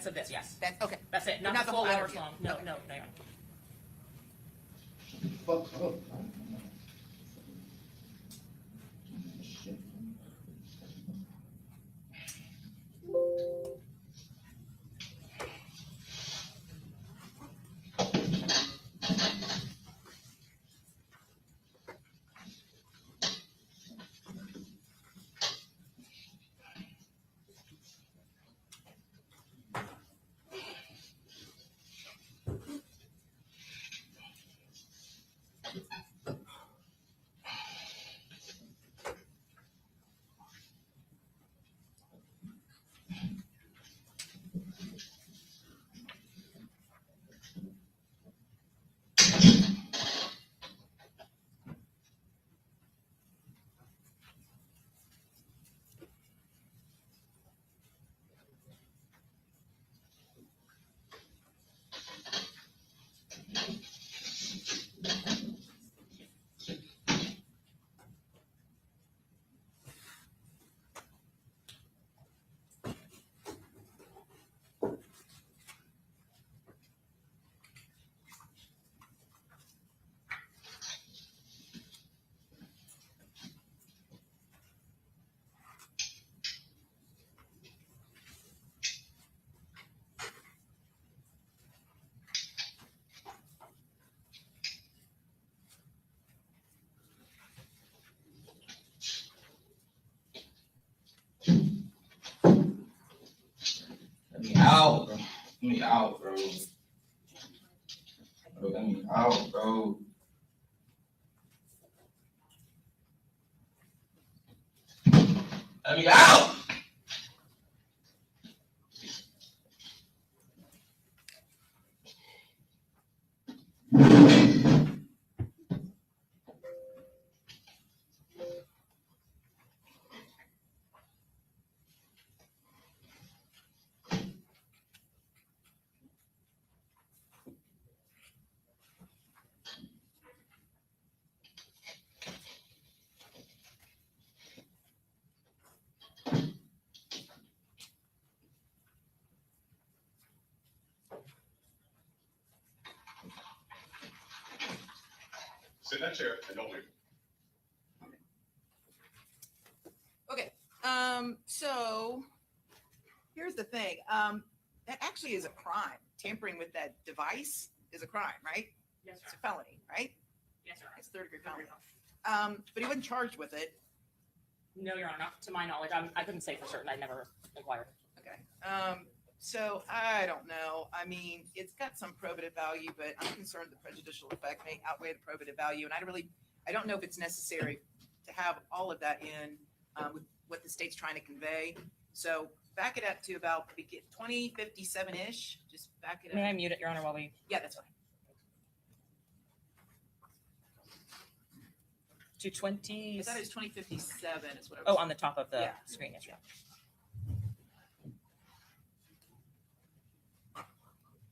of this, yes. That's okay. That's it. Not Not the the full whole hours interview. long. No, Okay. no, no. Fuck up. Let me out, bro. Let me out, bro. Bro, let me out, bro. Let me out! Sit in that chair and don't leave. Okay. So here's the thing. That actually is a crime. Tampering with that device is a crime, right? Yes, It's sir. a felony, right? Yes, sir. It's third-degree felony. But he wasn't charged with it. No, Your Honor, not to my knowledge. I couldn't say for certain. I never inquired. Okay. So I don't know. I mean, it's got some probative value, but I'm concerned the prejudicial effect may outweigh the probative value. And I don't know if it's necessary to have all of that in with what the state's trying to convey. So back it up to about 2057-ish. Just back it up. May I mute it, Your Honor, while we... Yeah, that's fine. To 20... I thought it was 2057 is what I was. Oh, on the top of the Yeah. screen, yes, sir.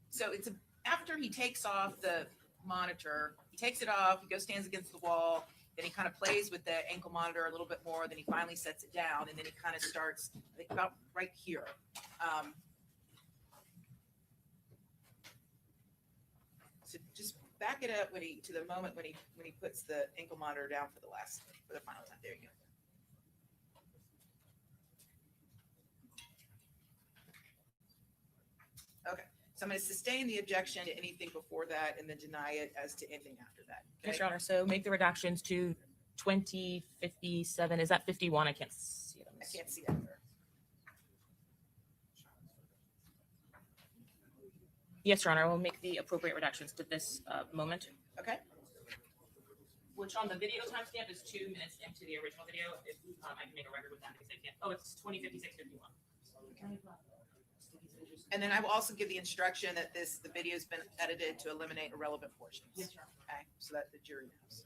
So it's after he takes off the monitor, he takes it off, he goes stands against the wall, then he kind of plays with the ankle monitor a little bit more, then he finally sets it down, and then he kind of starts, I think about right here. So just back it up to the moment when he puts the ankle monitor down for the final time. There you go. Okay. So I'm going to sustain the objection to anything before that and then deny it as to anything after that. Okay? Yes, Your Honor. So make the redactions to 2057. Is that 51? I can't see it. I can't see that there. Yes, Your Honor. I will make the appropriate redactions to this moment. Okay. Which on the video timestamp is 2 minutes into the original video. If I can make a record with that because I can't. Oh, it's 2056:51. And then I will also give the instruction that the video's been edited to eliminate irrelevant portions. Yes, Your Honor. Okay, so that the jury knows.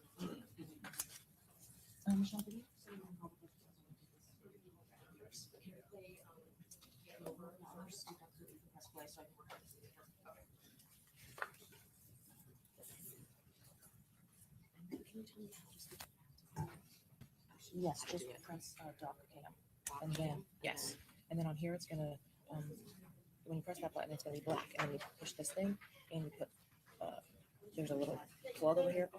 Yes, just press dock cam, and then yes, and then on here it's gonna when you press that button, it's gonna be black, and then you push this thing, and you put there's a little plug over here.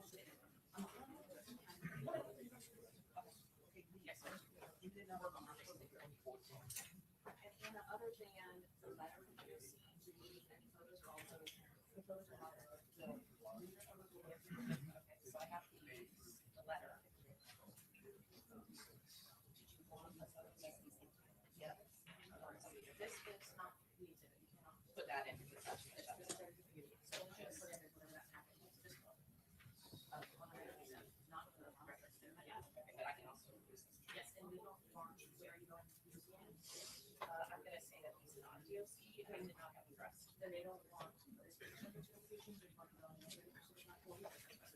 Put that in. Yes, and we don't launch where you going to use it. I'm gonna say that he's not DOC, and I did not have addressed. Then they don't want.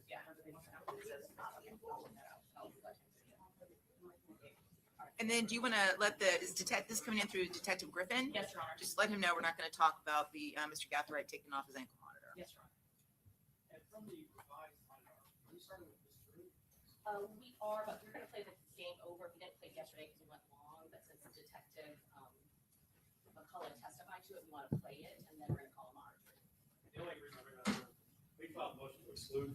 Yeah, they don't have, it says not. And then do you want to let this coming in through Detective Griffin? Yes, Your Honor. Just let him know we're not going to talk about the Mr. Gathright taking off his ankle monitor. Yes, Your Honor. And from the revised monitor, are we starting with this group? We are, but we're gonna play the game over. We didn't play it yesterday because it went long, but since Detective McCullough testified to it, we want to play it, and then we're gonna call him monitor. The only reason I bring that up, we filed a motion to exclude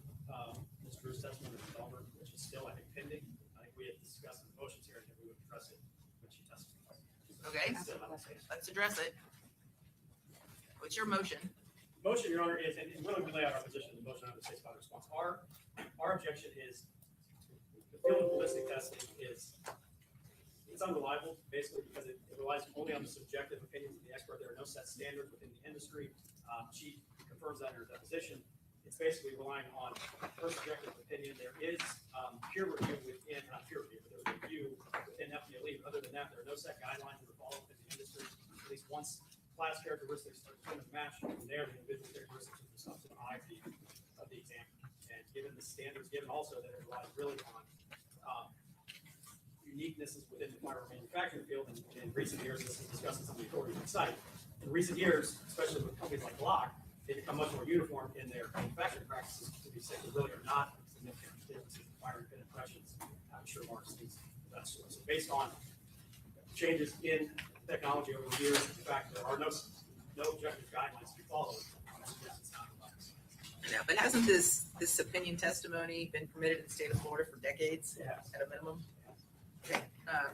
Ms. Drew's testimony from Delmer, which is still, I think, pending. I think we had discussed in the motions here, and we would address it when she testifies. Okay, Still not the case. let's address it. What's your motion? Motion, Your Honor, is, and really we lay out our position in the motion under the state's final response. Our objection is the field of ballistic testing is, it's unreliable, basically, because it relies only on the subjective opinions of the expert. There are no set standards within the industry. She confirms that in her deposition. It's basically relying on her subjective opinion. There is peer review within, not peer review, but there's review within FDLE. Other than that, there are no set guidelines that are followed within the industry. At least once class characteristics are determined to match, from there the individual characteristics of the substantive eye of the exam. And given the standards, given also that it relies really on uniquenesses within the firearm manufacturing field, and in recent years, this is discussed in some of the authorities on site. In recent years, especially with companies like Glock, they become much more uniform in their manufacturing practices to be safe. There really are not significant differences in firing pin impressions, sure marks, things of that sort. So based on changes in technology over the years, in fact, there are no objective guidelines to be followed. It's not relaxed. No, but hasn't this opinion testimony been permitted in the state of Florida for decades at a minimum? Okay,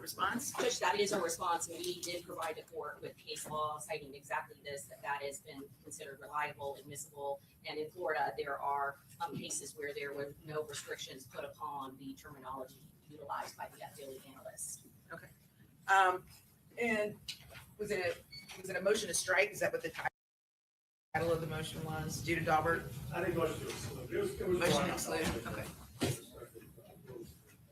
response? Judge, that is our response. We did provide the court with case law citing exactly this, that has been considered reliable, admissible. And in Florida, there are cases where there were no restrictions put upon the terminology utilized by the FDLE analyst. Okay. And was it a motion to strike? Is that what the title of the motion was? Due to Daubert? I think motion to exclude. It was Motion to exclude, okay.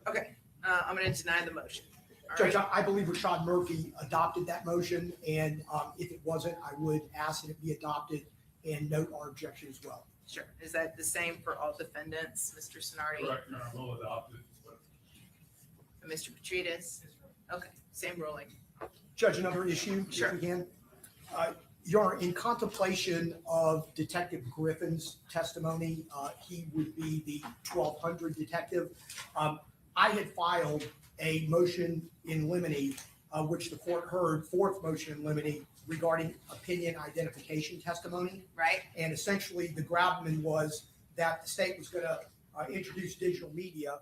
Okay, I'm gonna deny the motion. All Judge, right. I believe Rashad Murphy adopted that motion, and if it wasn't, I would ask that it be adopted and note our objection as well. Sure. Is that the same for all defendants, Mr. Sonardi? Correct, Your Honor, we'll adopt it. And Mr. Petridis? Okay, same ruling. Judge, another issue, Sure. if we can. Your Honor, in contemplation of Detective Griffin's testimony, he would be the 1200 detective. I had filed a motion in limine, which the court heard, fourth motion in limine regarding opinion identification testimony. Right? And essentially, the gravamen was that the state was going to introduce digital media,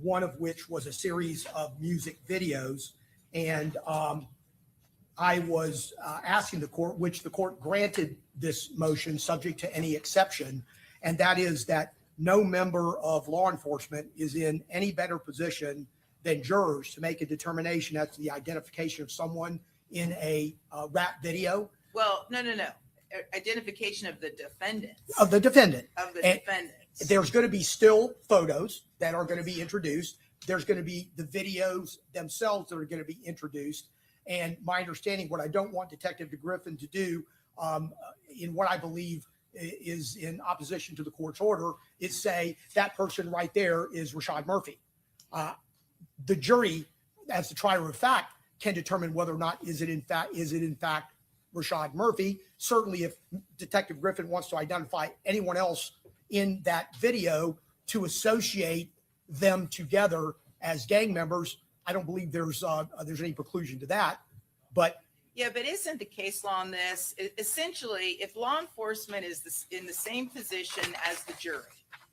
one of which was a series of music videos. And I was asking the court, which the court granted this motion subject to any exception, and that is that no member of law enforcement is in any better position than jurors to make a determination as to the identification of someone in a rap video Well, no. Identification of the defendants. of the defendant. Of the And- defendants. There's going to be still photos that are going to be introduced. There's going to be the videos themselves that are going to be introduced. And my understanding, what I don't want Detective Griffin to do, in what I believe is in opposition to the court's order, is say that person right there is Rashad Murphy. The jury, as the trier of fact, can determine whether or not is it in fact Rashad Murphy. Certainly, if Detective Griffin wants to identify anyone else in that video to associate them together as gang members, I don't believe there's any preclusion to that. But Yeah, but isn't the case law on this, essentially, if law enforcement is in the same position as the jury,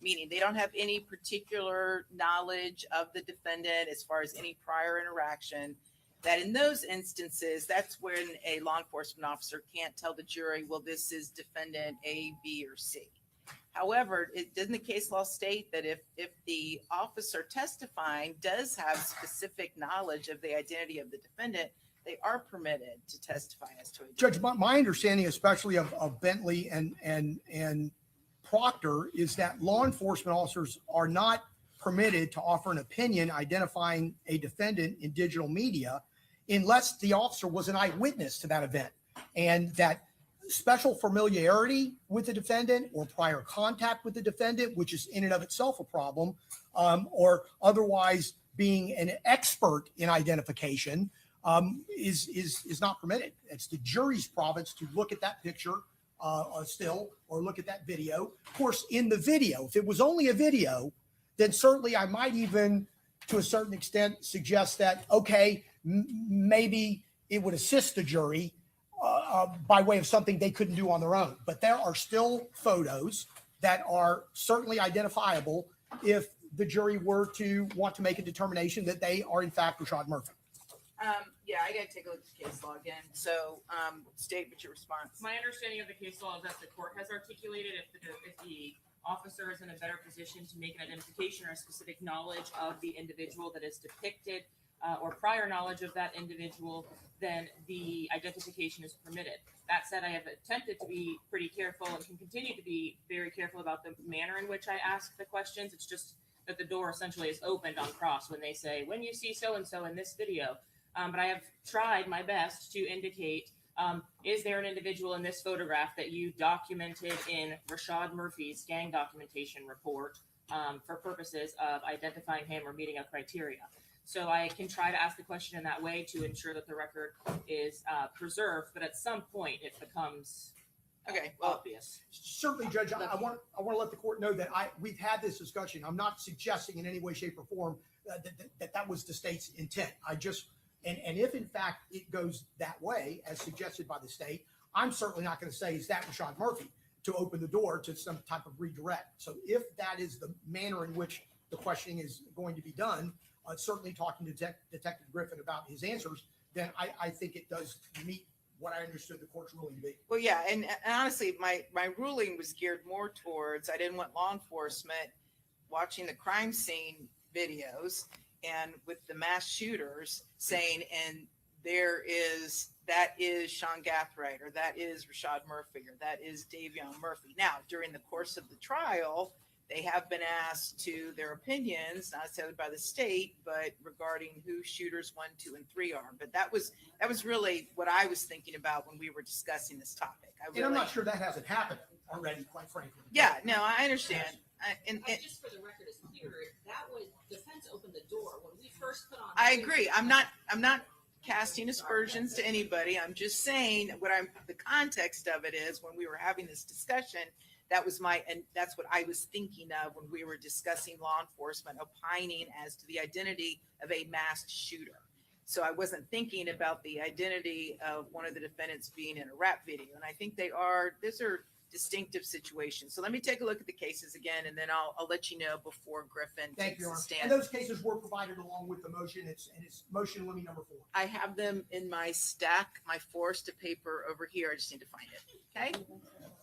meaning they don't have any particular knowledge of the defendant as far as any prior interaction, that in those instances, that's when a law enforcement officer can't tell the jury, well, this is defendant A, B, or C. However, doesn't the case law state that if the officer testifying does have specific knowledge of the identity of the defendant, they are permitted to testify as to a Judge, my understanding, especially of Bentley and Proctor, is that law enforcement officers are not permitted to offer an opinion identifying a defendant in digital media unless the officer was an eyewitness to that event, and that special familiarity with the defendant or prior contact with the defendant, which is in and of itself a problem, or otherwise being an expert in identification, is not permitted. It's the jury's province to look at that picture still or look at that video. Of course, in the video, if it was only a video, then certainly I might even, to a certain extent, suggest that, okay, maybe it would assist the jury by way of something they couldn't do on their own. But there are still photos that are certainly identifiable if the jury were to want to make a determination that they are in fact Rashad Murphy. Yeah, I gotta take a look at the case law again. So, state what's your response. My understanding of the case law is that the court has articulated if the officer is in a better position to make an identification or a specific knowledge of the individual that is depicted or prior knowledge of that individual, then the identification is permitted. That said, I have attempted to be pretty careful and can continue to be very careful about the manner in which I ask the questions. It's just that the door essentially is opened on cross when they say, when you see so-and-so in this video. But I have tried my best to indicate, is there an individual in this photograph that you documented in Rashad Murphy's gang documentation report for purposes of identifying him or meeting a criteria? So I can try to ask the question in that way to ensure that the record is preserved, but at some point it becomes obvious. Certainly, Judge, I want to let the court know that we've had this discussion. I'm not suggesting in any way, shape, or form that was the state's intent. And if in fact it goes that way, as suggested by the state, I'm certainly not going to say, is that Rashad Murphy, to open the door to some type of redirect. So if that is the manner in which the questioning is going to be done, certainly talking to Detective Griffin about his answers, then I think it does meet what I understood the court's ruling to be. Well, yeah, and honestly, my ruling was geared more towards, I didn't want law enforcement watching the crime scene videos and with the mass shooters saying, and that is Sean Gathright, or that is Rashad Murphy, or that is Davion Murphy. Now, during the course of the trial, they have been asked to their opinions, not necessarily by the state, but regarding who shooters 1, 2, and 3 are. But that was really what I was thinking about when we were discussing this topic. And I'm not sure that hasn't happened already, quite frankly. Yeah, no, I understand. Just for the record, is clear, that was, defense opened the door when we first put on. I agree. I'm not casting aspersions to anybody. I'm just saying the context of it is when we were having this discussion, that's what I was thinking of when we were discussing law enforcement opining as to the identity of a masked shooter. So I wasn't thinking about the identity of one of the defendants being in a rap video. And I think these are distinctive situations. So let me take a look at the cases again, and then I'll let you know before Griffin Thank you, takes Your a Honor. stand. And those cases were provided along with the motion. It's motion limit number 4. I have them in my stack, my forest of paper over here. I just need to find it.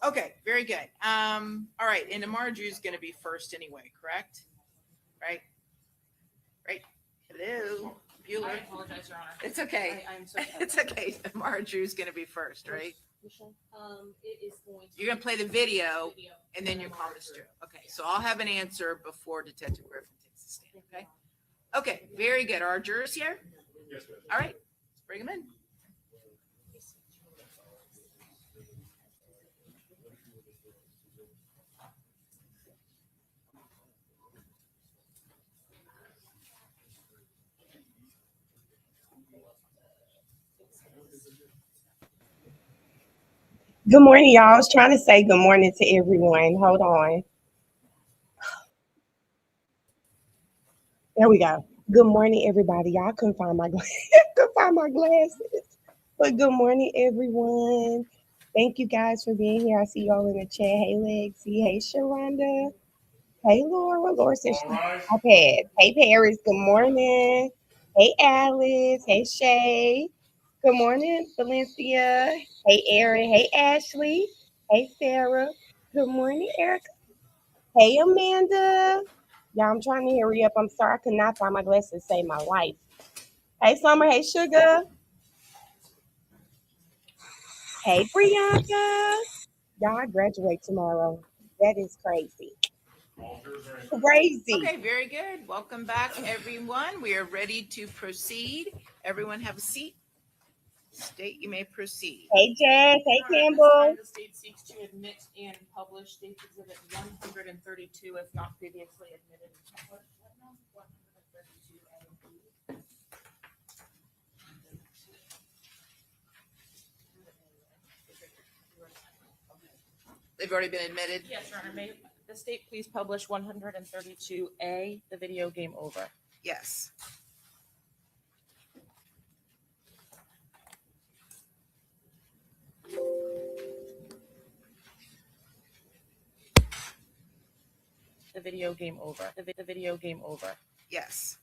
Okay, very good. All right, and Amara Drew's going to be first anyway, correct? Right. Hello, Bueller. I apologize, Your Honor. It's okay. I'm so sorry. It's okay. Amara Drew's going to be first, right? It is going to. You're going to play the video, Video. and then your comments through. Okay, so I'll have an answer before Detective Griffin takes the stand, okay? Okay, very good. Are our jurors here? Yes, ma'am. All right, let's bring them in. Good morning, y'all. I was trying to say good morning to everyone. Hold on. There we go. Good morning, everybody. Y'all couldn't find my couldn't find my glasses. But good morning, everyone. Thank you guys for being here. I see y'all in the chat. Hey, Lexi. Hey, Sharonda. Hey, Laura. Laura says she's iPad. Hey, Paris. Good morning. Hey, Alice. Hey, Shay. Good morning, Valencia. Hey, Erin. Hey, Ashley. Hey, Sarah. Good morning, Erica. Hey, Amanda. Y'all, I'm trying to hurry up. I'm sorry I could not find my glasses to save my life. Hey, Summer. Hey, Sugar. Hey, Priyanka. Y'all, I graduate tomorrow. That is crazy. Crazy. Okay, very good. Welcome back, everyone. We are ready to proceed. Everyone have a seat. State, you may proceed. Hey, Jazz. Hey, Your Honor, at this Campbell. time, the state seeks to admit and publish State Exhibit 132 if not previously admitted and published. 132 A. They've already been admitted. Yes, Your Honor, may the state please publish 132A, the video Game Over. Yes. The video Game Over. The video Game Over. Yes.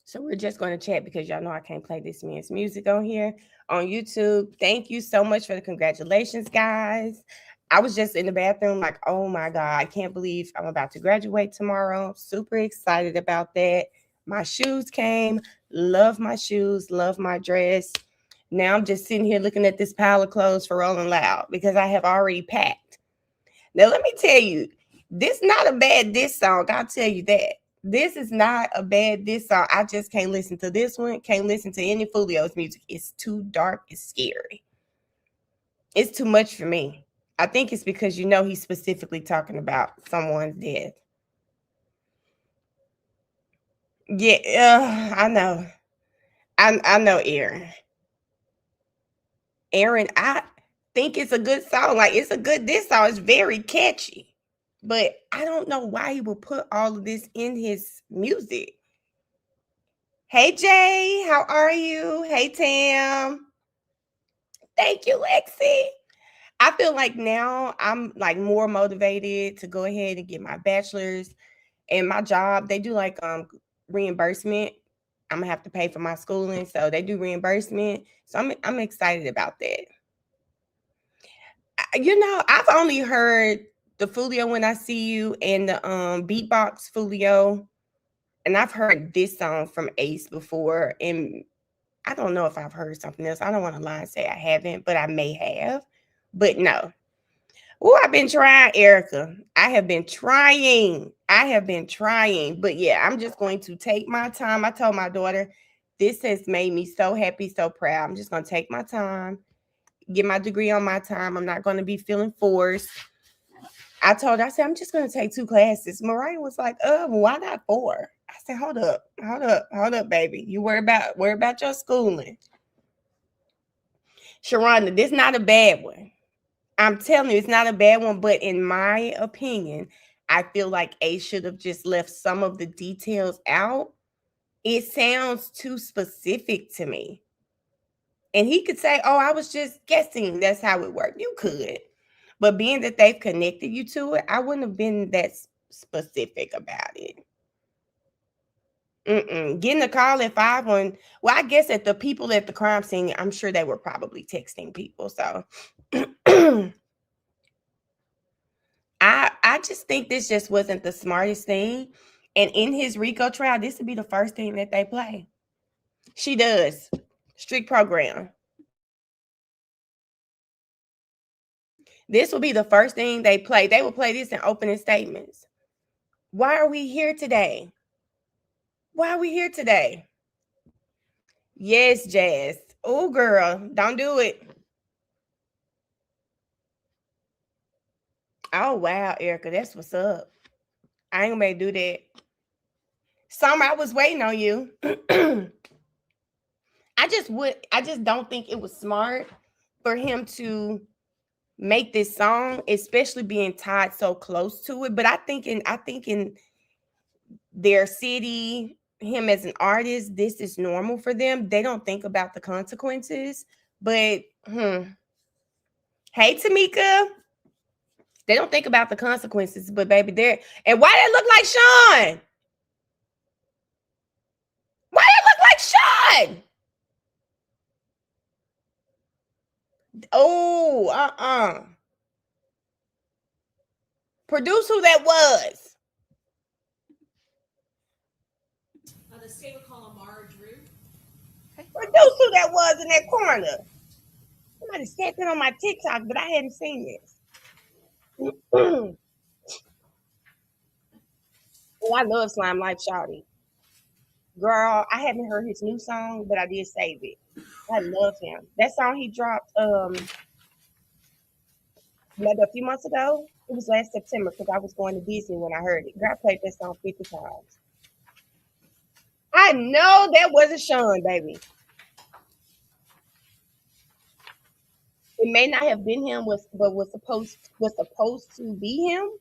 So we're just going to chat because y'all know I can't play this man's music on here on YouTube. Thank you so much for the congratulations, guys. I was just in the bathroom like, oh my God, I can't believe I'm about to graduate tomorrow. Super excited about that. My shoes came. Love my shoes. Love my dress. Now I'm just sitting here looking at this pile of clothes for Rolling Loud because I have already packed. Now, let me tell you, this is not a bad diss song. I'll tell you that. This is not a bad diss song. I just can't listen to this one. Can't listen to any Foolio's music. It's too dark. It's scary. It's too much for me. I think it's because you know he's specifically talking about someone's death. Yeah, I know. I know, Aaron. Aaron, I think it's a good song. Like, it's a good diss song. It's very catchy. But I don't know why he would put all of this in his music. Hey, Jay, how are you? Hey, Tam. Thank you, Lexi. I feel like now I'm like more motivated to go ahead and get my bachelor's. And my job, they do like reimbursement. I'm gonna have to pay for my schooling, so they do reimbursement. So I'm excited about that. You know, I've only heard the Foolio When I See You and the beatbox Foolio, and I've heard this song from Ace before, and I don't know if I've heard something else. I don't want to lie and say I haven't, but I may have. But no. Oh, I've been trying, Erica. I have been trying. But yeah, I'm just going to take my time. I told my daughter, this has made me so happy, so proud. I'm just going to take my time, get my degree on my time. I'm not going to be feeling forced. I told her, I said, I'm just going to take 2 classes. Mariah was like, why not 4? I said, hold up, baby. You worry about your schooling. Sharonda, this is not a bad one. I'm telling you, it's not a bad one, but in my opinion, I feel like Ace should have just left some of the details out. It sounds too specific to me. And he could say, oh, I was just guessing that's how it worked. You could. But being that they've connected you to it, I wouldn't have been that specific about it. Getting a call at 5 on, well, I guess at the people at the crime scene, I'm sure they were probably texting people. So I just think this just wasn't the smartest thing. And in his RICO trial, this would be the first thing that they play. She does. Strict program. This will be the first thing they play. They will play this in opening statements. Why are we here today? Yes, Jazz. Oh, girl, don't do it. Oh, wow, Erica, that's what's up. I ain't gonna do that. Summer, I was waiting on you. I just don't think it was smart for him to make this song, especially being tied so close to it. But I think in their city, him as an artist, this is normal for them. They don't think about the consequences. But hey, Tamika, they don't think about the consequences. But baby, there. And why that look like Sean? Why that look like Sean? Oh, Produce who that was. The state would call him Mara Drew. Produce who that was in that corner. Somebody said that on my TikTok, but I hadn't seen this. Oh, I love Slime Life Shawty. Girl, I haven't heard his new song, but I did save it. I love him. That song he dropped like a few months ago. It was last September because I was going to Disney when I heard it. Girl, I played that song 50 times. I know that wasn't Sean, baby. It may not have been him, but was supposed to be him.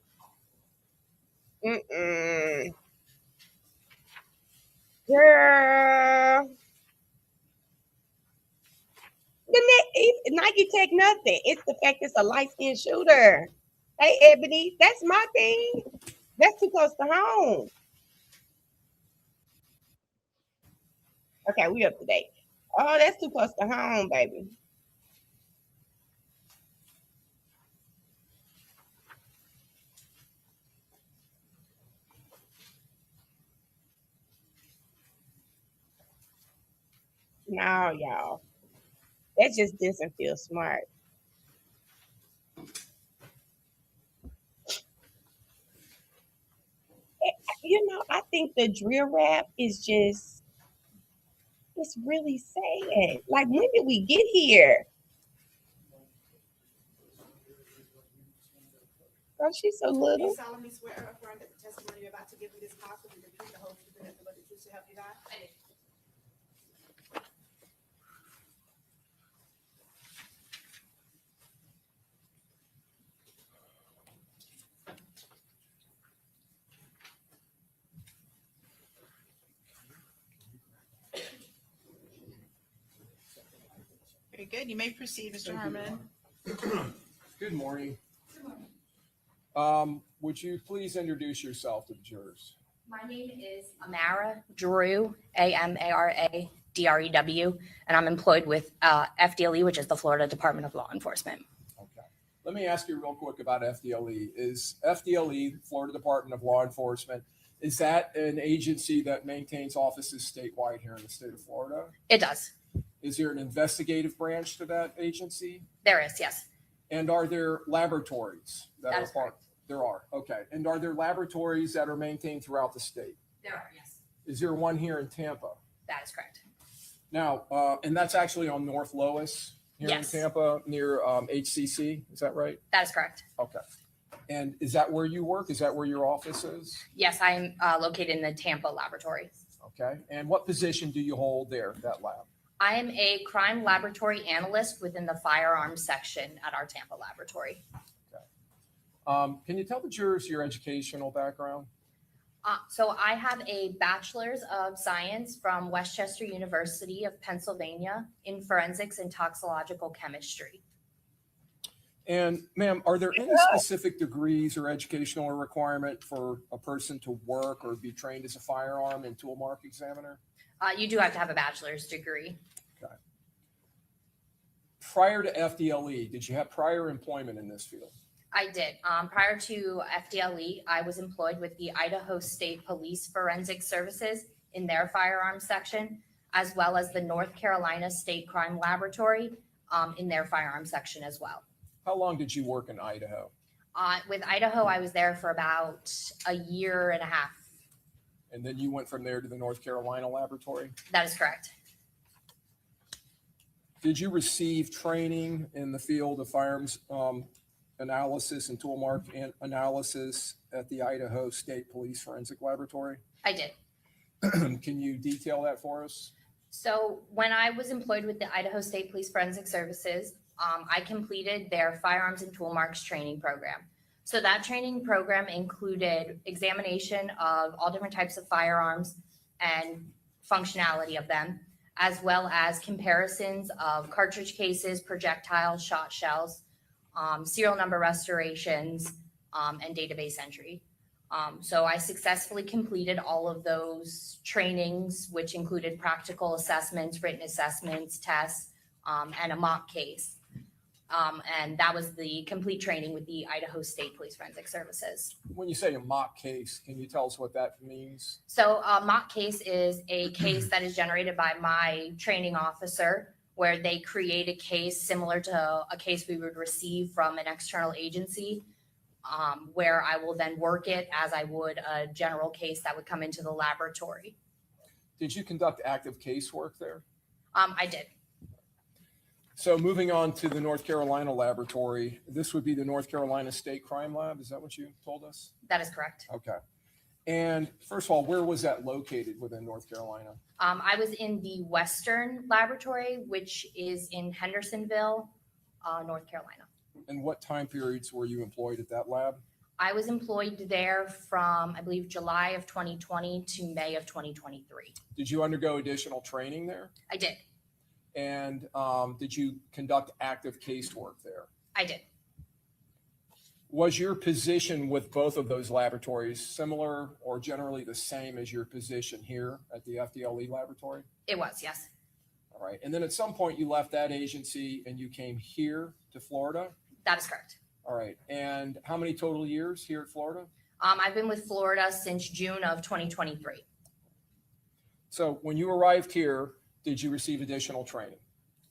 Girl. Nike Tech nothing. It's the fact it's a light-skinned shooter. Hey, Ebony, that's my thing. That's too close to home. Okay, we up to date. Oh, that's too close to home, baby. No, y'all. That just doesn't feel smart. You know, I think the drill rap is just, it's really sad. Like, when did we get here? Oh, she's so little. You solemnly swear or affirm that the testimony you're about to give me this gospel is the truth, the whole truth, and nothing but the truth to help you God? Very good. You may proceed, Mr. Harmon. Good morning. Would you please introduce yourself to the jurors? My name is Amara Drew, AMARADREW, and I'm employed with FDLE, which is the Florida Department of Law Enforcement. Okay. Let me ask you real quick about FDLE. Is FDLE, Florida Department of Law Enforcement, is that an agency that maintains offices statewide here in the state of Florida? It does. Is there an investigative branch to that agency? There is, yes. And are there laboratories That is correct. There are. Okay. And are there laboratories that are maintained throughout the state? There are, yes. Is there one here in Tampa? That is correct. Now, and that's actually on North Lois here Yes. in Tampa near HCC. Is that right? That is correct. Okay. And is that where you work? Is that where your office is? Yes, I'm located in the Tampa laboratory. Okay. And what position do you hold there, that lab? I am a crime laboratory analyst within the firearms section at our Tampa laboratory. Can you tell the jurors your educational background? So I have a bachelor's of science from Westchester University of Pennsylvania in forensics and toxicological chemistry. And ma'am, are there any specific degrees or educational requirement for a person to work or be trained as a firearm and tool mark examiner? You do have to have a bachelor's degree. Okay. Prior to FDLE, did you have prior employment in this field? I did. Prior to FDLE, I was employed with the Idaho State Police Forensic Services in their firearms section, as well as the North Carolina State Crime Laboratory in their firearms section as well. How long did you work in Idaho? With Idaho, I was there for about a year and a half. And then you went from there to the North Carolina laboratory? That is correct. Did you receive training in the field of firearms analysis and tool mark analysis at the Idaho State Police Forensic Laboratory? I did. Can you detail that for us? So when I was employed with the Idaho State Police Forensic Services, I completed their firearms and tool marks training program. So that training program included examination of all different types of firearms, and functionality of them, as well as comparisons of cartridge cases, projectiles, shot shells, serial number restorations, and database entry. So I successfully completed all of those trainings, which included practical assessments, written assessments, tests, and a mock case. And that was the complete training with the Idaho State Police Forensic Services. When you say a mock case, can you tell us what that means? So a mock case is a case that is generated by my training officer, where they create a case similar to a case we would receive from an external agency, where I will then work it as I would a general case that would come into the laboratory. Did you conduct active casework there? I did. So moving on to the North Carolina laboratory, this would be the North Carolina State Crime Lab. Is that what you told us? That is correct. Okay. And first of all, where was that located within North Carolina? I was in the Western Laboratory, which is in Hendersonville, North Carolina. And what time periods were you employed at that lab? I was employed there from, I believe, July of 2020 to May of 2023. Did you undergo additional training there? I did. And did you conduct active casework there? I did. Was your position with both of those laboratories similar or generally the same as your position here at the FDLE laboratory? It was, yes. All right. And then at some point you left that agency and you came here to Florida? That is correct. All right. And how many total years here at Florida? I've been with Florida since June of 2023. So when you arrived here, did you receive additional training?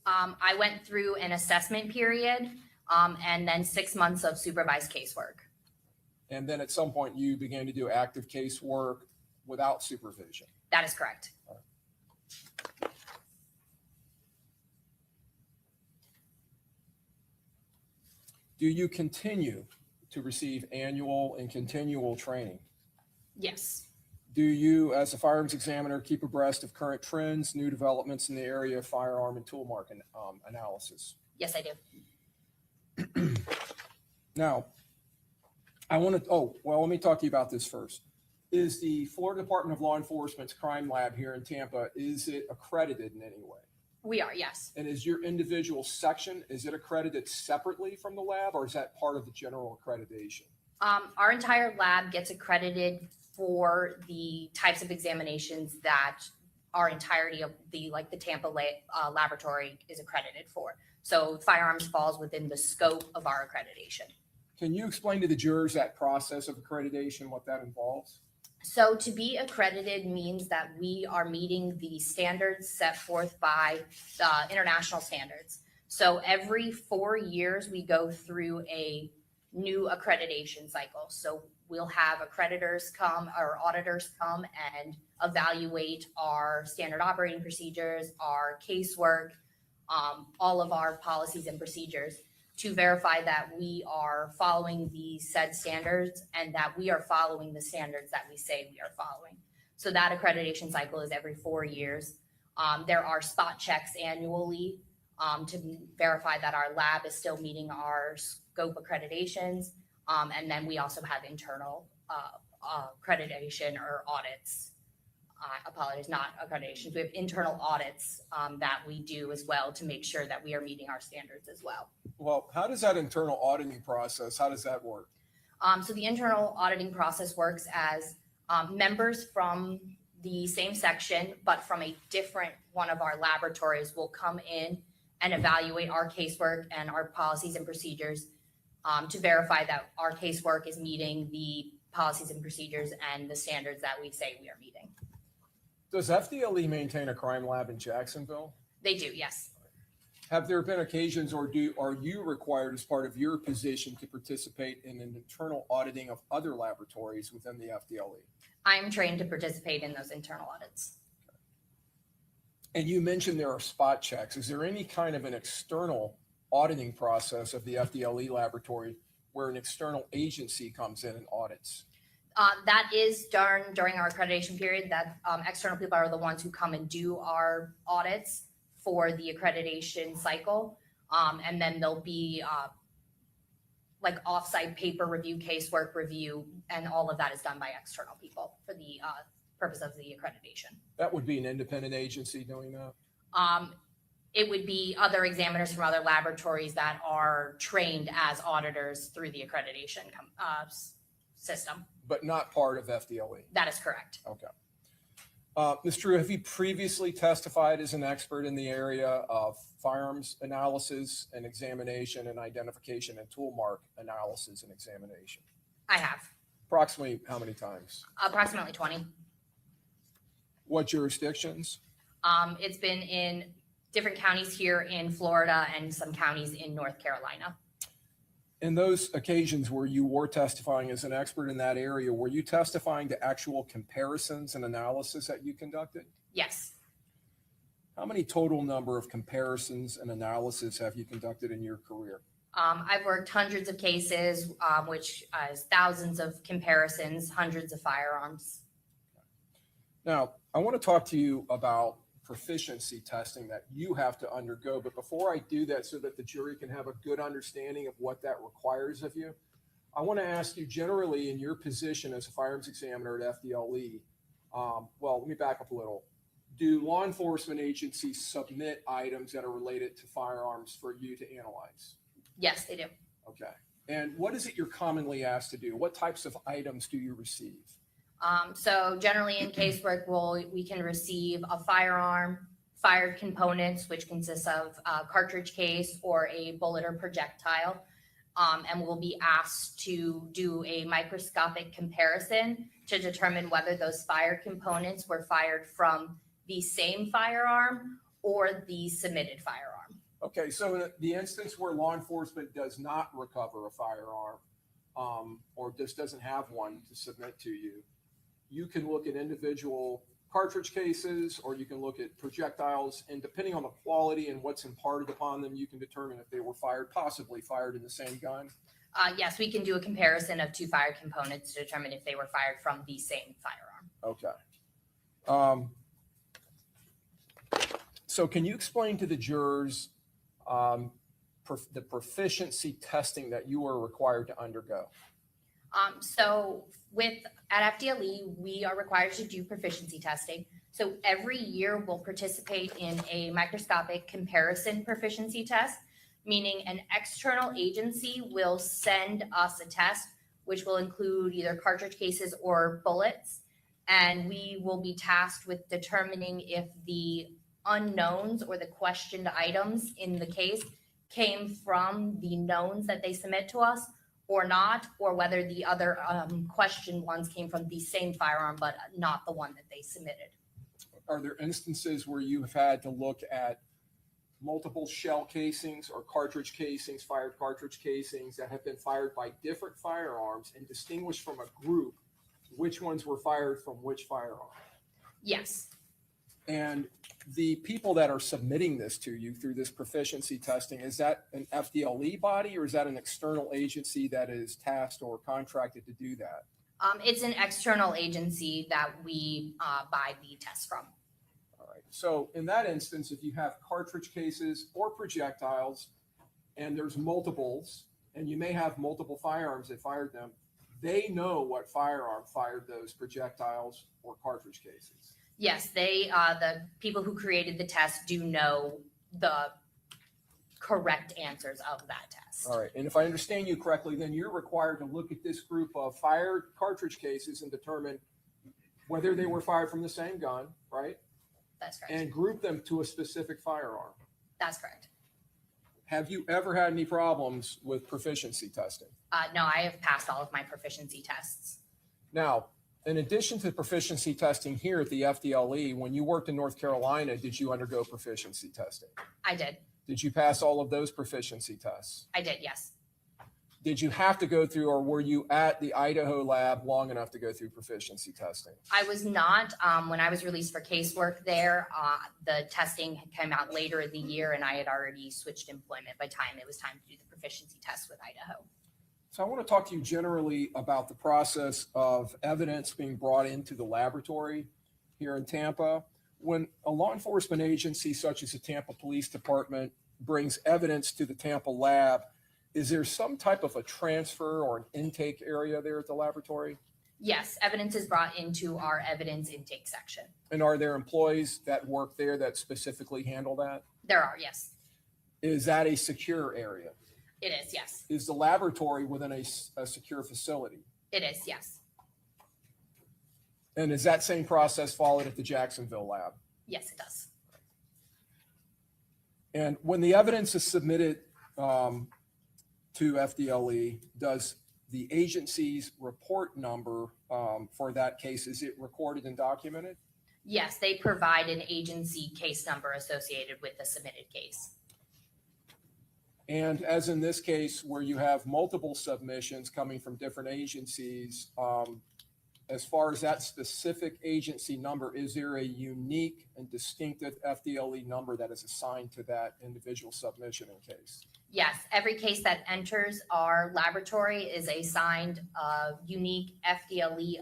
I went through an assessment period and then 6 months of supervised casework. And then at some point you began to do active casework without supervision? That is correct. Do you continue to receive annual and continual training? Yes. Do you, as a firearms examiner, keep abreast of current trends, new developments in the area of firearm and tool mark analysis? Yes, I do. Now, let me talk to you about this first. Is the Florida Department of Law Enforcement's crime lab here in Tampa, is it accredited in any way? We are, yes. And is your individual section, is it accredited separately from the lab, or is that part of the general accreditation? Our entire lab gets accredited for the types of examinations that our entirety of the Tampa laboratory is accredited for. So firearms falls within the scope of our accreditation. Can you explain to the jurors that process of accreditation, what that involves? So to be accredited means that we are meeting the standards set forth by international standards. So every 4 years, we go through a new accreditation cycle. So we'll have accreditors come or auditors come and evaluate our standard operating procedures, our casework, all of our policies and procedures to verify that we are following the said standards and that we are following the standards that we say we are following. So that accreditation cycle is every 4 years. There are spot checks annually to verify that our lab is still meeting our scope accreditations. And then we also have internal accreditation or audits. Apologies, not accreditations. We have internal audits that we do as well to make sure that we are meeting our standards as well. Well, how does that internal auditing process, how does that work? So the internal auditing process works as members from the same section, but from a different one of our laboratories will come in and evaluate our casework and our policies and procedures to verify that our casework is meeting the policies and procedures and the standards that we say we are meeting. Does FDLE maintain a crime lab in Jacksonville? They do, yes. Have there been occasions or are you required as part of your position to participate in an internal auditing of other laboratories within the FDLE? I'm trained to participate in those internal audits. And you mentioned there are spot checks. Is there any kind of an external auditing process of the FDLE laboratory where an external agency comes in and audits? That is done during our accreditation period, that external people are the ones who come and do our audits for the accreditation cycle. And then there'll be like offsite paper review, casework review, and all of that is done by external people for the purpose of the accreditation. That would be an independent agency doing that? It would be other examiners from other laboratories that are trained as auditors through the accreditation system. But not part of FDLE? That is correct. Okay. Ms. Drew, have you previously testified as an expert in the area of firearms analysis and examination and identification and tool mark analysis and examination? I have. Approximately how many times? Approximately 20. What jurisdictions? It's been in different counties here in Florida and some counties in North Carolina. In those occasions where you were testifying as an expert in that area, were you testifying to actual comparisons and analysis that you conducted? Yes. How many total number of comparisons and analysis have you conducted in your career? I've worked hundreds of cases, which is thousands of comparisons, hundreds of firearms. Now, I want to talk to you about proficiency testing that you have to undergo. But before I do that, so that the jury can have a good understanding of what that requires of you, I want to ask you generally in your position as a firearms examiner at FDLE, well, let me back up a little. Do law enforcement agencies submit items that are related to firearms for you to analyze? Yes, they do. Okay. And what is it you're commonly asked to do? What types of items do you receive? So generally in casework, we can receive a firearm, fired components, which consists of a cartridge case or a bullet or projectile. And we'll be asked to do a microscopic comparison to determine whether those fired components were fired from the same firearm or the submitted firearm. Okay, so in the instance where law enforcement does not recover a firearm or just doesn't have one to submit to you, you can look at individual cartridge cases or you can look at projectiles, and depending on the quality and what's imparted upon them, you can determine if they were possibly fired in the same gun. Yes, we can do a comparison of two fired components to determine if they were fired from the same firearm. Okay. So can you explain to the jurors the proficiency testing that you are required to undergo? So at FDLE, we are required to do proficiency testing. So every year we'll participate in a microscopic comparison proficiency test, meaning an external agency will send us a test, which will include either cartridge cases or bullets. And we will be tasked with determining if the unknowns or the questioned items in the case came from the knowns that they submit to us or not, or whether the other questioned ones came from the same firearm, but not the one that they submitted. Are there instances where you have had to look at multiple shell casings or cartridge casings, fired cartridge casings that have been fired by different firearms and distinguish from a group which ones were fired from which firearm? Yes. And the people that are submitting this to you through this proficiency testing, is that an FDLE body or is that an external agency that is tasked or contracted to do that? It's an external agency that we buy the test from. All right. So in that instance, if you have cartridge cases or projectiles and there's multiples, and you may have multiple firearms that fired them, they know what firearm fired those projectiles or cartridge cases. Yes, the people who created the test do know the correct answers of that test. All right. And if I understand you correctly, then you're required to look at this group of fired cartridge cases and determine whether they were fired from the same gun, right? That's correct. And group them to a specific firearm. That's correct. Have you ever had any problems with proficiency testing? No, I have passed all of my proficiency tests. Now, in addition to proficiency testing here at the FDLE, when you worked in North Carolina, did you undergo proficiency testing? I did. Did you pass all of those proficiency tests? I did, yes. Did you have to go through, or were you at the Idaho lab long enough to go through proficiency testing? I was not. When I was released for casework there, the testing came out later in the year and I had already switched employment by time it was time to do the proficiency test with Idaho. So I want to talk to you generally about the process of evidence being brought into the laboratory here in Tampa. When a law enforcement agency such as the Tampa Police Department brings evidence to the Tampa lab, is there some type of a transfer or an intake area there at the laboratory? Yes, evidence is brought into our evidence intake section. And are there employees that work there that specifically handle that? There are, yes. Is that a secure area? It is, yes. Is the laboratory within a secure facility? It is, yes. And is that same process followed at the Jacksonville lab? Yes, it does. And when the evidence is submitted to FDLE, does the agency's report number for that case, is it recorded and documented? Yes, they provide an agency case number associated with the submitted case. And as in this case, where you have multiple submissions coming from different agencies, as far as that specific agency number, is there a unique and distinctive FDLE number that is assigned to that individual submission and case? Yes, every case that enters our laboratory is assigned a unique FDLE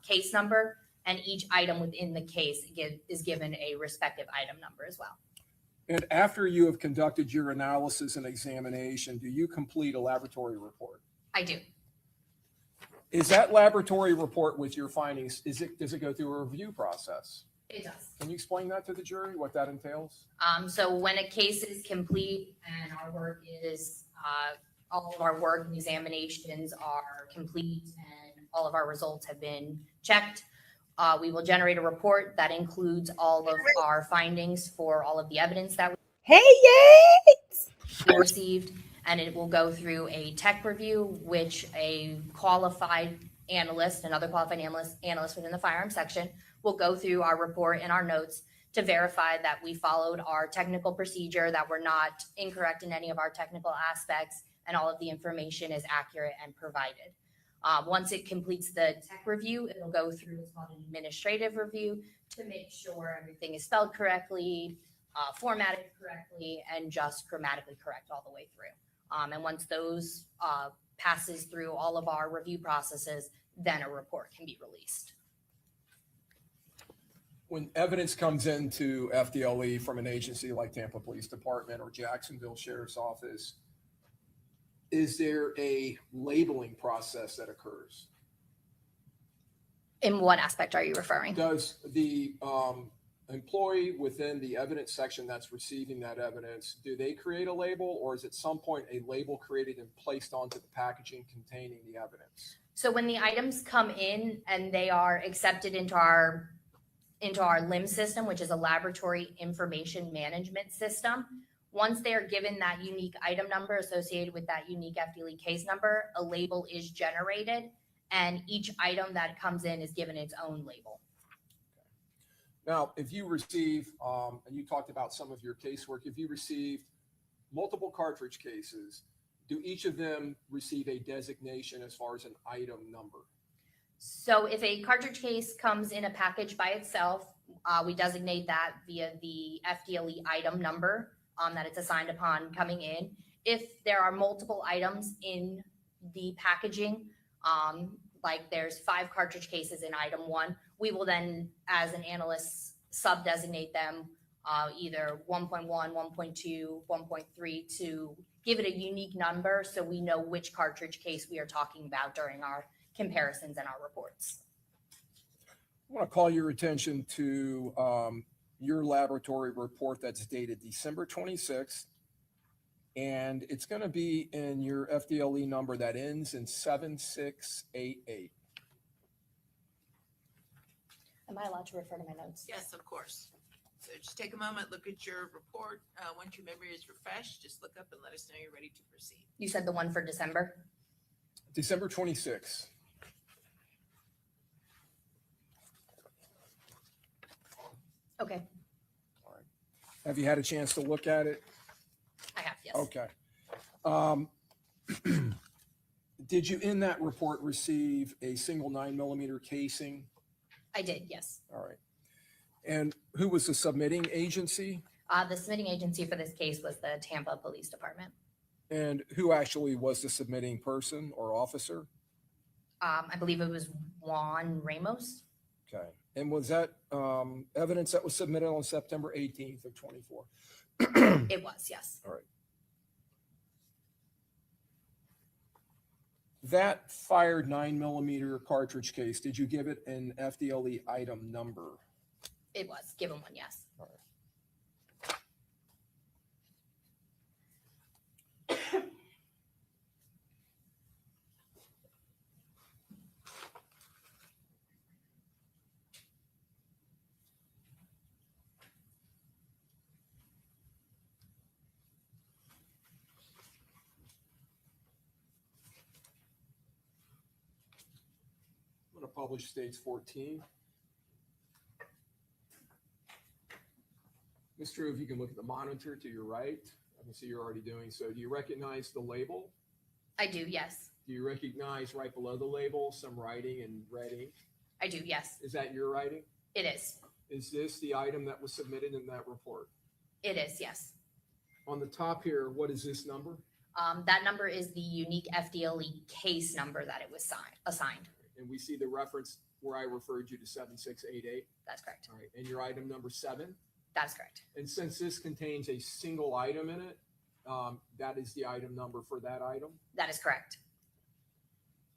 case number, and each item within the case is given a respective item number as well. And after you have conducted your analysis and examination, do you complete a laboratory report? I do. Is that laboratory report with your findings, does it go through a review process? It does. Can you explain that to the jury, what that entails? So when a case is complete and our work is, all of our work and examinations are complete and all of our results have been checked, we will generate a report that includes all of our findings for all of the evidence that Hey, Yates! we received, and it will go through a tech review, which a qualified analyst, another qualified analyst within the firearm section, will go through our report and our notes to verify that we followed our technical procedure, that we're not incorrect in any of our technical aspects, and all of the information is accurate and provided. Once it completes the tech review, it'll go through what's called an administrative review to make sure everything is spelled correctly, formatted correctly, and just grammatically correct all the way through. And once those passes through all of our review processes, then a report can be released. When evidence comes into FDLE from an agency like Tampa Police Department or Jacksonville Sheriff's Office, is there a labeling process that occurs? In what aspect are you referring? Does the employee within the evidence section that's receiving that evidence, do they create a label, or is at some point a label created and placed onto the packaging containing the evidence? So when the items come in and they are accepted into our LIM system, which is a laboratory information management system, once they are given that unique item number associated with that unique FDLE case number, a label is generated, and each item that comes in is given its own label. Now, if you receive, and you talked about some of your casework, if you received multiple cartridge cases, do each of them receive a designation as far as an item number? So if a cartridge case comes in a package by itself, we designate that via the FDLE item number that it's assigned upon coming in. If there are multiple items in the packaging, like there's 5 cartridge cases in item 1, we will then, as an analyst, sub-designate them either 1.1, 1.2, 1.3 to give it a unique number so we know which cartridge case we are talking about during our comparisons and our reports. I want to call your attention to your laboratory report that's dated December 26th, and it's going to be in your FDLE number that ends in 7688. Am I allowed to refer to my notes? Yes, of course. So just take a moment, look at your report. Once your memory is refreshed, just look up and let us know you're ready to proceed. You said the one for December? December 26th. Okay, All right. Have you had a chance to look at it? I have, yes. Okay. Did you in that report receive a single 9mm casing? I did, yes. All right. And who was the submitting agency? The submitting agency for this case was the Tampa Police Department. And who actually was the submitting person or officer? I believe it was Juan Ramos. Okay. And was that evidence that was submitted on September 18th of 24? It was, yes. All right. That fired 9mm cartridge case, did you give it an FDLE item number? It was given one, yes. All right. I'm going to publish stage 14. Ms. Drew, if you can look at the monitor to your right, I can see you're already doing so. Do you recognize the label? I do, yes. Do you recognize right below the label some writing in red ink? I do, yes. Is that your writing? It is. Is this the item that was submitted in that report? It is, yes. On the top here, what is this number? That number is the unique FDLE case number that it was assigned. And we see the reference where I referred you to 7688. That's correct. All right. And your item number 7? That's correct. And since this contains a single item in it, that is the item number for that item. That is correct.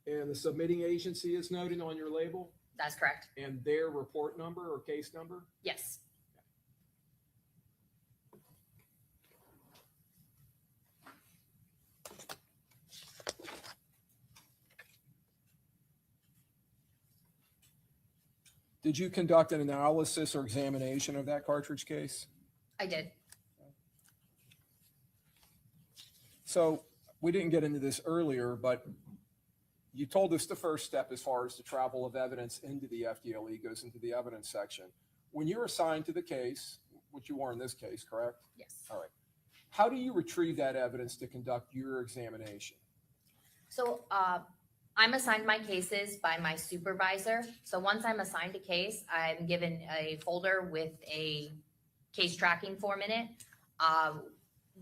And the submitting agency is noted on your label That's correct. and their report number or case number. Yes. Did you conduct an analysis or examination of that cartridge case? I did. So we didn't get into this earlier, but you told us the first step as far as the travel of evidence into the FDLE goes into the evidence section. When you're assigned to the case, which you were in this case, correct? Yes. All right. How do you retrieve that evidence to conduct your examination? So I'm assigned my cases by my supervisor. So once I'm assigned a case, I'm given a folder with a case tracking form in it.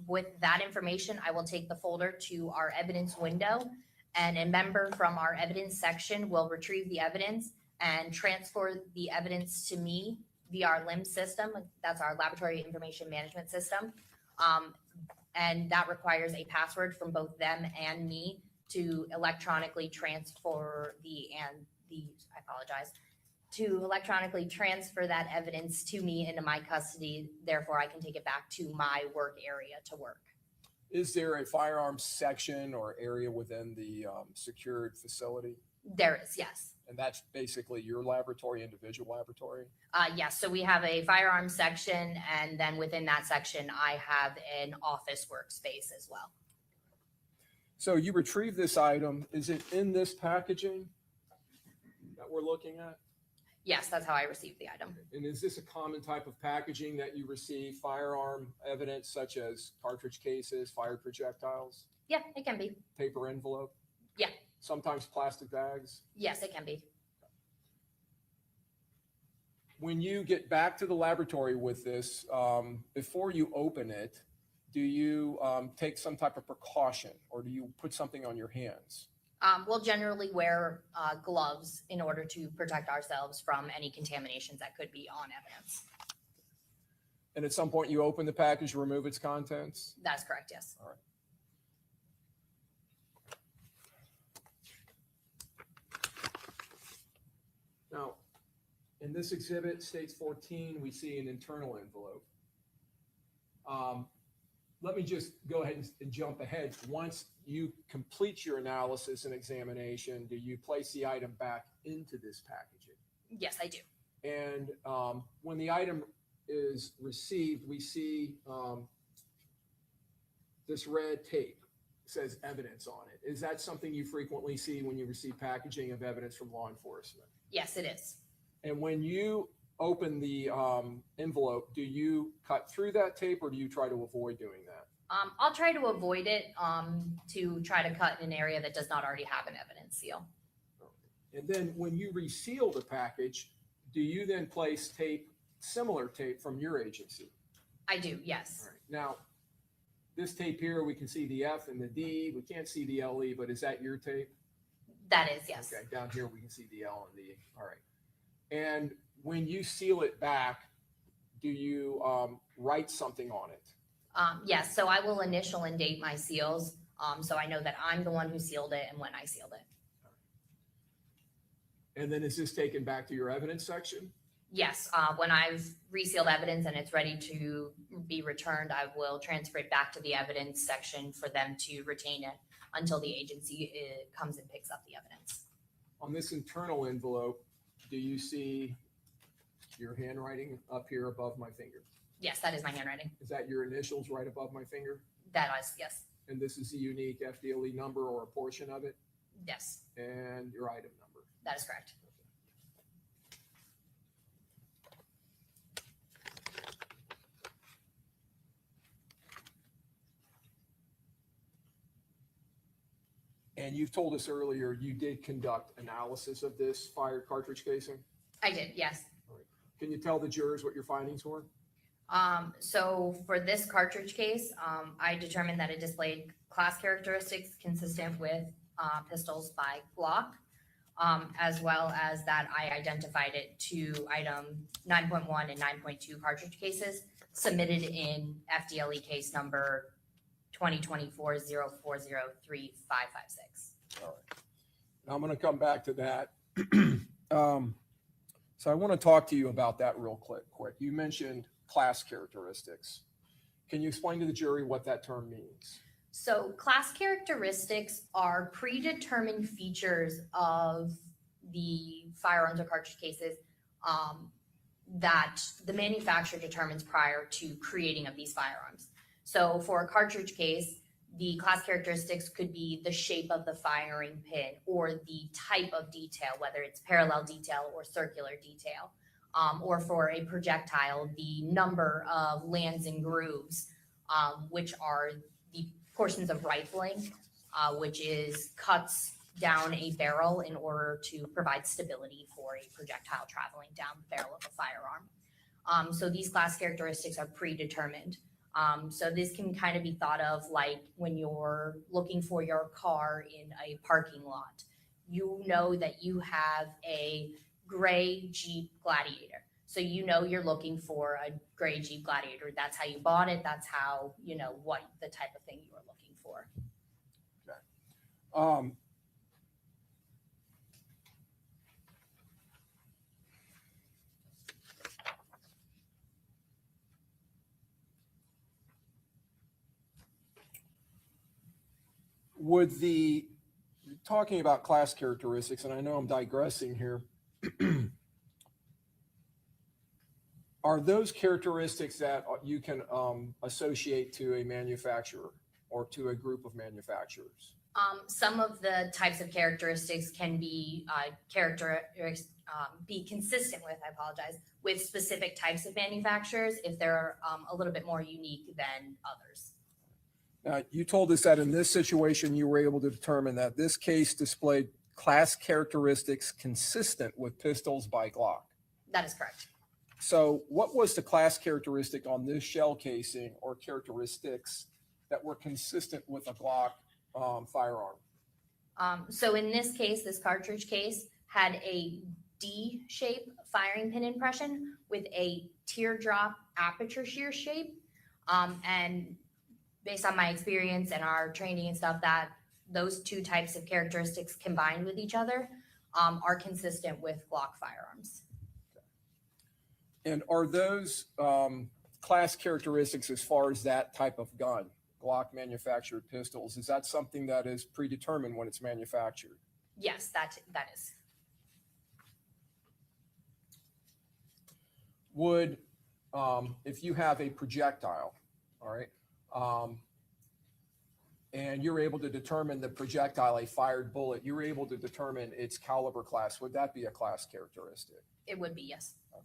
With that information, I will take the folder to our evidence window, and a member from our evidence section will retrieve the evidence and transfer the evidence to me via our LIMS system. That's our laboratory information management system. And that requires a password from both them and me to electronically transfer to electronically transfer that evidence to me into my custody. Therefore, I can take it back to my work area to work. Is there a firearms section or area within the secured facility? There is, yes. And that's basically your laboratory, individual laboratory? Yes, so we have a firearms section, and then within that section, I have an office workspace as well. So you retrieve this item. Is it in this packaging that we're looking at? Yes, that's how I received the item. And is this a common type of packaging that you receive firearm evidence such as cartridge cases, fired projectiles, Yeah, it can be. paper envelope? Yeah. Sometimes plastic bags? Yes, it can be. When you get back to the laboratory with this, before you open it, do you take some type of precaution or do you put something on your hands? We'll generally wear gloves in order to protect ourselves from any contaminations that could be on evidence. And at some point you open the package, remove its contents? That's correct, yes. All right. Now, in this exhibit, states 14, we see an internal envelope. Let me just go ahead and jump ahead. Once you complete your analysis and examination, do you place the item back into this packaging? Yes, I do. And when the item is received, we see this red tape. It says evidence on it. Is that something you frequently see when you receive packaging of evidence from law enforcement? Yes, it is. And when you open the envelope, do you cut through that tape or do you try to avoid doing that? I'll try to avoid it to try to cut in an area that does not already have an evidence seal. And then when you reseal the package, do you then place tape, similar tape from your agency? I do, yes. All right. Now, this tape here, we can see the F and the D. We can't see the LE, but is that your tape? That is, yes. Okay, down here we can see the L and the E. All right. And when you seal it back, do you write something on it? Yes, so I will initial and date my seals So I know that I'm the one who sealed it and when I sealed it. And then is this taken back to your evidence section? Yes, when I've resealed evidence and it's ready to be returned, I will transfer it back to the evidence section for them to retain it until the agency comes and picks up the evidence. On this internal envelope, do you see your handwriting up here above my finger? Yes, that is my handwriting. Is that your initials right above my finger? That is, yes, And this is the unique FDLE number or a portion of it yes, and your item number? that is correct. And you've told us earlier you did conduct analysis of this fired cartridge casing. I did, yes. Can you tell the jurors what your findings were? So for this cartridge case, I determined that it displayed class characteristics consistent with pistols by Glock, as well as that I identified it to item 9.1 and 9.2 cartridge cases submitted in FDLE case number 2024-0403-556. All right. Now I'm going to come back to that. So I want to talk to you about that real quick. You mentioned class characteristics. Can you explain to the jury what that term means? So class characteristics are predetermined features of the firearms or cartridge cases that the manufacturer determines prior to creating of these firearms. So for a cartridge case, the class characteristics could be the shape of the firing pin or the type of detail, whether it's parallel detail or circular detail. Or for a projectile, the number of lands and grooves, which are the portions of rifling, which is cuts down a barrel in order to provide stability for a projectile traveling down the barrel of a firearm. So these class characteristics are predetermined. So this can kind of be thought of like when you're looking for your car in a parking lot. You know that you have a gray Jeep Gladiator. So you know you're looking for a gray Jeep Gladiator. That's how you bought it. That's how, you know, what the type of thing you were looking for. Okay. Would the, talking about class characteristics, and I know I'm digressing here, are those characteristics that you can associate to a manufacturer or to a group of manufacturers? Some of the types of characteristics can be be consistent with, I apologize, with specific types of manufacturers if they're a little bit more unique than others. Now, you told us that in this situation, you were able to determine that this case displayed class characteristics consistent with pistols by Glock. That is correct. So what was the class characteristic on this shell casing or characteristics that were consistent with a Glock firearm? So in this case, this cartridge case had a D-shape firing pin impression with a teardrop aperture shear shape. And based on my experience and our training and stuff, that those two types of characteristics combined with each other are consistent with Glock firearms. And are those class characteristics as far as that type of gun, Glock manufactured pistols, is that something that is predetermined when it's manufactured? Yes, that is. Would, if you have a projectile, all right, and you're able to determine the projectile, a fired bullet, you're able to determine its caliber class, would that be a class characteristic? It would be, yes. Okay.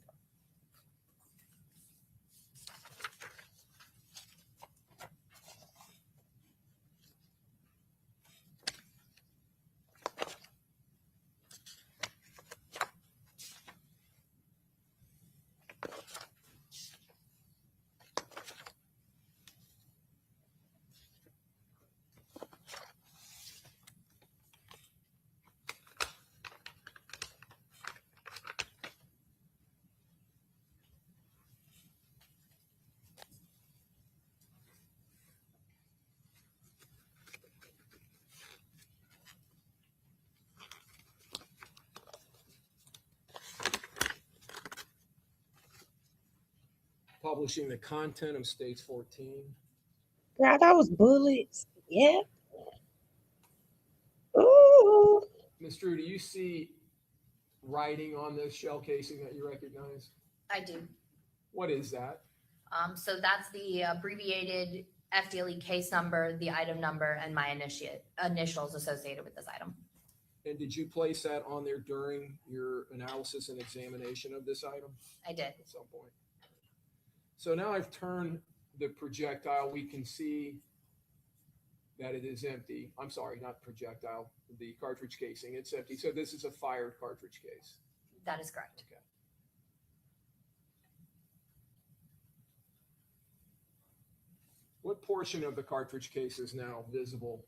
publishing the content of states 14. Girl, I thought it was bullets. Yeah. Ooh. Ms. Drew, do you see writing on this shell casing that you recognize? I do. What is that? So that's the abbreviated FDLE case number, the item number, and my initials associated with this item. And did you place that on there during your analysis and examination of this item I did. at some point? So now I've turned the projectile. We can see that it is empty. I'm sorry, not projectile, the cartridge casing. It's empty. So this is a fired cartridge case. That is correct. Okay. What portion of the cartridge case is now visible?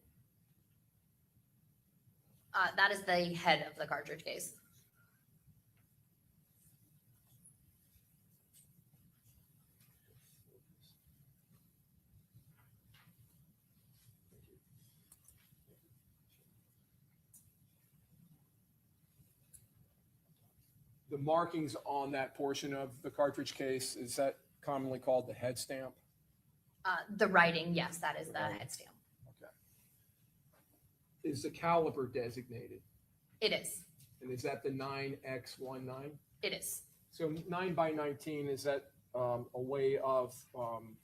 That is the head of the cartridge case. The markings on that portion of the cartridge case, is that commonly called the head stamp? The writing, yes, that is the head stamp. Okay. Is the caliber designated? It is. And is that the 9x19? It is. So 9x19, is that a way of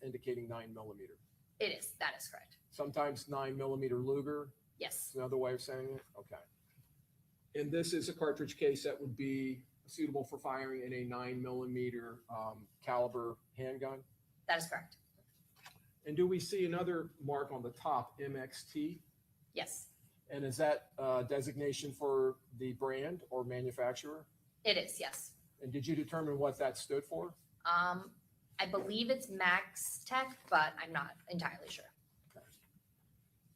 indicating 9mm? It is. That is correct. Sometimes 9mm Luger Yes. is another way of saying it? Okay. And this is a cartridge case that would be suitable for firing in a 9mm caliber handgun? That is correct. And do we see another mark on the top, MXT? Yes. And is that designation for the brand or manufacturer? It is. Yes. And did you determine what that stood for? I believe it's Max Tech, but I'm not entirely sure.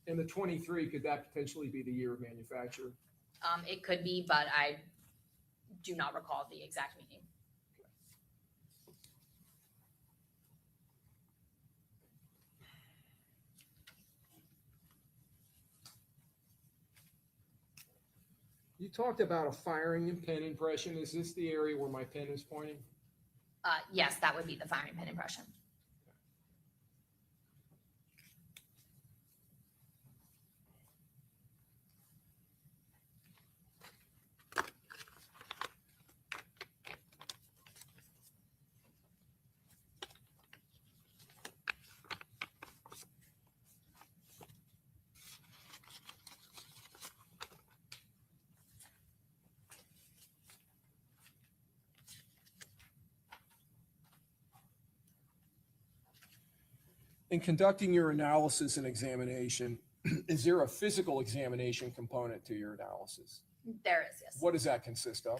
And the 23, could that potentially be the year of manufacture? It could be, but I do not recall the exact meaning. You talked about a firing and pin impression. Is this the area where my pen is pointing? Yes, that would be the firing pin impression. In conducting your analysis and examination, is there a physical examination component to your analysis? There is, yes. What does that consist of?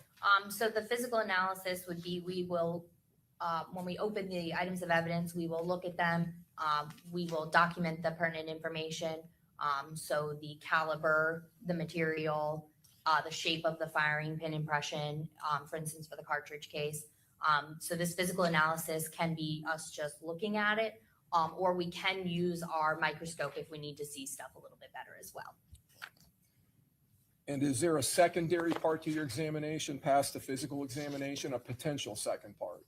So the physical analysis would be, we will, when we open the items of evidence, we will look at them. We will document the pertinent information. So the caliber, the material, the shape of the firing pin impression, for instance, for the cartridge case. So this physical analysis can be us just looking at it, or we can use our microscope if we need to see stuff a little bit better as well. And is there a secondary part to your examination past the physical examination, a potential second part?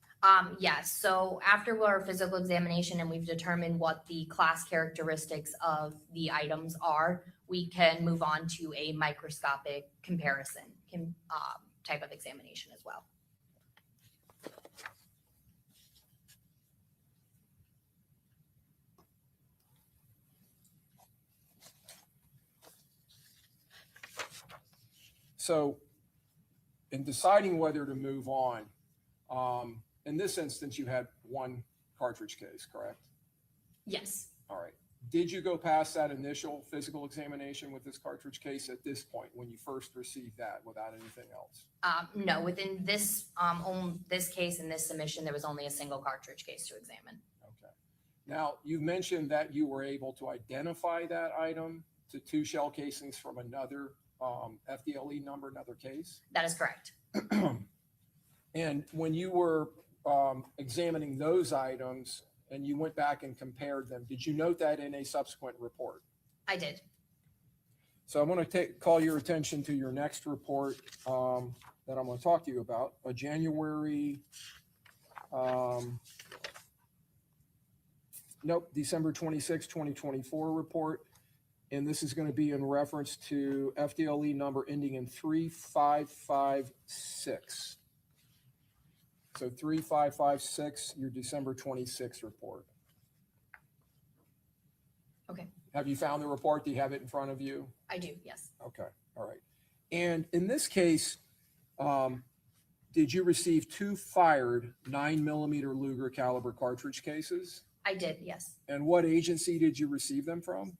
Yes. So after our physical examination and we've determined what the class characteristics of the items are, we can move on to a microscopic comparison type of examination as well. So in deciding whether to move on, in this instance, you had one cartridge case, correct? Yes. All right. Did you go past that initial physical examination with this cartridge case at this point when you first received that without anything else? No, within this this case and this submission, there was only a single cartridge case to examine. Okay. Now, you mentioned that you were able to identify that item to two shell casings from another FDLE number, another case. That is correct. And when you were examining those items and you went back and compared them, did you note that in a subsequent report? I did. So I want to call your attention to your next report that I'm going to talk to you about, a January Nope, December 26, 2024 report. And this is going to be in reference to FDLE number ending in 3556. So 3556, your December 26 report. Okay. Have you found the report? Do you have it in front of you? I do, yes. Okay, all right. And in this case, did you receive 2 fired 9mm Luger caliber cartridge cases? I did, yes. And what agency did you receive them from?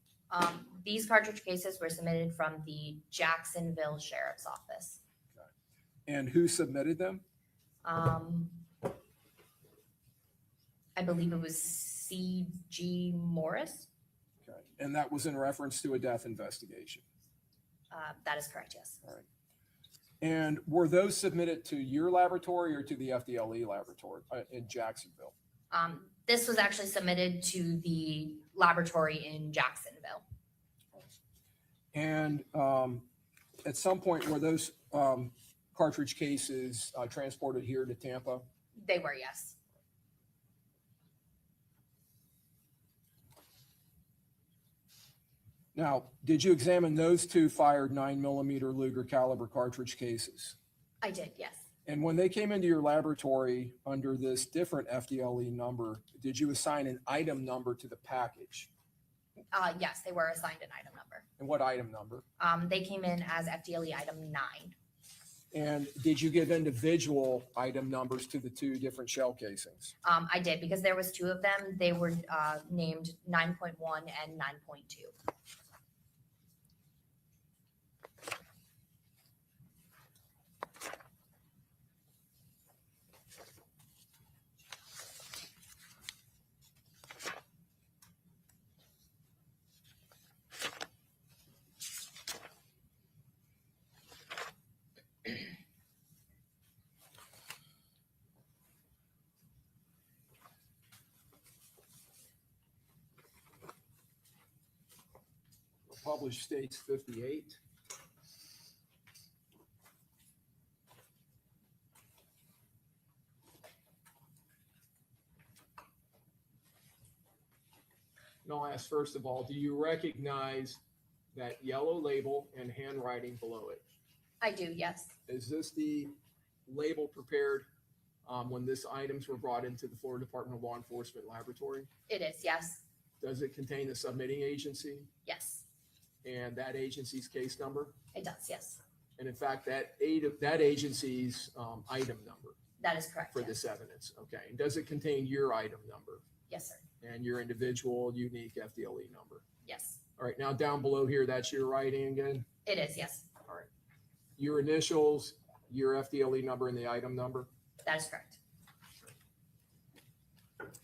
These cartridge cases were submitted from the Jacksonville Sheriff's Office. And who submitted them? I believe it was C.G. Morris. Okay. And that was in reference to a death investigation. That is correct, yes. All right. And were those submitted to your laboratory or to the FDLE laboratory in Jacksonville? This was actually submitted to the laboratory in Jacksonville. And at some point, were those cartridge cases transported here to Tampa? They were, yes. Now, did you examine those 2 fired 9mm Luger caliber cartridge cases? I did, yes. And when they came into your laboratory under this different FDLE number, did you assign an item number to the package? Yes, they were assigned an item number. And what item number? They came in as FDLE item 9. And did you give individual item numbers to the 2 different shell casings? I did, because there was 2 of them. They were named 9.1 and 9.2. Published states 58. And I'll ask first of all, do you recognize that yellow label and handwriting below it? I do, yes. Is this the label prepared when this items were brought into the Florida Department of Law Enforcement laboratory? It is, yes. Does it contain the submitting agency Yes, and that agency's case number? it does, yes. And in fact, that agency's item number That is correct, for yes. this evidence? Okay. And does it contain your item number Yes, sir. and your individual unique FDLE number? Yes, All right. Now down below here, that's your writing again? it is, yes. All right. Your initials, your FDLE number, and the item number? That is correct.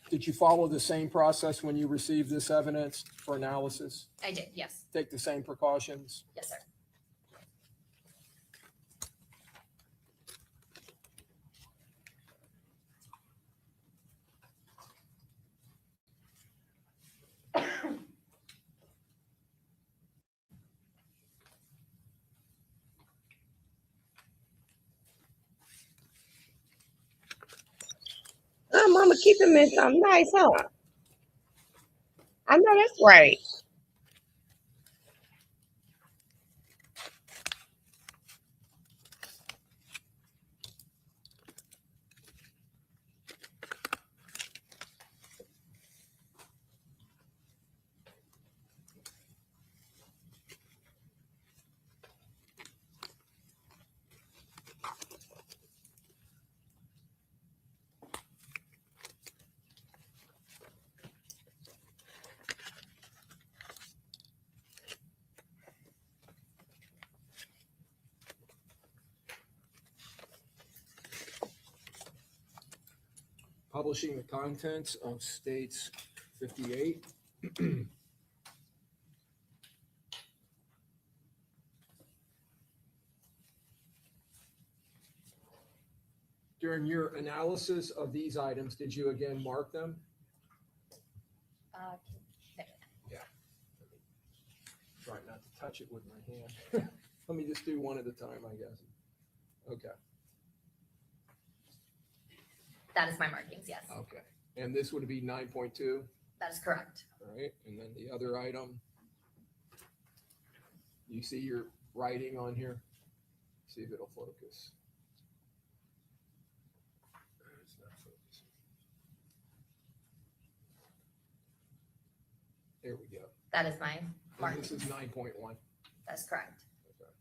Did you follow the same process when you received this evidence for analysis? I did, yes. Take the same precautions? Yes, sir. Oh, mama keeping me something nice, huh? I know that's right. Publishing the contents of states 58. During your analysis of these items, did you again mark them? Try not to touch it with my hand. Let me just do one at a time, I guess. Okay. That is my markings, yes. Okay. And this would be 9.2? That is correct. All right, and then the other item, you see your writing on here? See if it'll focus. It's not focusing. There we go. That is my And mark. this is 9.1. That's correct. Okay.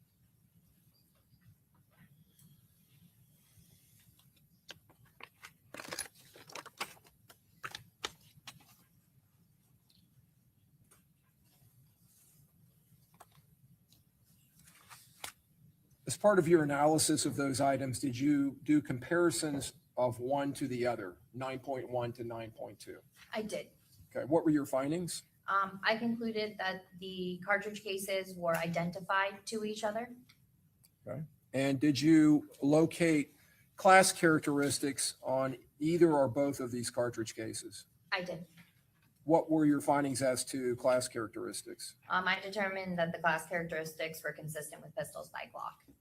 As part of your analysis of those items, did you do comparisons of one to the other, 9.1 to 9.2? I did. Okay, what were your findings? I concluded that the cartridge cases were identified to each other. And did you locate class characteristics on either or both of these cartridge cases? I did. What were your findings as to class characteristics? I determined that the class characteristics were consistent with pistols by Glock.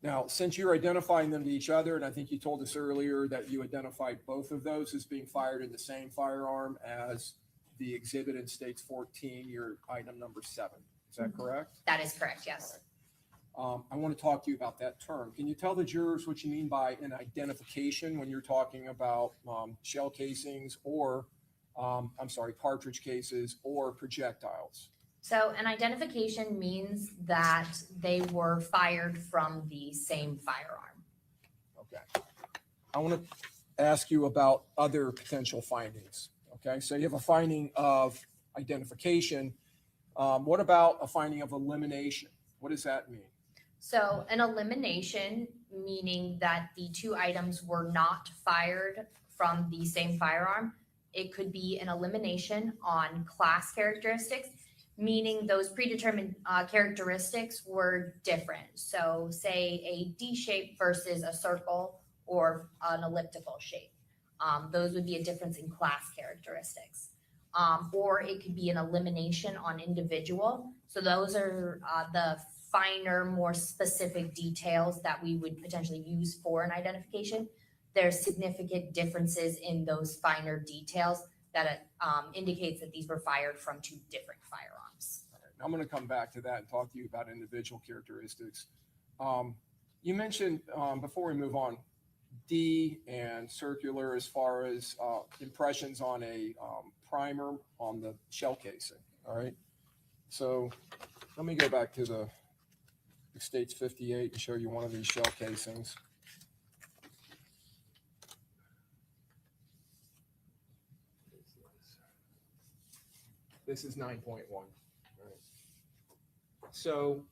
Now, since you're identifying them to each other, and I think you told us earlier that you identified both of those as being fired in the same firearm as the exhibit in States 14, your item number 7. Is that correct? That is correct, yes. I want to talk to you about that term. Can you tell the jurors what you mean by an identification when you're talking about shell casings or, cartridge cases or projectiles? So an identification means that they were fired from the same firearm. Okay. I want to ask you about other potential findings. Okay, so you have a finding of identification. What about a finding of elimination? What does that mean? So an elimination, meaning that the two items were not fired from the same firearm. It could be an elimination on class characteristics, meaning those predetermined characteristics were different. So say a D shape versus a circle or an elliptical shape. Those would be a difference in class characteristics. Or it could be an elimination on individual. So those are the finer, more specific details that we would potentially use for an identification. There's significant differences in those finer details that indicates that these were fired from two different firearms. All right, I'm going to come back to that and talk to you about individual characteristics. You mentioned, before we move on, D and circular as far as impressions on a primer on the shell casing. All right. So let me go back to the States 58 and show you one of these shell casings. This is 9.1. All right. So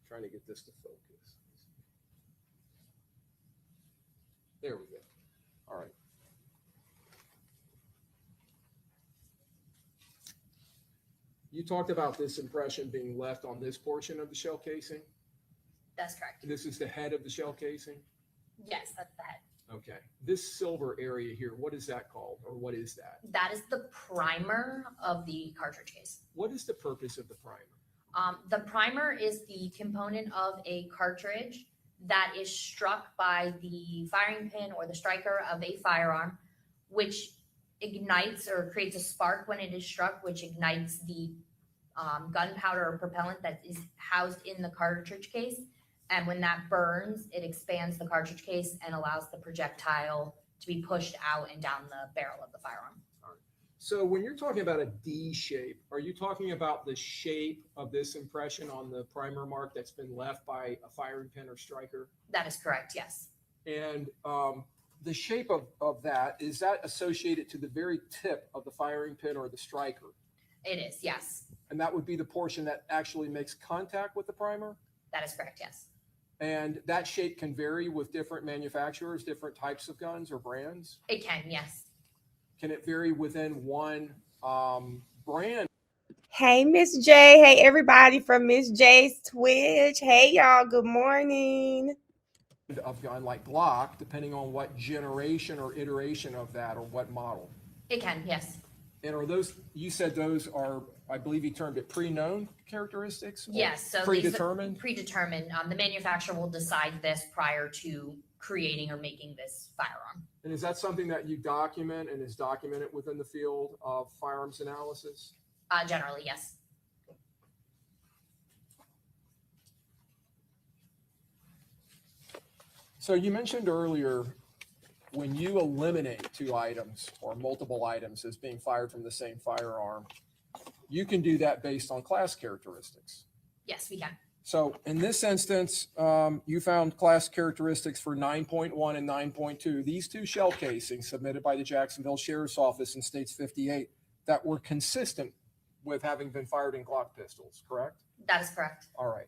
trying to get this to focus. There we go. All right. You talked about this impression being left on this portion of the shell casing. That's correct. This is the head of the shell casing. Yes, that's the head. Okay. This silver area here, what is that called, or what is that? That is the primer of the cartridge case. What is the purpose of the primer? The primer is the component of a cartridge that is struck by the firing pin or the striker of a firearm, which ignites or creates a spark when it is struck, which ignites the gunpowder or propellant that is housed in the cartridge case. And when that burns, it expands the cartridge case and allows the projectile to be pushed out and down the barrel of the firearm. So when you're talking about a D shape, are you talking about the shape of this impression on the primer mark that's been left by a firing pin or striker? That is correct, yes. And the shape of that, is that associated to the very tip of the firing pin or the striker? It is, yes. And that would be the portion that actually makes contact with the primer? That is correct, yes. And that shape can vary with different manufacturers, different types of guns or brands? It can, yes. Can it vary within one brand? Hey, Miss J. Hey, everybody from Miss J's Twitch. Hey, y'all. Good morning. Of gun like Glock, depending on what generation or iteration of that or what model? It can, yes. And are those, you said those are I believe he termed it pre-known characteristics? or Yes, so these- Predetermined? Predetermined. The manufacturer will decide this prior to creating or making this firearm. And is that something that you document and is documented within the field of firearms analysis? Generally, yes. So you mentioned earlier, when you eliminate two items or multiple items as being fired from the same firearm, you can do that based on class characteristics. Yes, we can. So in this instance, you found class characteristics for 9.1 and 9.2. These two shell casings submitted by the Jacksonville Sheriff's Office in States 58 that were consistent with having been fired in Glock pistols, correct? That is correct. All right.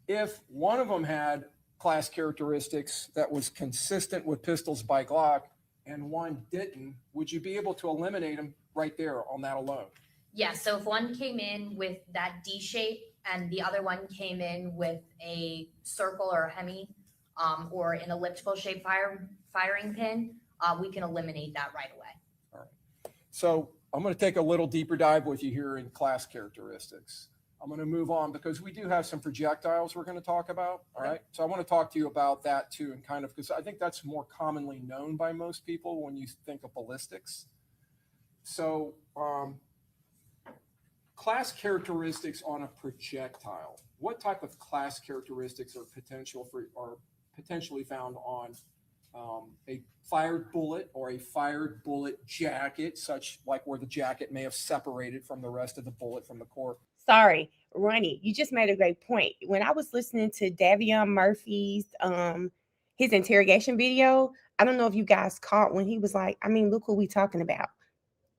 If one of them had class characteristics that was consistent with pistols by Glock and one didn't, would you be able to eliminate them right there on that alone? Yes, so if one came in with that D shape and the other one came in with a circle or a hemi or an elliptical shape firing pin, we can eliminate that right away. All right. So I'm going to take a little deeper dive with you here in class characteristics. I'm going to move on because we do have some projectiles we're going to talk about. All right. So I want to talk to you about that too, and kind of, because I think that's more commonly known by most people when you think of ballistics. So class characteristics on a projectile. What type of class characteristics are potentially found on a fired bullet or a fired bullet jacket, such like where the jacket may have separated from the rest of the bullet from the core? Sorry, Ronnie, you just made a great point. When I was listening to Davion Murphy's his interrogation video, I don't know if you guys caught when he was like, I mean, look who we talking about.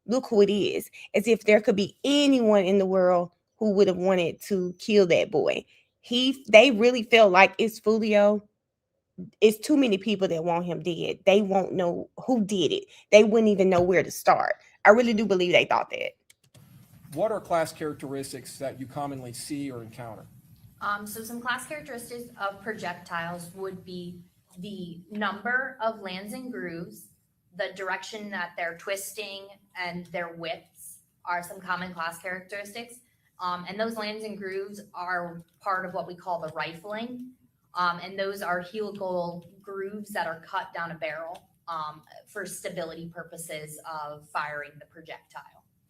Look who it is. As if there could be anyone in the world who would have wanted to kill that boy. They really felt like it's Foolio. It's too many people that want him dead. They won't know who did it. They wouldn't even know where to start. I really do believe they thought that. What are class characteristics that you commonly see or encounter? So some class characteristics of projectiles would be the number of lands and grooves, the direction that they're twisting, and their widths are some common class characteristics. And those lands and grooves are part of what we call the rifling. And those are helical grooves that are cut down a barrel for stability purposes of firing the projectile.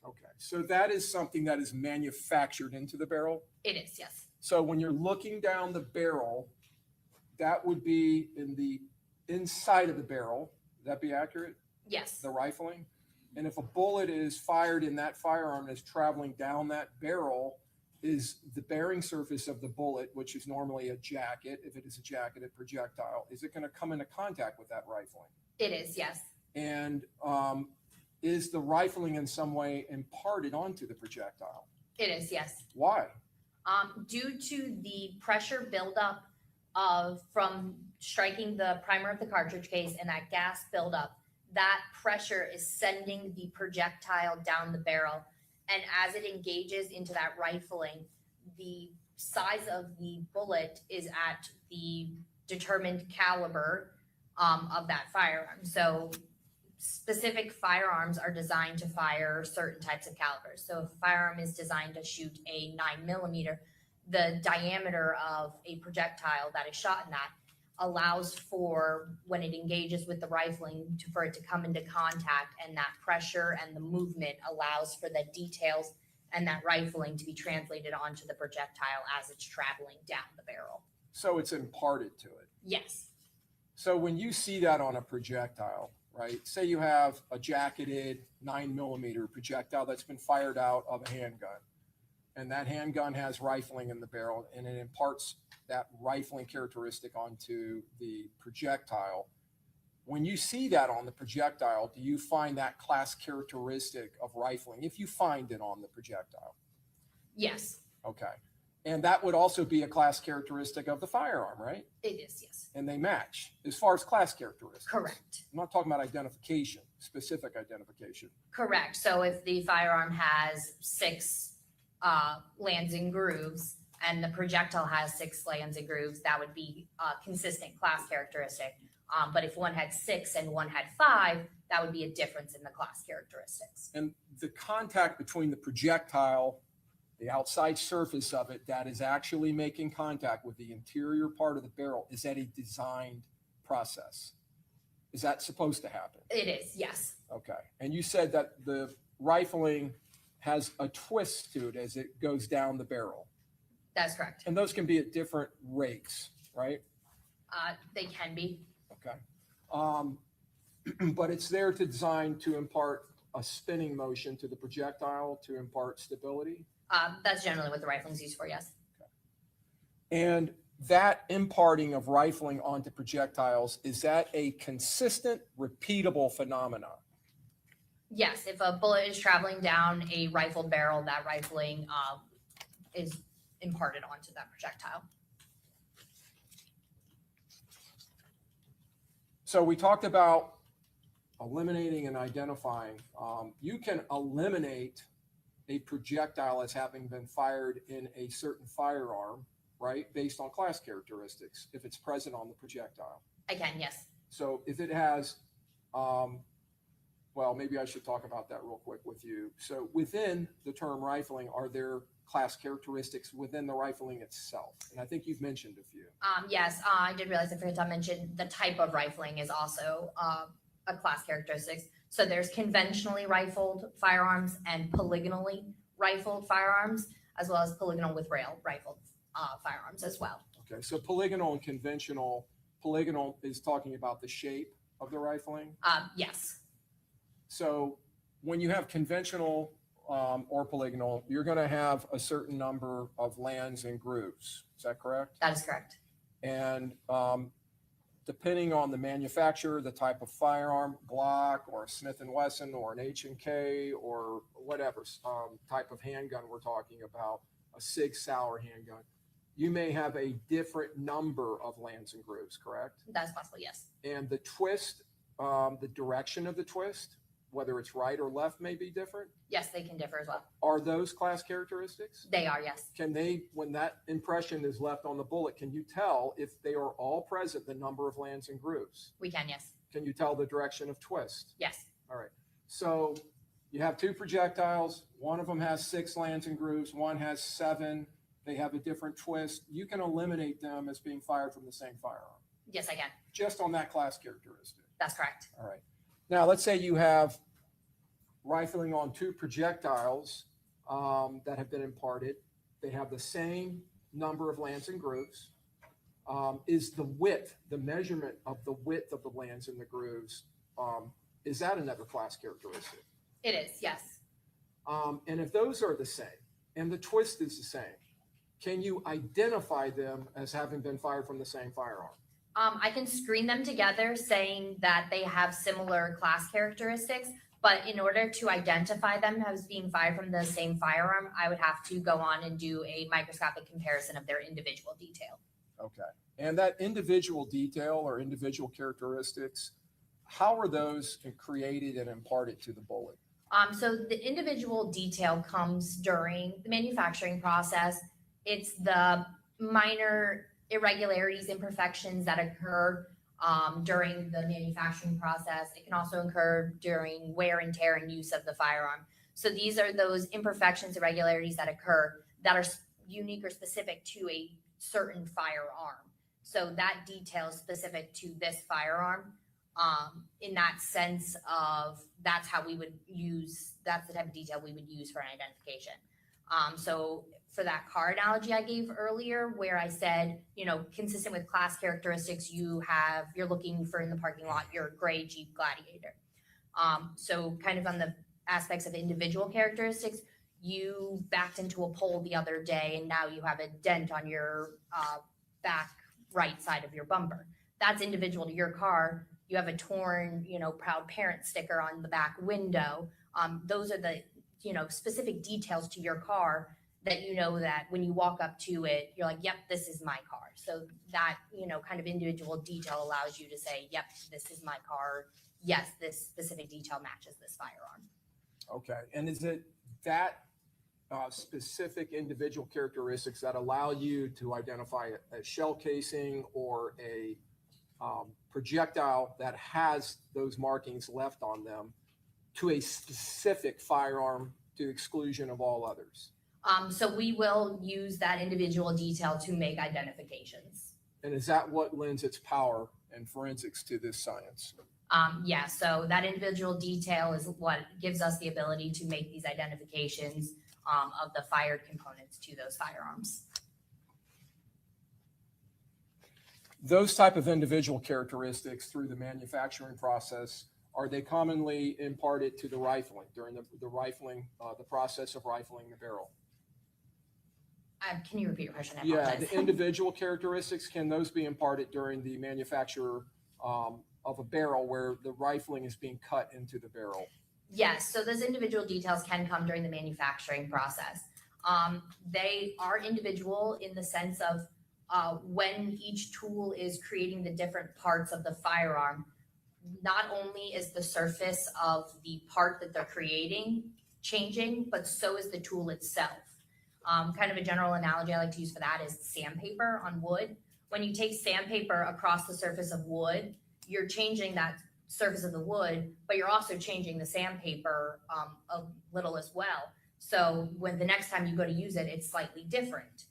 Okay, so that is something that is manufactured into the barrel? It is, yes. So when you're looking down the barrel, that would be in the inside of the barrel. Would that be accurate? Yes. The rifling? And if a bullet is fired in that firearm and is traveling down that barrel, is the bearing surface of the bullet, which is normally a jacket, if it is a jacketed projectile, is it going to come into contact with that rifling? It is, yes. And is the rifling in some way imparted onto the projectile? It is, yes. Why? Due to the pressure buildup from striking the primer of the cartridge case and that gas buildup, that pressure is sending the projectile down the barrel. And as it engages into that rifling, the size of the bullet is at the determined caliber of that firearm. So specific firearms are designed to fire certain types of calibers. So if a firearm is designed to shoot a 9mm, the diameter of a projectile that is shot in that allows for, when it engages with the rifling, for it to come into contact, and that pressure and the movement allows for the details and that rifling to be translated onto the projectile as it's traveling down the barrel. So it's imparted to it. Yes. So when you see that on a projectile, right? Say you have a jacketed 9mm projectile that's been fired out of a handgun, and that handgun has rifling in the barrel, and it imparts that rifling characteristic onto the projectile. When you see that on the projectile, do you find that class characteristic of rifling, if you find it on the projectile? Yes. Okay. And that would also be a class characteristic of the firearm, right? It is, yes. And they match as far as class characteristics. Correct. I'm not talking about identification, specific identification. Correct. So if the firearm has 6 lands and grooves and the projectile has 6 lands and grooves, that would be a consistent class characteristic. But if one had 6 and one had 5, that would be a difference in the class characteristics. And the contact between the projectile the outside surface of it that is actually making contact with the interior part of the barrel, is that a designed process? Is that supposed to happen? It is, yes. Okay. And you said that the rifling has a twist to it as it goes down the barrel. That's correct. And those can be at different rates, right? They can be. Okay. But it's there to design to impart a spinning motion to the projectile to impart stability. That's generally what the rifling's used for, yes. And that imparting of rifling onto projectiles, is that a consistent, repeatable phenomenon? Yes, if a bullet is traveling down a rifled barrel, that rifling is imparted onto that projectile. So we talked about eliminating and identifying. You can eliminate a projectile as having been fired in a certain firearm, right? Based on class characteristics, if it's present on the projectile. I can, yes. So if it has, well, maybe I should talk about that real quick with you. So within the term rifling, are there class characteristics within the rifling itself? And I think you've mentioned a few. Yes, I did realize I forgot to mention the type of rifling is also a class characteristics. So there's conventionally rifled firearms and polygonally rifled firearms, as well as polygonal with rail rifled firearms as well. Okay, so polygonal and conventional. Polygonal is talking about the shape of the rifling. Yes. So when you have conventional or polygonal, you're going to have a certain number of lands and grooves. Is that correct? That is correct. And depending on the manufacturer, the type of firearm, Glock or a Smith & Wesson or an H&K or whatever type of handgun we're talking about, a Sig Sauer handgun, you may have a different number of lands and grooves, correct? That's possible, yes. And the twist, the direction of the twist, whether it's right or left, may be different. Yes, they can differ as well. Are those class characteristics? They are, yes. Can they, when that impression is left on the bullet, can you tell if they are all present, the number of lands and grooves? We can, yes. Can you tell the direction of twist? Yes. All right. So you have two projectiles. One of them has 6 lands and grooves. One has 7. They have a different twist. You can eliminate them as being fired from the same firearm. Yes, I can. Just on that class characteristic. That's correct. All right. Now, let's say you have rifling on 2 projectiles that have been imparted. They have the same number of lands and grooves. Is the width, the measurement of the width of the lands and the grooves, is that another class characteristic? It is, yes. And if those are the same and the twist is the same, can you identify them as having been fired from the same firearm? I can screen them together saying that they have similar class characteristics, but in order to identify them as being fired from the same firearm, I would have to go on and do a microscopic comparison of their individual detail. Okay. And that individual detail or individual characteristics, how are those created and imparted to the bullet? So the individual detail comes during the manufacturing process. It's the minor irregularities, imperfections that occur during the manufacturing process. It can also occur during wear and tear and use of the firearm. So these are those imperfections, irregularities that occur that are unique or specific to a certain firearm. So that detail is specific to this firearm. In that sense of that's how we would use, that's the type of detail we would use for an identification. So for that car analogy I gave earlier, where I said, you know, consistent with class characteristics, you're looking for in the parking lot, your gray Jeep Gladiator. So kind of on the aspects of individual characteristics, you backed into a pole the other day and now you have a dent on your back right side of your bumper. That's individual to your car. You have a torn, proud parent sticker on the back window. Those are the, specific details to your car that that when you walk up to it, you're like, yep, this is my car. So that, kind of individual detail allows you to say, yep, this is my car. Yes, this specific detail matches this firearm. Okay. And is it that specific individual characteristics that allow you to identify a shell casing or a projectile that has those markings left on them to a specific firearm to exclusion of all others? So we will use that individual detail to make identifications. And is that what lends its power and forensics to this science? Yeah, so that individual detail is what gives us the ability to make these identifications of the fired components to those firearms. Those type of individual characteristics through the manufacturing process, are they commonly imparted to the rifling during the rifling, the process of rifling the barrel? Can you repeat your question? I Yeah, apologize. the individual characteristics, can those be imparted during the manufacture of a barrel where the rifling is being cut into the barrel? Yes, so those individual details can come during the manufacturing process. They are individual in the sense of when each tool is creating the different parts of the firearm, not only is the surface of the part that they're creating changing, but so is the tool itself. Kind of a general analogy I like to use for that is sandpaper on wood. When you take sandpaper across the surface of wood, you're changing that surface of the wood, but you're also changing the sandpaper a little as well. So when the next time you go to use it, it's slightly different.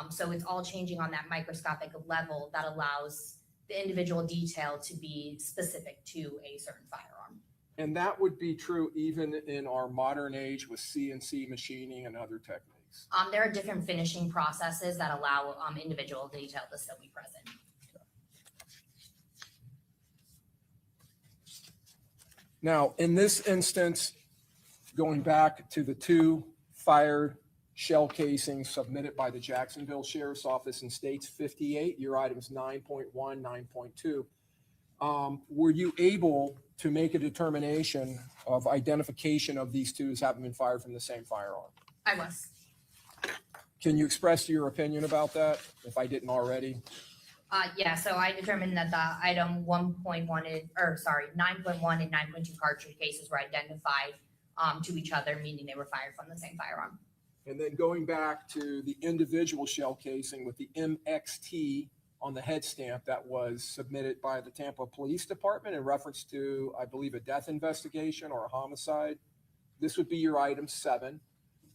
So it's all changing on that microscopic level that allows the individual detail to be specific to a certain firearm. And that would be true even in our modern age with CNC machining and other techniques. There are different finishing processes that allow individual detail to still be present. Now, in this instance, going back to the two fired shell casings submitted by the Jacksonville Sheriff's Office in States 58, your items 9.1, 9.2, were you able to make a determination of identification of these two as having been fired from the same firearm? I was. Can you express your opinion about that, if I didn't already? Yeah, so I determined that the item 9.1 and 9.2 cartridge cases were identified to each other, meaning they were fired from the same firearm. And then going back to the individual shell casing with the MXT on the head stamp that was submitted by the Tampa Police Department in reference to, I believe, a death investigation or a homicide. This would be your item 7.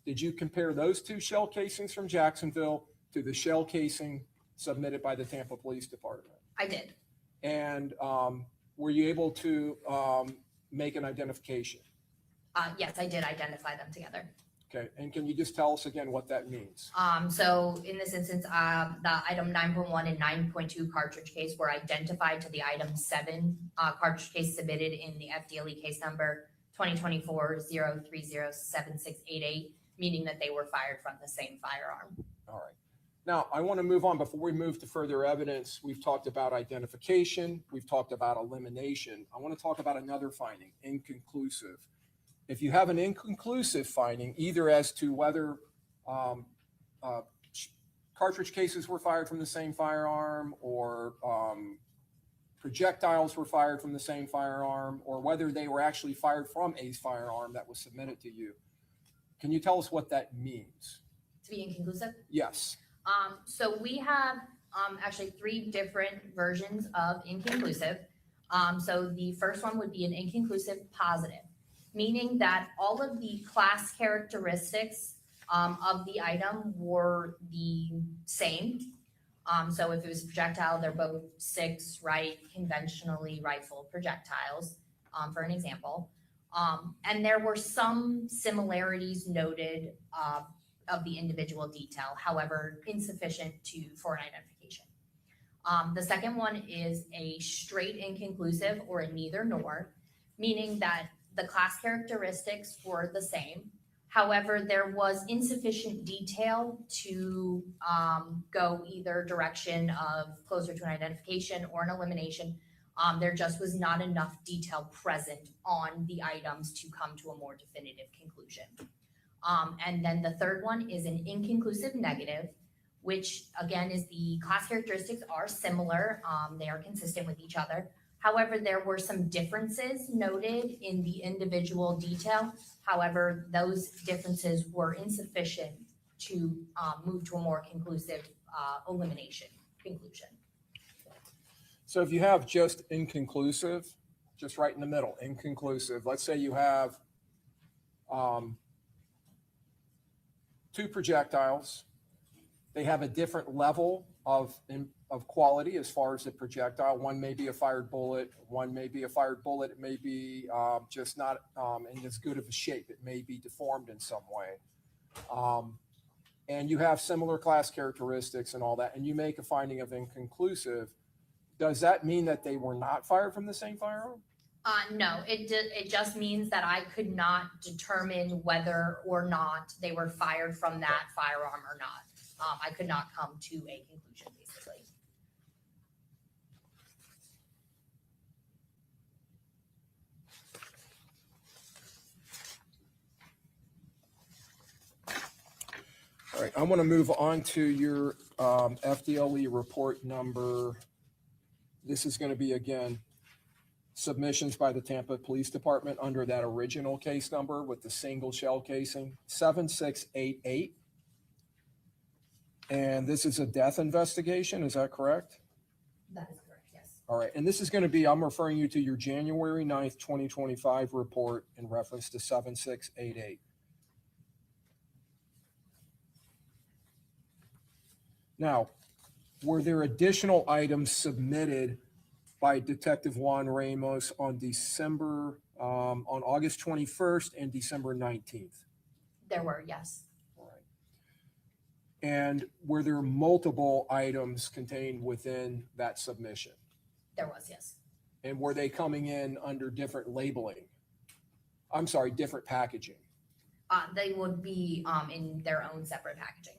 Did you compare those two shell casings from Jacksonville to the shell casing submitted by the Tampa Police Department? I did. And were you able to make an identification? Yes, I did identify them together. Okay, and can you just tell us again what that means? So in this instance, the item 9.1 and 9.2 cartridge case were identified to the item 7 cartridge case submitted in the FDLE case number 2024-0307688, meaning that they were fired from the same firearm. All right. Now, I want to move on. Before we move to further evidence, we've talked about identification. We've talked about elimination. I want to talk about another finding, inconclusive. If you have an inconclusive finding, either as to whether cartridge cases were fired from the same firearm or projectiles were fired from the same firearm, or whether they were actually fired from a firearm that was submitted to you, can you tell us what that means? To be inconclusive? Yes. So we have actually 3 different versions of inconclusive. So the first one would be an inconclusive positive, meaning that all of the class characteristics of the item were the same. So if it was a projectile, they're both 6 conventionally rifled projectiles, for an example. And there were some similarities noted of the individual detail, however, insufficient for an identification. The second one is a straight inconclusive or a neither nor, meaning that the class characteristics were the same. However, there was insufficient detail to go either direction of closer to an identification or an elimination. There just was not enough detail present on the items to come to a more definitive conclusion. And then the third one is an inconclusive negative, which again is the class characteristics are similar. They are consistent with each other. However, there were some differences noted in the individual detail. However, those differences were insufficient to move to a more conclusive elimination conclusion. So if you have just inconclusive, just right in the middle, inconclusive, let's say you have two projectiles. They have a different level of quality as far as the projectile. One may be a fired bullet. One may be a fired bullet. It may be just not in as good of a shape. It may be deformed in some way. And you have similar class characteristics and all that, and you make a finding of inconclusive. Does that mean that they were not fired from the same firearm? No, it just means that I could not determine whether or not they were fired from that firearm or not. I could not come to a conclusion, basically. All right, I want to move on to your FDLE report number. This is going to be, again, submissions by the Tampa Police Department under that original case number with the single shell casing, 7688. And this is a death investigation, is that correct? That is correct, yes. All right, and this is going to be, I'm referring you to your January 9th, 2025 report in reference to 7688. Now, were there additional items submitted by Detective Juan Ramos on on August 21st and December 19th? There were, yes. All right. And were there multiple items contained within that submission? There was, yes. And were they coming in under different labeling? I'm sorry, different packaging? They would be in their own separate packaging.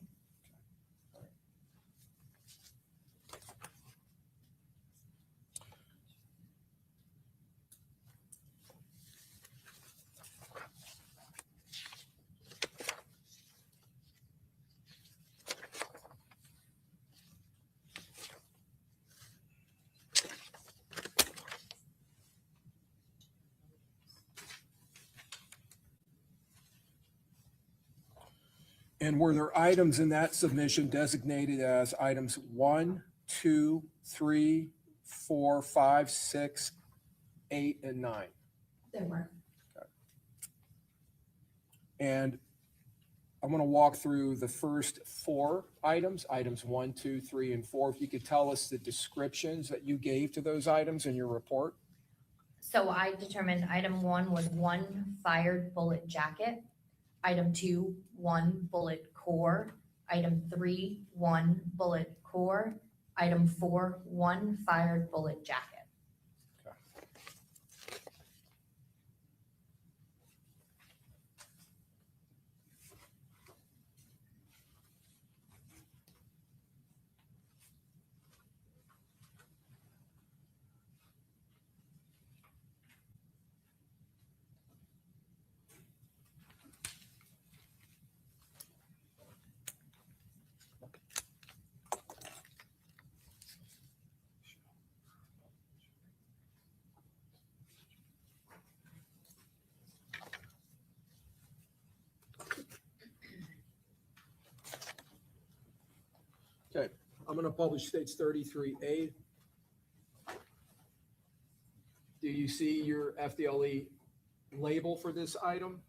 And were there items in that submission designated as items 1, 2, 3, 4, 5, 6, 8, and 9? There were. Okay. And I'm going to walk through the first 4 items, items 1, 2, 3, and 4. If you could tell us the descriptions that you gave to those items in your report. So I determined item 1 was 1 fired bullet jacket. Item 2, 1 bullet core. Item 3, 1 bullet core. Item 4, 1 fired bullet jacket. Okay, I'm going to publish states 33A. Do you see your FDLE label for this item?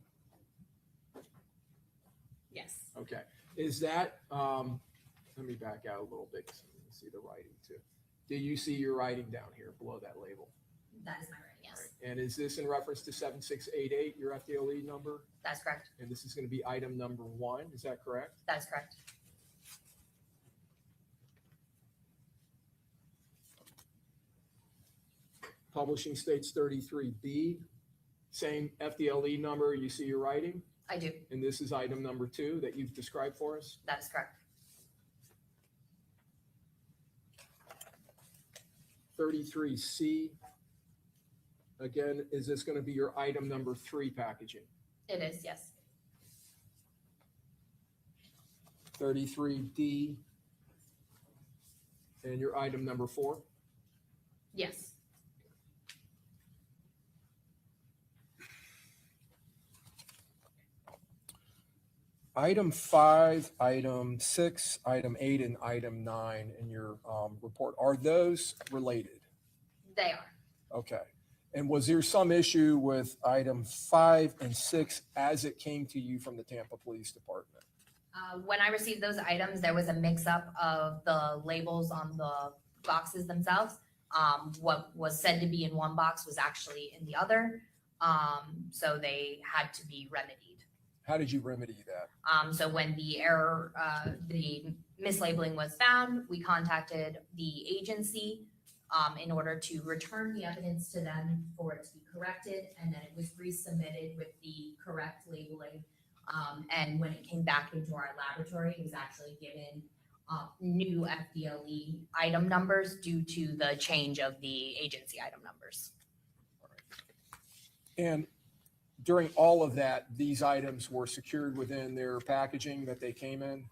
Yes. Okay, is that, let me back out a little bit so you can see the writing too. Do you see your writing down here below that label? That is my writing, yes. All right. And is this in reference to 7688, your FDLE number? That's correct. And this is going to be item number 1, is that correct? That's correct. Publishing states 33B, same FDLE number, you see your writing? I do. And this is item number 2 that you've described for us? That is correct. 33C, again, is this going to be your item number 3 packaging? It is, yes. 33D, and your item number 4? Yes. Item 5, item 6, item 8, and item 9 in your report, are those related? They are. Okay. And was there some issue with item 5 and 6 as it came to you from the Tampa Police Department? When I received those items, there was a mix-up of the labels on the boxes themselves. What was said to be in one box was actually in the other, so they had to be remedied. How did you remedy that? So when the error, the mislabeling was found, we contacted the agency in order to return the evidence to them for it to be corrected, and then it was resubmitted with the correct labeling. And when it came back into our laboratory, it was actually given new FDLE item numbers due to the change of the agency item numbers. And during all of that, these items were secured within their packaging that they came in?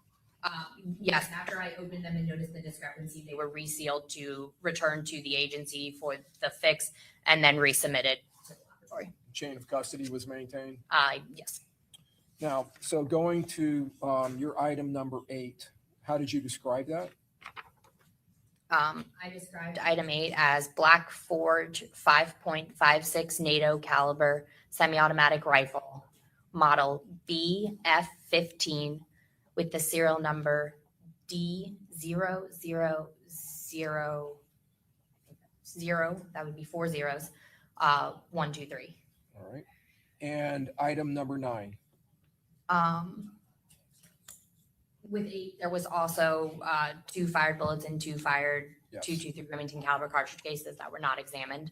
Yes, after I opened them and noticed the discrepancy, they were resealed to return to the agency for the fix and then resubmitted to the laboratory. Chain of custody was maintained? Yes. Now, so going to your item number 8, how did you describe that? I described item 8 as Black Forge 5.56 NATO caliber semi-automatic rifle, model BF15 with the serial number D0000, that would be 4 zeros, 1, 2, 3. All right. And item number 9. With 8, there was also 2 fired bullets and 2 fired Yes. .223 Remington caliber cartridge cases that were not examined.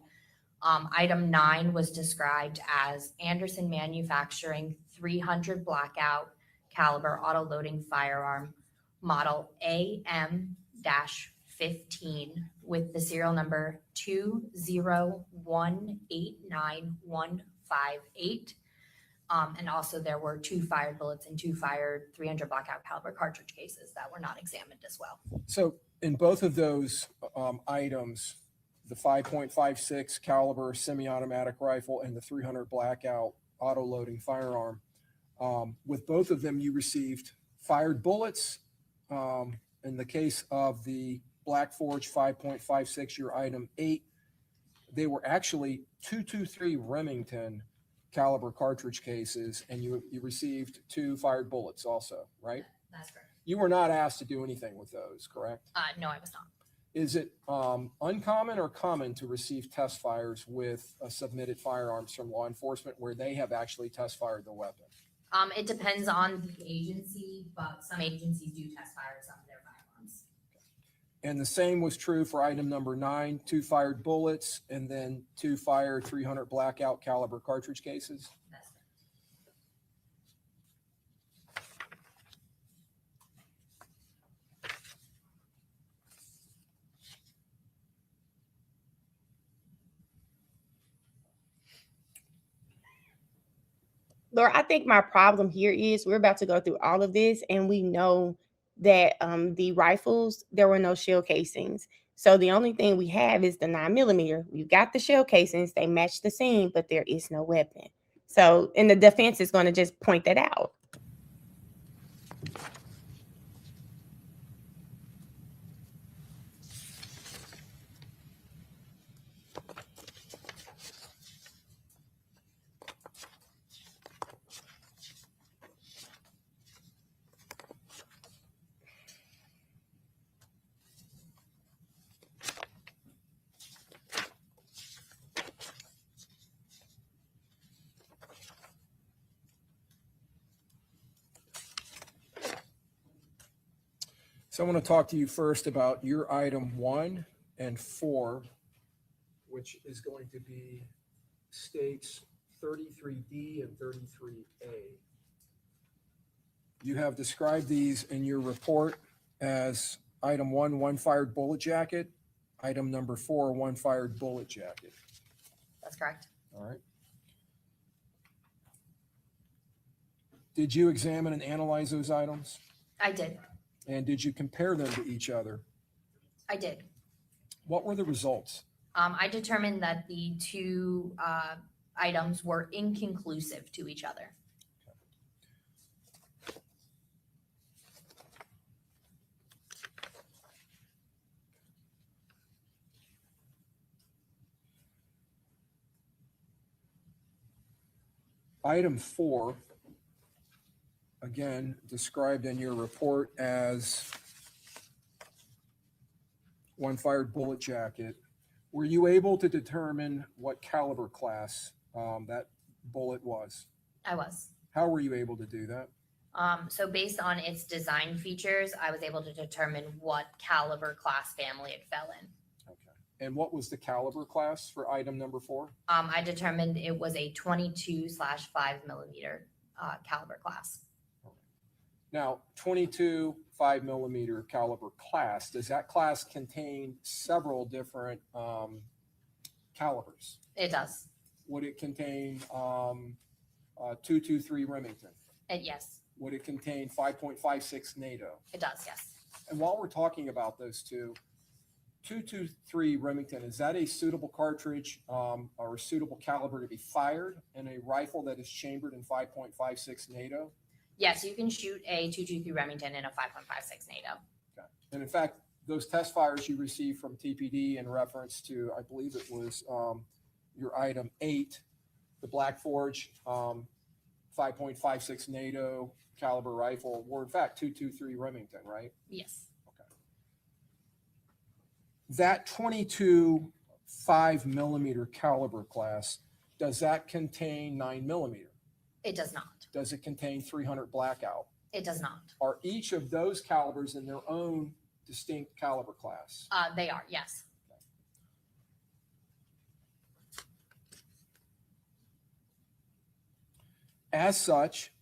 Item 9 was described as Anderson Manufacturing 300 blackout caliber auto-loading firearm, model AM-15 with the serial number 201895158. And also there were 2 fired bullets and 2 fired 300 blackout caliber cartridge cases that were not examined as well. So in both of those items, the 5.56 caliber semi-automatic rifle and the 300 blackout auto-loading firearm, with both of them you received fired bullets. In the case of the Black Forge 5.56, your item 8, they were actually .223 Remington caliber cartridge cases, and you received 2 fired bullets also, right? That's correct. You were not asked to do anything with those, correct? No, I was not. Is it uncommon or common to receive test fires with submitted firearms from law enforcement where they have actually test fired the weapon? It depends on the agency, but some agencies do test fire some of their firearms. And the same was true for item number 9, 2 fired bullets and then 2 fired 300 blackout caliber cartridge cases? That's correct. Laura, I think my problem here is we're about to go through all of this, and we know that the rifles, there were no shell casings. So the only thing we have is the 9mm. We've got the shell casings, they match the scene, but there is no weapon. So, and the defense is going to just point that out. So I want to talk to you first about your item 1 and 4, which is going to be states 33D and 33A. You have described these in your report as item 1, 1 fired bullet jacket, item number 4, 1 fired bullet jacket. That's correct. All right. Did you examine and analyze those items? I did. And did you compare them to each other? I did. What were the results? I determined that the 2 items were inconclusive to each other. Item 4, again, described in your report as one fired bullet jacket. Were you able to determine what caliber class that bullet was? I was. How were you able to do that? So based on its design features, I was able to determine what caliber class family it fell in. Okay. And what was the caliber class for item number 4? I determined it was a 22/5 mm caliber class. Now, 22 5mm caliber class, does that class contain several different calibers? It does. Would it contain 223 Remington? Yes, Would it contain 5.56 NATO? it does. Yes. And while we're talking about those two, 223 Remington, is that a suitable cartridge or a suitable caliber to be fired in a rifle that is chambered in 5.56 NATO? Yes, you can shoot a 223 Remington in a 5.56 NATO. Okay. And in fact, those test fires you received from TPD in reference to, I believe it was your item 8, the Black Forge 5.56 NATO caliber rifle, were in fact 223 Remington, right? Yes. That 22 5mm caliber class, does that contain 9mm? It does not. Does it contain 300 blackout? It does not. Are each of those calibers in their own distinct caliber class? They are. Yes. As such,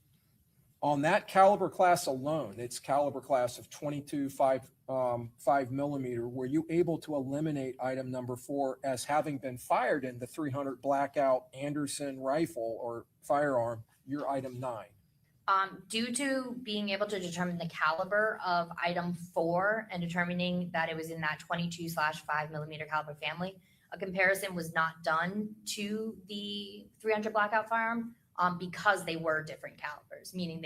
on that caliber class alone, its caliber class of 22 5mm, were you able to eliminate item number 4 as having been fired in the 300 blackout Anderson rifle or firearm, your item 9? Due to being able to determine the caliber of item 4 and determining that it was in that 22/5mm caliber family, a comparison was not done to the 300 blackout firearm because they were different calibers, meaning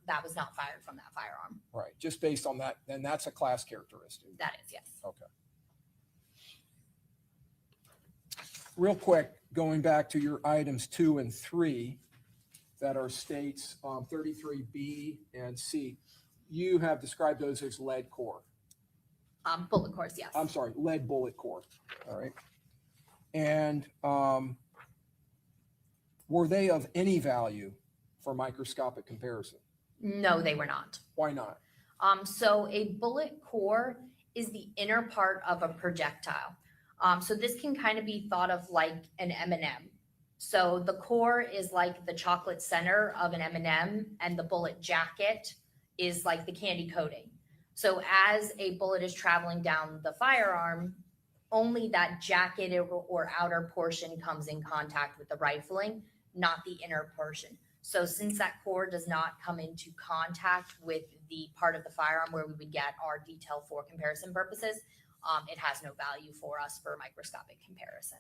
that was not fired from that firearm. Right, just based on that, then that's a class characteristic. That is, yes. Okay. Real quick, going back to your items 2 and 3 that are states 33B and C, you have described those as lead core. Bullet cores, yes. I'm sorry, lead bullet core. All right. And were they of any value for microscopic comparison? No, they were not. Why not? So a bullet core is the inner part of a projectile. So this can kind of be thought of like an M&M. So the core is like the chocolate center of an M&M, and the bullet jacket is like the candy coating. So as a bullet is traveling down the firearm, only that jacket or outer portion comes in contact with the rifling, not the inner portion. So since that core does not come into contact with the part of the firearm where we would get our detail for comparison purposes, it has no value for us for microscopic comparison.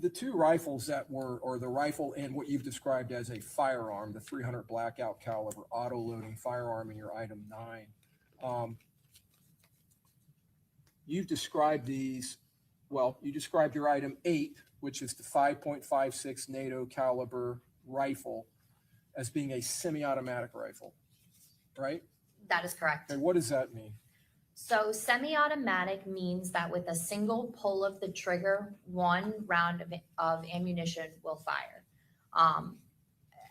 The two rifles that were, or the rifle and what you've described as a firearm, the 300 blackout caliber auto-loading firearm in your item 9, you've described these, well, you described your item 8, which is the 5.56 NATO caliber rifle, as being a semi-automatic rifle, right? That is correct. And what does that mean? So semi-automatic means that with a single pull of the trigger, one round of ammunition will fire.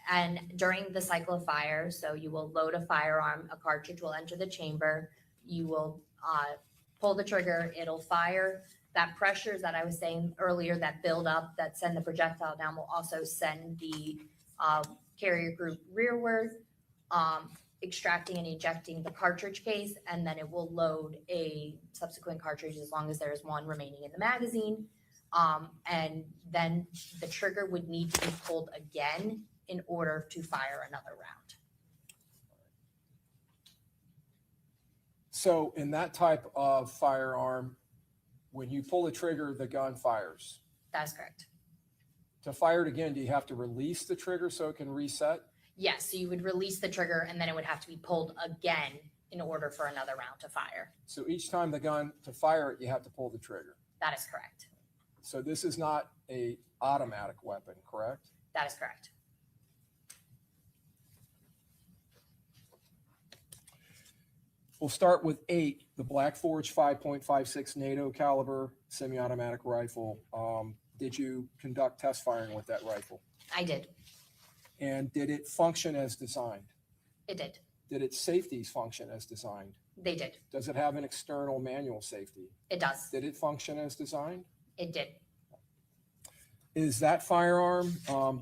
And during the cycle of fire, so you will load a firearm, a cartridge will enter the chamber, you will pull the trigger, it'll fire. That pressures that I was saying earlier that build up, that send the projectile down, will also send the carrier group rearward. extracting and ejecting the cartridge case, and then it will load a subsequent cartridge as long as there is one remaining in the magazine. And then the trigger would need to be pulled again in order to fire another round. So in that type of firearm, when you pull the trigger, the gun fires. That's correct. To fire it again, do you have to release the trigger so it can reset? Yes, so you would release the trigger and then it would have to be pulled again in order for another round to fire. So each time the gun, to fire it, you have to pull the trigger. That is correct. So this is not a automatic weapon, correct? That is correct. We'll start with 8, the Black Forge 5.56 NATO caliber semi-automatic rifle. Did you conduct test firing with that rifle? I did. And did it function as designed? It did. Did its safeties function as designed? They did. Does it have an external manual safety? It does. Did it function as designed? It did. Is that firearm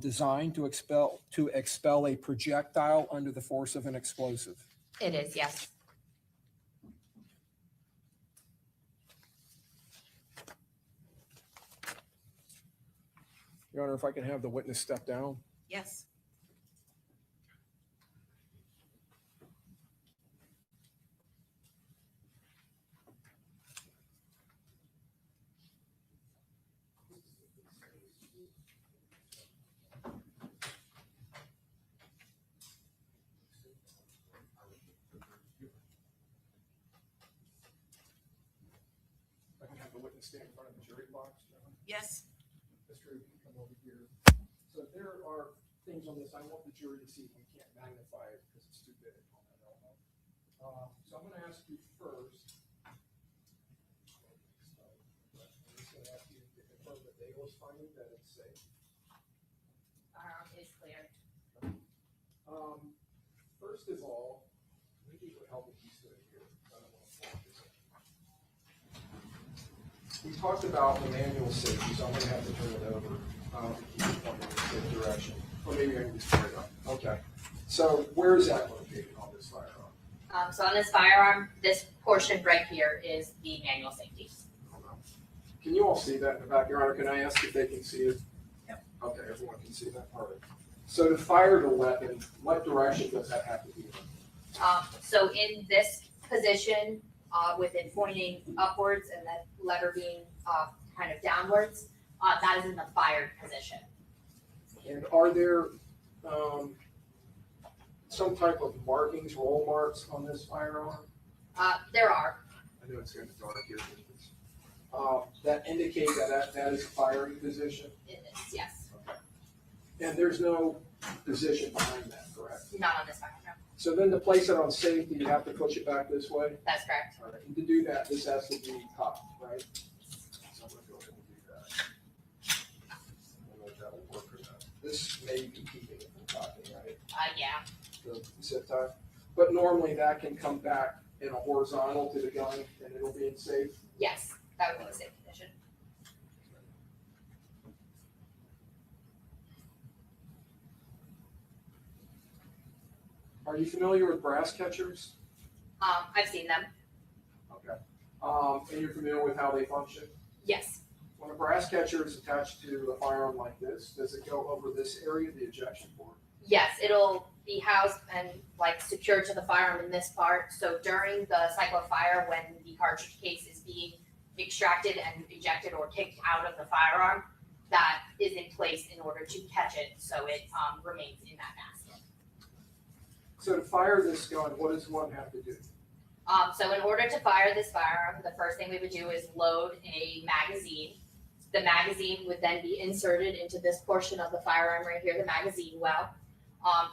designed to expel a projectile under the force of an explosive? It is, yes. Your Honor, if I can have the witness step down. Yes. I can have the witness stand in front of the jury box, John. Yes. Mr. You can come over here. So there are things on this I want the jury to see. We can't magnify it because it's too big. So I'm going to ask you first. I'm just going to ask you to confirm that they was finding that it's safe. It's clear. First of all, maybe it would help if you stood here. I don't want to block this. We talked about the manual safety, so I'm going to have to turn it over to keep it pointing in the safe direction. Or maybe I can just turn it up. Okay. So where is that located on this firearm? So on this firearm, this portion right here is the manual safety. Can you all see that in the back, Your Honor? Can I ask if they can see it? Yep. Okay, everyone can see that. All right. So to fire the weapon, what direction does that have to be in? So in this position, with it pointing upwards and that lever being kind of downwards, that is in the fired position. And are there some type of markings, roll marks on this firearm? There are. I know it's kind of dark here. That indicate that is a firing position? It is, yes. Okay. And there's no position behind that, correct? Not on this firearm. So then to place it on safety, you have to push it back this way? That's correct. All right. And to do that, this has to be cocked, right? So I'm going to go ahead and do that. I don't know if that will work or not. This may be keeping it from cocking, right? Yeah. The zip tie. But normally that can come back in a horizontal to the gun and it'll be in safe. Yes, that would be the safe position. Are you familiar with brass catchers? I've seen them. Okay. And you're familiar with how they function? Yes. When a brass catcher is attached to a firearm like this, does it go over this area, the ejection port? Yes, it'll be housed and like secured to the firearm in this part. So during the cycle of fire, when the cartridge case is being extracted and ejected or kicked out of the firearm, that is in place in order to catch it so it remains in that basket. So to fire this gun, what does one have to do? So in order to fire this firearm, the first thing we would do is load a magazine. The magazine would then be inserted into this portion of the firearm right here, the magazine well.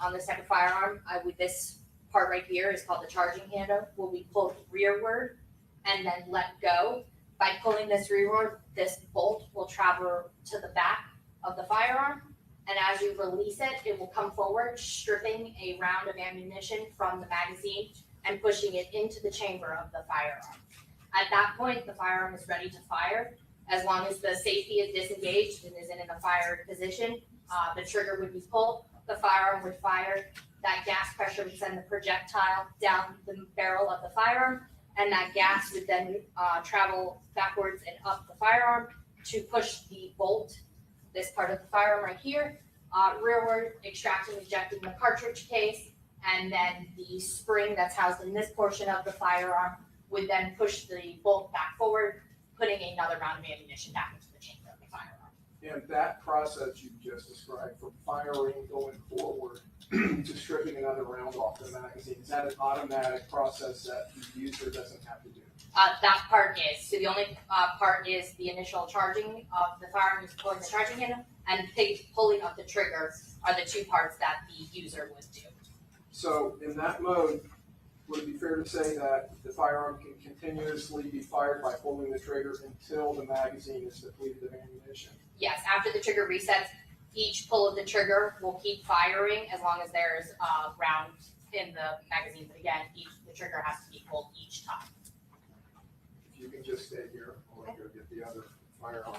On this type of firearm, this part right here is called the charging handle, will be pulled rearward and then let go. By pulling this rearward, this bolt will travel to the back of the firearm. And as you release it, it will come forward, stripping a round of ammunition from the magazine and pushing it into the chamber of the firearm. At that point, the firearm is ready to fire. As long as the safety is disengaged and isn't in a fired position, the trigger would be pulled, the firearm would fire. that gas pressure would send the projectile down the barrel of the firearm, and that gas would then travel backwards and up the firearm to push the bolt, this part of the firearm right here, rearward, extracting, ejecting the cartridge case, and then the spring that's housed in this portion of the firearm would then push the bolt back forward, putting another round of ammunition back into the chamber of the firearm. And that process you just described, from firing going forward to stripping another round off the magazine, is that an automatic process that the user doesn't have to do? That part is. So the only part is the initial charging of the firearm, is pulling the charging in, and pulling of the trigger are the two parts that the user would do. So in that mode, would it be fair to say that the firearm can continuously be fired by pulling the trigger until the magazine is depleted of ammunition? Yes, after the trigger resets, each pull of the trigger will keep firing as long as there's a round in the magazine. But again, the trigger has to be pulled each time. If you can just stay here, I'll go get the other firearm.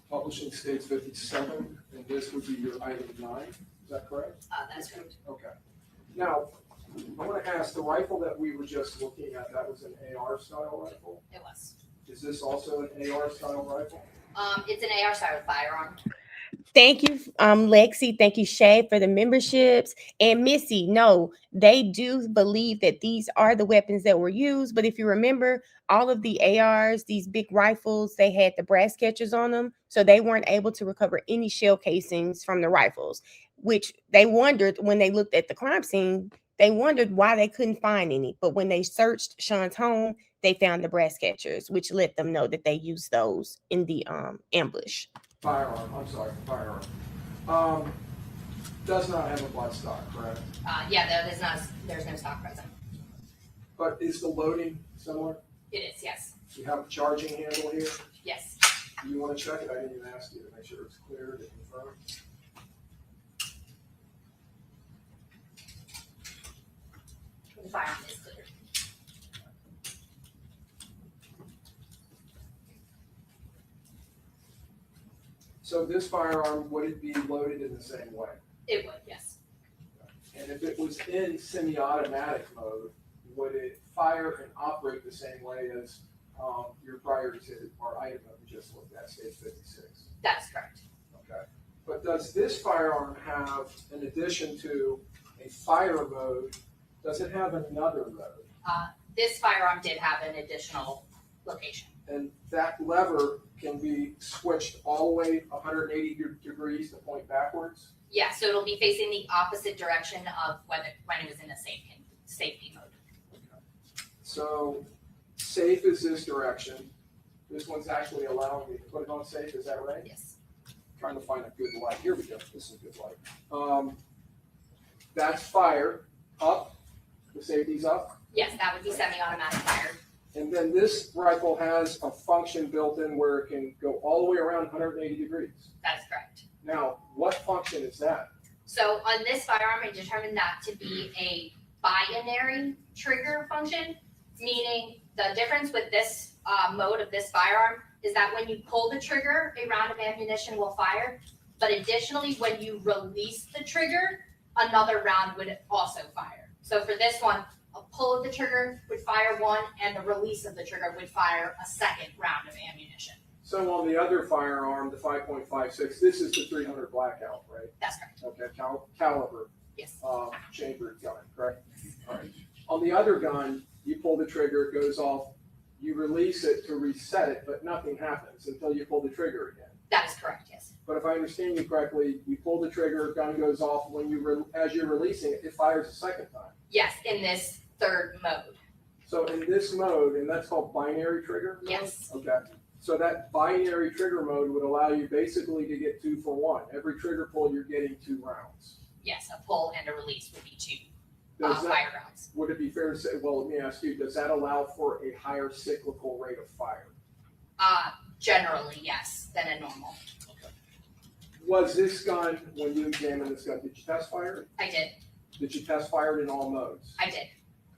Publishing states 57, and this would be your item 9. Is that correct? That's correct. Okay. Now, I want to ask, the rifle that we were just looking at, that was an AR style rifle? It was. Is this also an AR style rifle? It's an AR style firearm. Thank you, Lexi. Thank you, Shay, for the memberships. And Missy, no, they do believe that these are the weapons that were used. But if you remember, all of the ARs, these big rifles, they had the brass catchers on them. So they weren't able to recover any shell casings from the rifles, which they wondered when they looked at the crime scene. They wondered why they couldn't find any. But when they searched Sean's home, they found the brass catchers, which let them know that they used those in the ambush. Firearm, firearm. Does not have a blood stock, correct? Yeah, there's no stock present. But is the loading similar? It is, yes. You have a charging handle here. Yes. You want to check it? I didn't even ask you to make sure it's clear to confirm. The firearm is clear. So this firearm, would it be loaded in the same way? It would, yes. And if it was in semi-automatic mode, would it fire and operate the same way as your prior to our item that we just looked at, stage 56? That's correct. Okay. But does this firearm have, in addition to a fire mode, does it have another mode? This firearm did have an additional location. And that lever can be switched all the way 180 degrees to point backwards? Yeah, so it'll be facing the opposite direction of when it was in a safety mode. Okay. So safe is this direction. This one's actually allowing me to put it on safe, is that right? Yes. Trying to find a good light. Here we go. This is a good light. That's fire. Up. The safety's up. Yes, that would be semi-automatic fire. And then this rifle has a function built in where it can go all the way around 180 degrees. That is correct. Now, what function is that? So on this firearm, I determined that to be a binary trigger function, meaning the difference with this mode of this firearm is that when you pull the trigger, a round of ammunition will fire. But additionally, when you release the trigger, another round would also fire. So for this one, a pull of the trigger would fire one, and the release of the trigger would fire a second round of ammunition. So on the other firearm, the 5.56, this is the 300 blackout, right? That's correct. Okay, caliber. Yes. Chambered gun, correct? All right. On the other gun, you pull the trigger, it goes off, you release it to reset it, but nothing happens until you pull the trigger again. That is correct, yes. But if I understand you correctly, you pull the trigger, gun goes off. When as you're releasing it, it fires a second time. Yes, in this third mode. So in this mode, and that's called binary trigger? Yes. Okay. So that binary trigger mode would allow you basically to get 2 for 1. Every trigger pull, you're getting 2 rounds. Yes, a pull and a release would be 2 Does that, fire rounds. would it be fair to say, well, let me ask you, does that allow for a higher cyclical rate of fire? Generally, yes, than a normal. Was this gun, when you examined this gun, did you test fire it? I did. Did you test fire it in all modes? I did.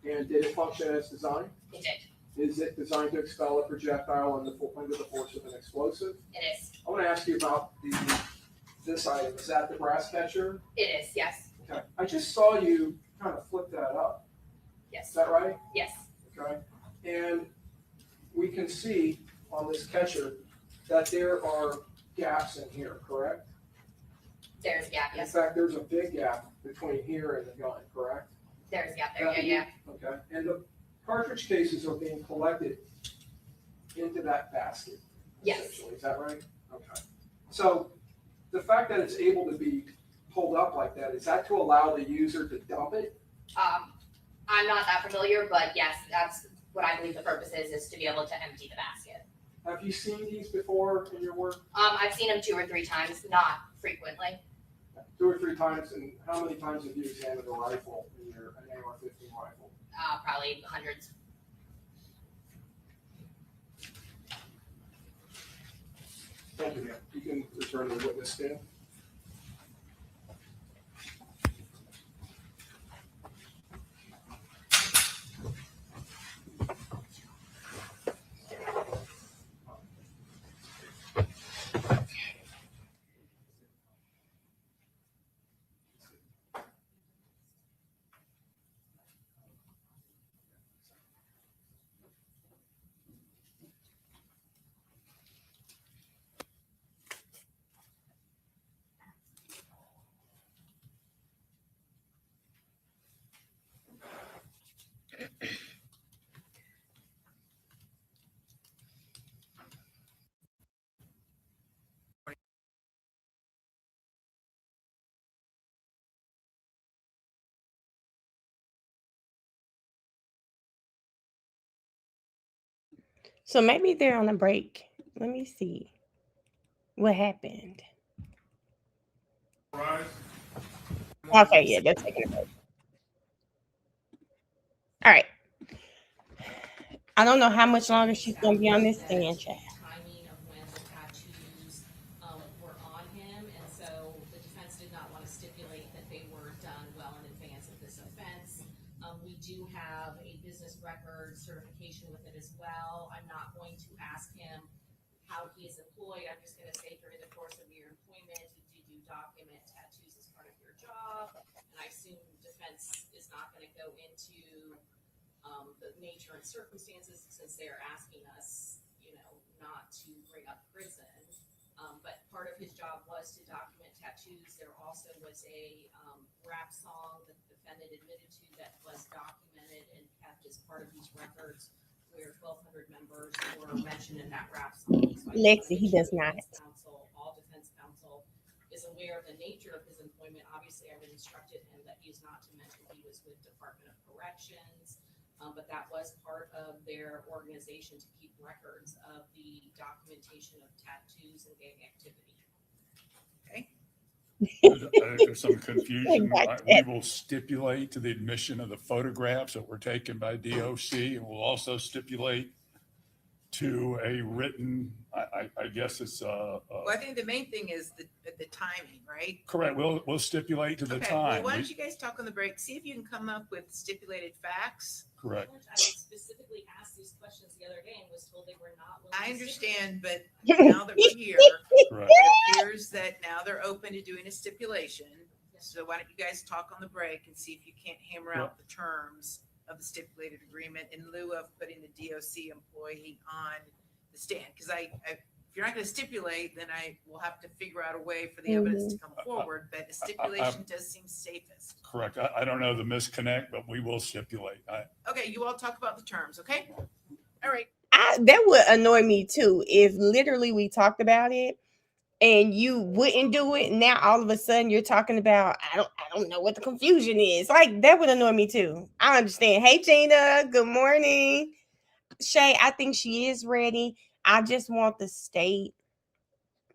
And did it function as designed? It did. Is it designed to expel a projectile under the force of an explosive? It is. I want to ask you about this item. Is that the brass catcher? It is, yes. Okay. I just saw you kind of flip that up. Is Yes. that right? Yes. Okay. And we can see on this catcher that there are gaps in here, correct? There's a gap, In yes. fact, there's a big gap between here and the gun, correct? There's a gap there, yeah. Okay. And the cartridge cases are being collected into that basket. Yes. Essentially. Is that right? Okay. So the fact that it's able to be pulled up like that, is that to allow the user to dump it? I'm not that familiar, but yes, that's what I believe the purpose is to be able to empty the basket. Have you seen these before in your work? I've seen them 2 or 3 times, not frequently. 2 or 3 times, and how many times have you examined a rifle in an AR-15 rifle? Probably hundreds. Thank you, ma'am. You can return to the witness stand. So maybe they're on a break. Let me see what happened. Okay, yeah, they're taking a break. All right. I don't know how much longer she's going to be on this stand, chat. Timing of when the tattoos were on him, and so the defense did not want to stipulate that they were done well in advance of this offense. We do have a business record certification with it as well. I'm not going to ask him how he is employed. I'm just going to say during the course of your employment, you do document tattoos as part of your job, and I assume defense is not going to go into the nature and circumstances, since they're asking us, not to bring up prison. But part of his job was to document tattoos. There also was a rap song that the defendant admitted to that was documented and kept as part of these records, where 1,200 members were mentioned in that rap song. So Lexi, he does not. All defense counsel is aware of the nature of his employment. Obviously, I would instructed him that he's not to mention he was with Department of Corrections. But that was part of their organization to keep records of the documentation of tattoos and gang activity. There's some confusion. We will stipulate to the admission of the photographs that were taken by DOC, and we'll also stipulate to a written, I guess it's Well, I think the main thing is the timing, right? correct. We'll stipulate to the Okay, well, time. why don't you guys talk on the break, see if you can come up with stipulated facts. Correct. I specifically asked these questions the other day and was told they were not. willing I to understand, stipulate. but now that we're here, Correct. it appears that now they're open to doing a stipulation. So why don't you guys talk on the break and see if you can't hammer out the terms of the stipulated agreement in lieu of putting the DOC employee on the stand? Because if you're not going to stipulate, then I will have to figure out a way for the evidence to come forward. But a stipulation does seem safest. Correct. I don't know the misconnect, but we will stipulate. Okay, you all talk about the terms, okay? All right. That would annoy me too if literally we talked about it and you wouldn't do it. Now all of a sudden you're talking about I don't know what the confusion is. Like that would annoy me too. I understand. Hey Gina, good morning. Shay, I think she is ready. I just want the state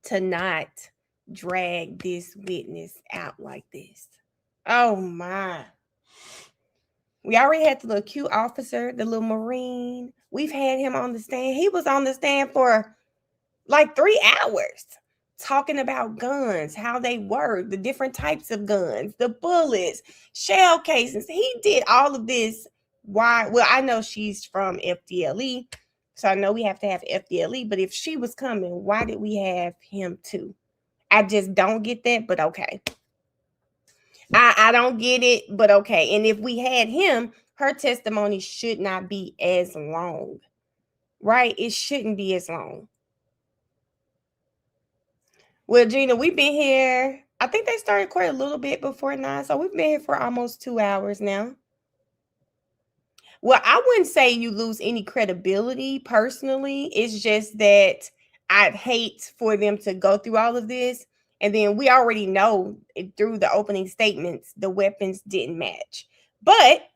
to not drag this witness out like this. Oh my. We already had the little cute officer, the little Marine. We've had him on the stand. He was on the stand for like 3 hours talking about guns, how they work, the different types of guns, the bullets, shell casings. He did all of this. Why? Well, I know she's from FDLE, so I know we have to have FDLE, but if she was coming, why did we have him too? I just don't get that, but okay. I don't get it, but okay. And if we had him, her testimony should not be as long, right? It shouldn't be as long. Well, Gina, we've been here. I think they started quite a little bit before 9, so we've been here for almost 2 hours now. Well, I wouldn't say you lose any credibility personally. It's just that I'd hate for them to go through all of this. And then we already know through the opening statements, the weapons didn't match. But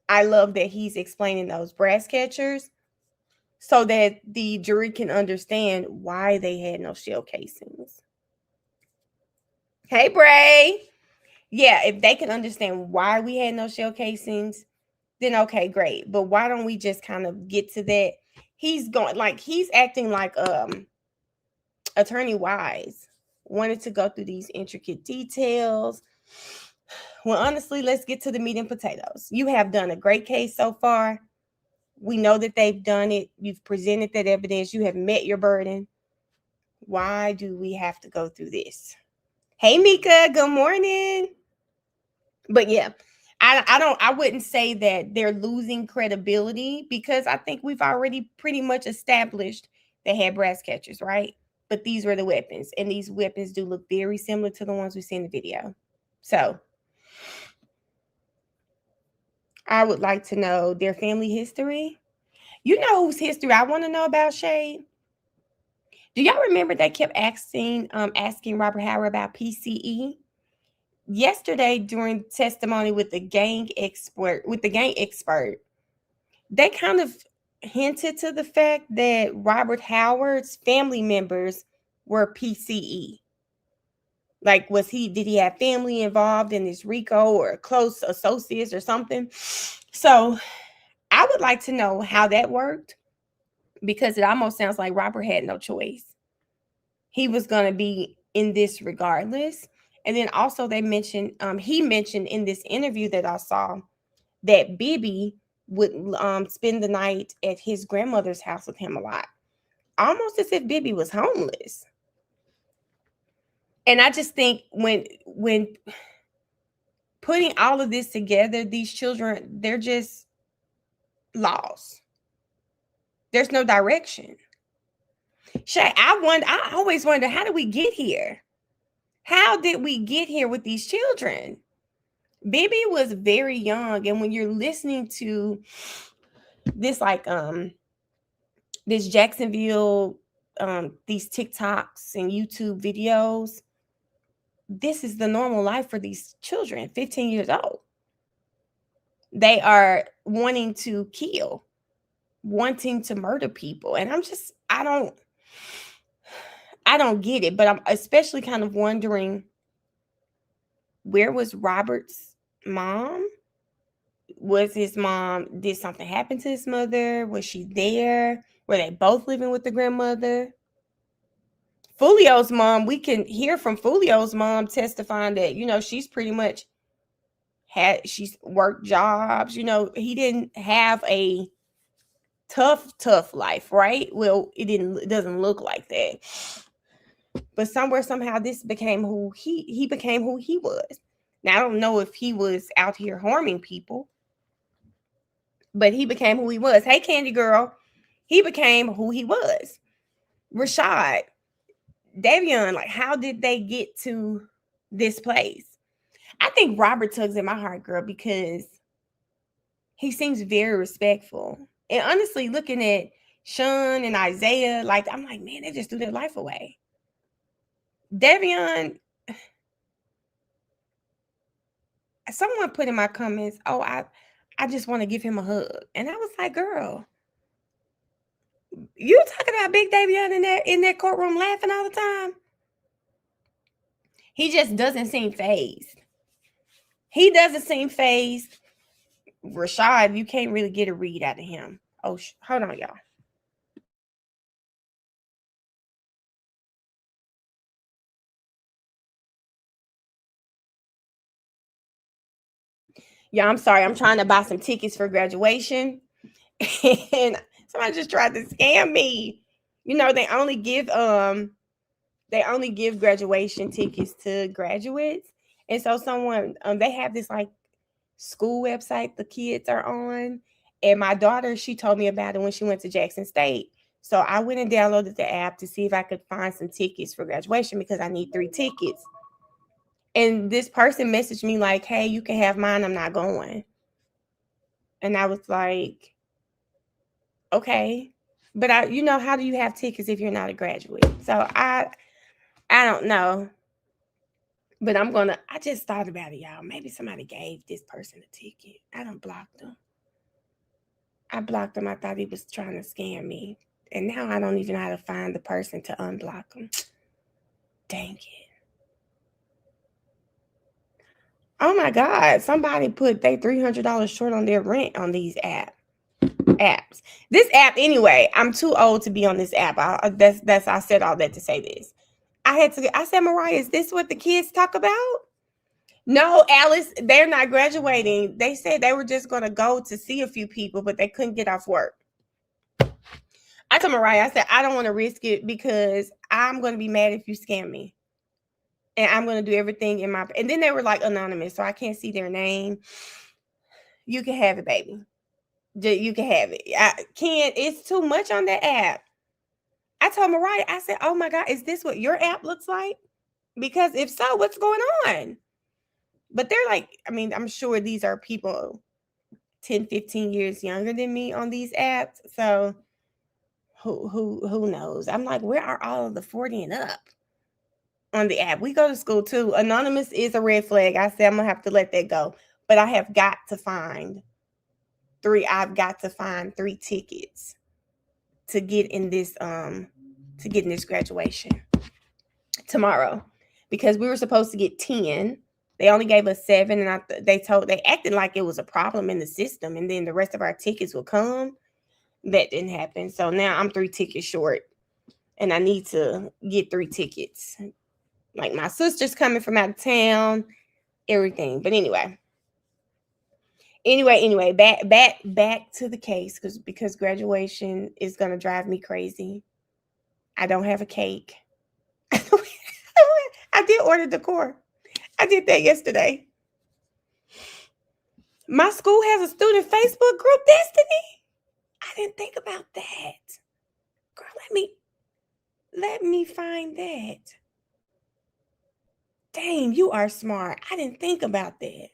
I love that he's explaining those brass catchers so that the jury can understand why they had no shell casings. Hey, Bray. Yeah, if they can understand why we had no shell casings, then okay, great. But why don't we just kind of get to that? He's acting like Attorney Wise wanted to go through these intricate details. Well, honestly, let's get to the meat and potatoes. You have done a great case so far. We know that they've done it. You've presented that evidence. You have met your burden. Why do we have to go through this? Hey, Mika, good morning. But yeah, I wouldn't say that they're losing credibility because I think we've already pretty much established they had brass catchers, right? But these were the weapons, and these weapons do look very similar to the ones we see in the video. So I would like to know their family history. You know whose history I want to know about, Shade? Do y'all remember they kept asking Robert Howard about PCE? Yesterday during testimony with the gang expert, they kind of hinted to the fact that Robert Howard's family members were PCE. Like, did he have family involved in this RICO or close associates or something? So I would like to know how that worked because it almost sounds like Robert had no choice. He was going to be in this regardless. And then also he mentioned in this interview that I saw that Bibby would spend the night at his grandmother's house with him a lot. Almost as if Bibby was homeless. And I just think when putting all of this together, these children, they're just lost. There's no direction. Shay, I always wonder, how did we get here? How did we get here with these children? Bibby was very young, and when you're listening to this, this Jacksonville, these TikToks and YouTube videos, this is the normal life for these children, 15 years old. They are wanting to kill, wanting to murder people, and I don't get it, but I'm especially kind of wondering, where was Robert's mom? Was his mom, did something happen to his mother? Was she there? Were they both living with the grandmother? Foolio's mom, we can hear from Foolio's mom testifying that, she's pretty much she's worked jobs. He didn't have a tough life, right? Well, it doesn't look like that. But somehow this became who he became who he was. Now, I don't know if he was out here harming people, but he became who he was. Hey, Candy Girl, he became who he was. Rashad, Davion, how did they get to this place? I think Robert tugs at my heart, girl, because he seems very respectful. And honestly, looking at Sean and Isaiah, I'm like, man, they just threw their life away. Davion, someone put in my comments, I just want to give him a hug. And I was like, girl, You talking about Big Davion in that courtroom laughing all the time? He just doesn't seem fazed. He doesn't seem phased. Rashad, you can't really get a read out of him. Oh, hold on, y'all. Yeah, I'm sorry. I'm trying to buy some tickets for graduation, and somebody just tried to scam me. You know, they only give graduation tickets to graduates, and so someone they have this like school website the kids are on, and my daughter, she told me about it when she went to Jackson State. So I went and downloaded the app to see if I could find some tickets for graduation because I need 3 tickets. And this person messaged me like, hey, you can have mine, I'm not going. And I was like, okay. But how do you have tickets if you're not a graduate? So I don't know. But I just thought about it, y'all. Maybe somebody gave this person a ticket. I done blocked them. I blocked him. I thought he was trying to scam me. And now I don't even know how to find the person to unblock him. Dang it. Oh my God. Somebody put they $300 short on their rent on these apps. This app, anyway, I'm too old to be on this app. I said all that to say this. I said, Mariah, is this what the kids talk about? No, Alice, they're not graduating. They said they were just going to go to see a few people, but they couldn't get off work. I told Mariah, I said, I don't want to risk it because I'm going to be mad if you scam me. And I'm going to do everything in my... And then they were like anonymous, so I can't see their name. You can have it, baby. You can have it. It's too much on that app. I told Mariah, I said, oh my God, is this what your app looks like? Because if so, what's going on? But they're like, I mean, I'm sure these are people 10, 15 years younger than me on these apps. So who knows? I'm like, where are all of the 40 and up on the app? We go to school too. Anonymous is a red flag. I said I'm gonna have to let that go. But I have got to find 3. I've got to find 3 tickets to get in this graduation tomorrow, because we were supposed to get 10. They only gave us 7, and they acted like it was a problem in the system, and then the rest of our tickets will come. That didn't happen. So now I'm 3 tickets short, and I need to get 3 tickets. Like my sister's coming from out of town, everything. But anyway, back to the case, because graduation is gonna drive me crazy. I don't have a cake. I did order decor. I did that yesterday. My school has a student Facebook group, Destiny. I didn't think about that. Girl, let me find that. Dang, you are smart. I didn't think about that.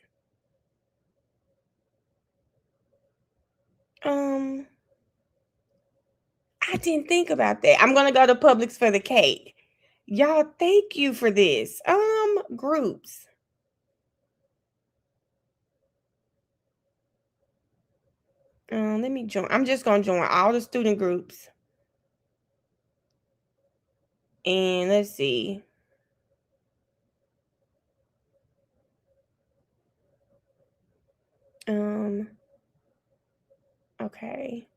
I didn't think about that. I'm gonna go to Publix for the cake. Y'all, thank you for this. Groups. Let me join. I'm just gonna join all the student groups. And let's see. Okay.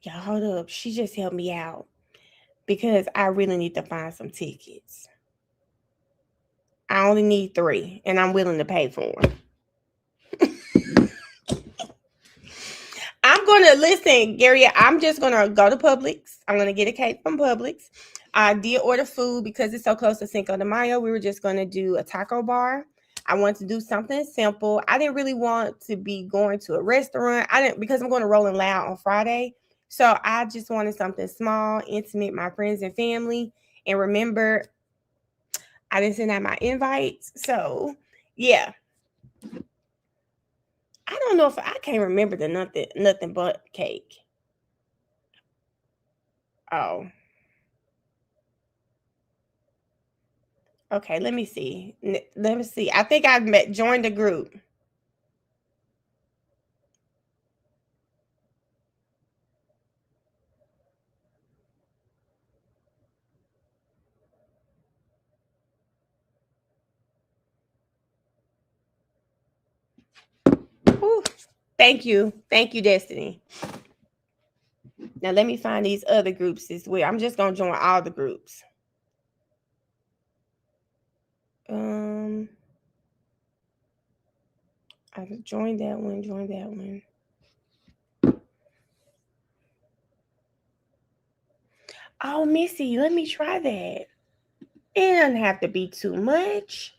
Y'all, hold up. She just helped me out because I really need to find some tickets. I only need 3, and I'm willing to pay for them. I'm going to listen, Gary. I'm just going to go to Publix. I'm going to get a cake from Publix. I did order food because it's so close to Cinco de Mayo. We were just going to do a taco bar. I wanted to do something simple. I didn't really want to be going to a restaurant. Because I'm going to Rolling Loud on Friday. So I just wanted something small, intimate, my friends and family. And remember, I didn't send out my invites. So yeah. I don't know if I can't remember the nothing but cake. Oh. Okay, let me see. I think I've joined the group. Thank you. Thank you, Destiny. Now let me find these other groups as well. I'm just gonna join all the groups. I joined that one. Oh, Missy, let me try that. It doesn't have to be too much.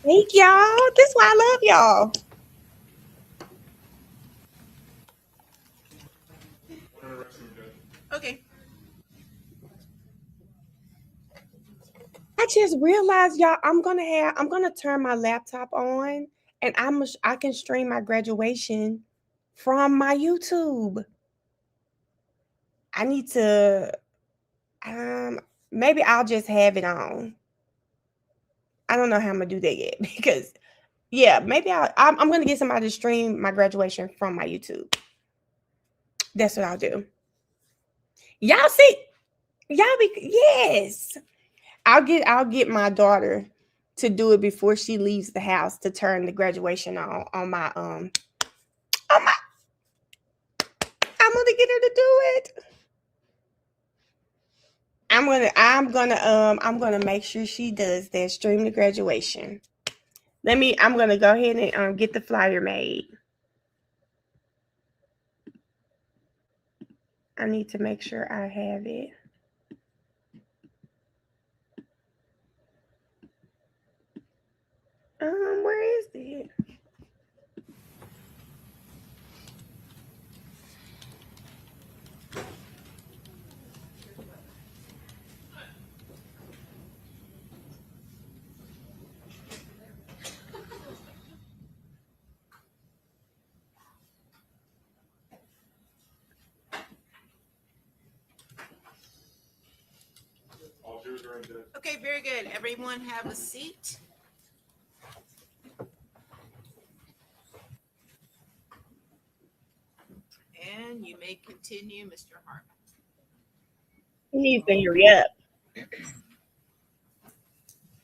Thank y'all. This is why I love y'all. Okay. I just realized, y'all, I'm gonna turn my laptop on, and I can stream my graduation from my YouTube. I need to maybe I'll just have it on. I don't know how I'm gonna do that yet because yeah, maybe I'm gonna get somebody to stream my graduation from my YouTube. That's what I'll do. Y'all see, yes. I'll get my daughter to do it before she leaves the house to turn the graduation on my I'm gonna get her to do it. I'm gonna make sure she does that, stream the graduation. I'm gonna go ahead and get the flyer made. I need to make sure I have it. Where is it? Okay, very good. Everyone have a seat. And you may continue, Mr. Harmon. He needs to hurry up.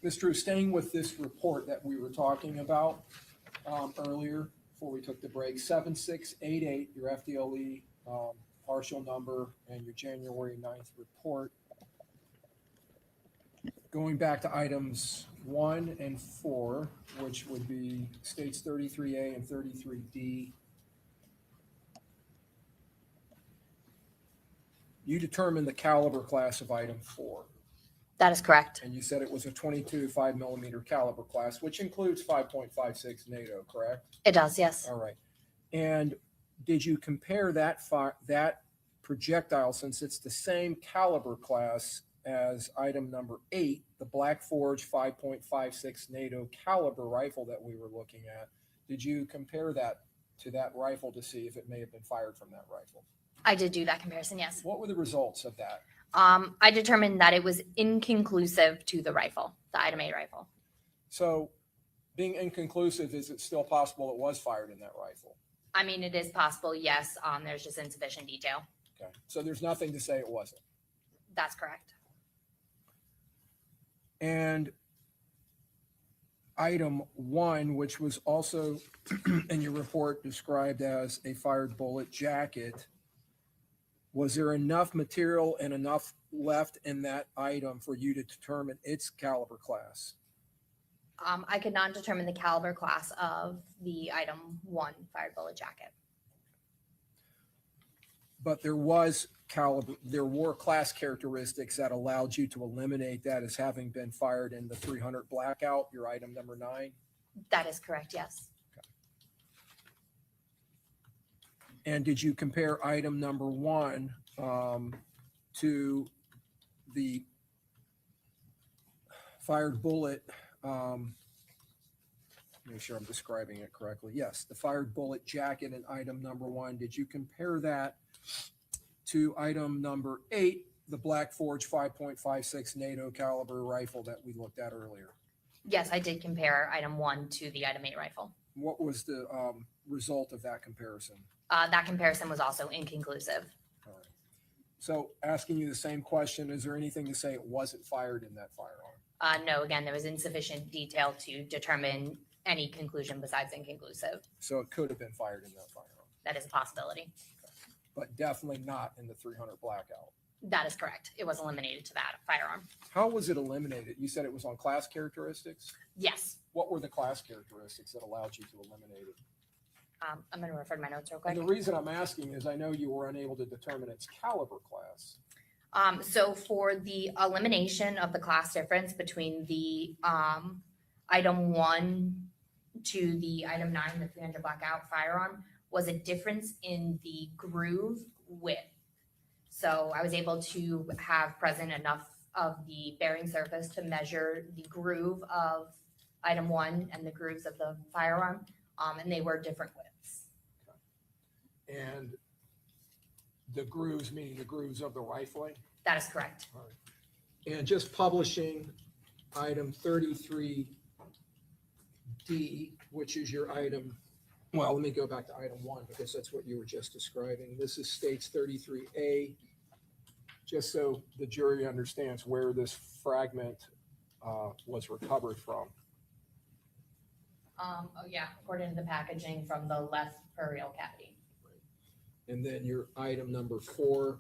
Ms. Drew, staying with this report that we were talking about earlier before we took the break, 7688, your FDLE partial number, and your January 9th report. Going back to items 1 and 4, which would be states 33A and 33D, you determined the caliber class of item 4. That is correct. And you said it was a 22 5mm caliber class, which includes 5.56 NATO, correct? It does, yes. All right. And did you compare that projectile, since it's the same caliber class as item number 8, the Black Forge 5.56 NATO caliber rifle that we were looking at? Did you compare that to that rifle to see if it may have been fired from that rifle? I did do that comparison, yes. What were the results of that? I determined that it was inconclusive to the rifle, the item 8 rifle. So being inconclusive, is it still possible it was fired in that rifle? I mean, it is possible, yes. There's just insufficient detail. Okay. So there's nothing to say it wasn't. That's correct. And item 1, which was also in your report described as a fired bullet jacket, was there enough material and enough left in that item for you to determine its caliber class? I could not determine the caliber class of the item 1 fired bullet jacket. But there were class characteristics that allowed you to eliminate that as having been fired in the 300 blackout, your item number 9? That is correct, yes. And did you compare item number 1 to the fired bullet? Make sure I'm describing it correctly. Yes, the fired bullet jacket in item number 1. Did you compare that to item number 8, the Black Forge 5.56 NATO caliber rifle that we looked at earlier? Yes, I did compare item 1 to the item 8 rifle. What was the result of that comparison? That comparison was also inconclusive. All right. So asking you the same question, is there anything to say it wasn't fired in that firearm? No, again, there was insufficient detail to determine any conclusion besides inconclusive. So it could have been fired in that firearm, That is a possibility. but definitely not in the 300 blackout. That is correct. It was eliminated to that firearm. How was it eliminated? You said it was on class characteristics? Yes. What were the class characteristics that allowed you to eliminate it? I'm going to refer to my notes real quick. And the reason I'm asking is I know you were unable to determine its caliber class. So for the elimination of the class difference between the item 1 to the item 9, the 300 blackout firearm, was a difference in the groove width. So I was able to have present enough of the bearing surface to measure the groove of item 1 and the grooves of the firearm, and they were different widths. And the grooves, meaning the grooves of the rifling? That is correct. And just publishing item 33D, which is your item, well, let me go back to item 1 because that's what you were just describing. This is states 33A, just so the jury understands where this fragment was recovered from. Oh yeah, according to the packaging from the left perial cavity. And then your item number 4.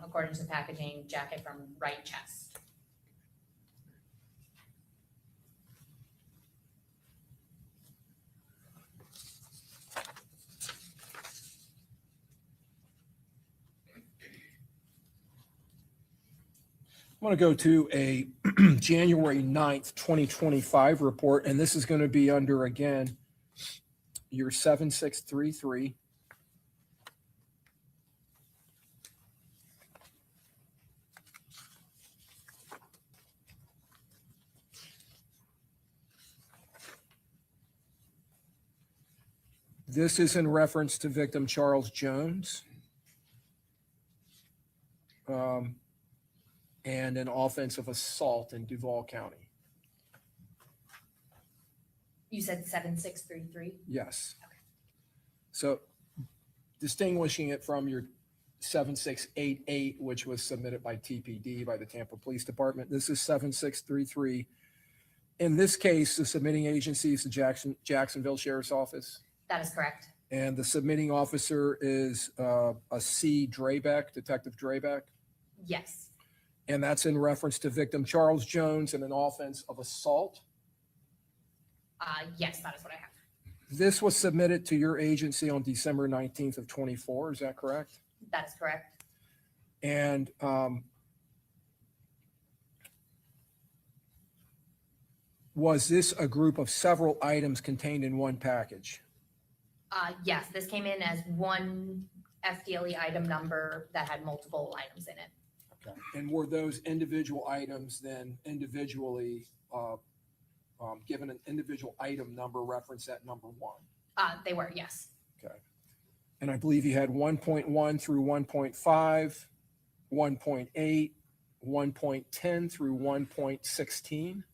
According to the packaging, jacket from right chest. I'm going to go to a January 9th, 2025 report, and this is going to be under, again, your 7633. This is in reference to victim Charles Jones. And an offensive assault in Duval County. You said 7633? Yes. So distinguishing it from your 7688, which was submitted by TPD, by the Tampa Police Department, this is 7633. In this case, the submitting agency is the Jacksonville Sheriff's Office. That is correct. And the submitting officer is a C. Drabeck, Detective Drabeck. Yes. And that's in reference to victim Charles Jones and an offense of assault. Yes, that is what I have. This was submitted to your agency on December 19th of 24. Is that correct? That is correct. And was this a group of several items contained in one package? Yes, this came in as one FDLE item number that had multiple items in it. Okay. And were those individual items then individually given an individual item number reference at number 1? They were, yes. Okay. And I believe you had 1.1 through 1.5, 1.8, 1.10 through 1.16,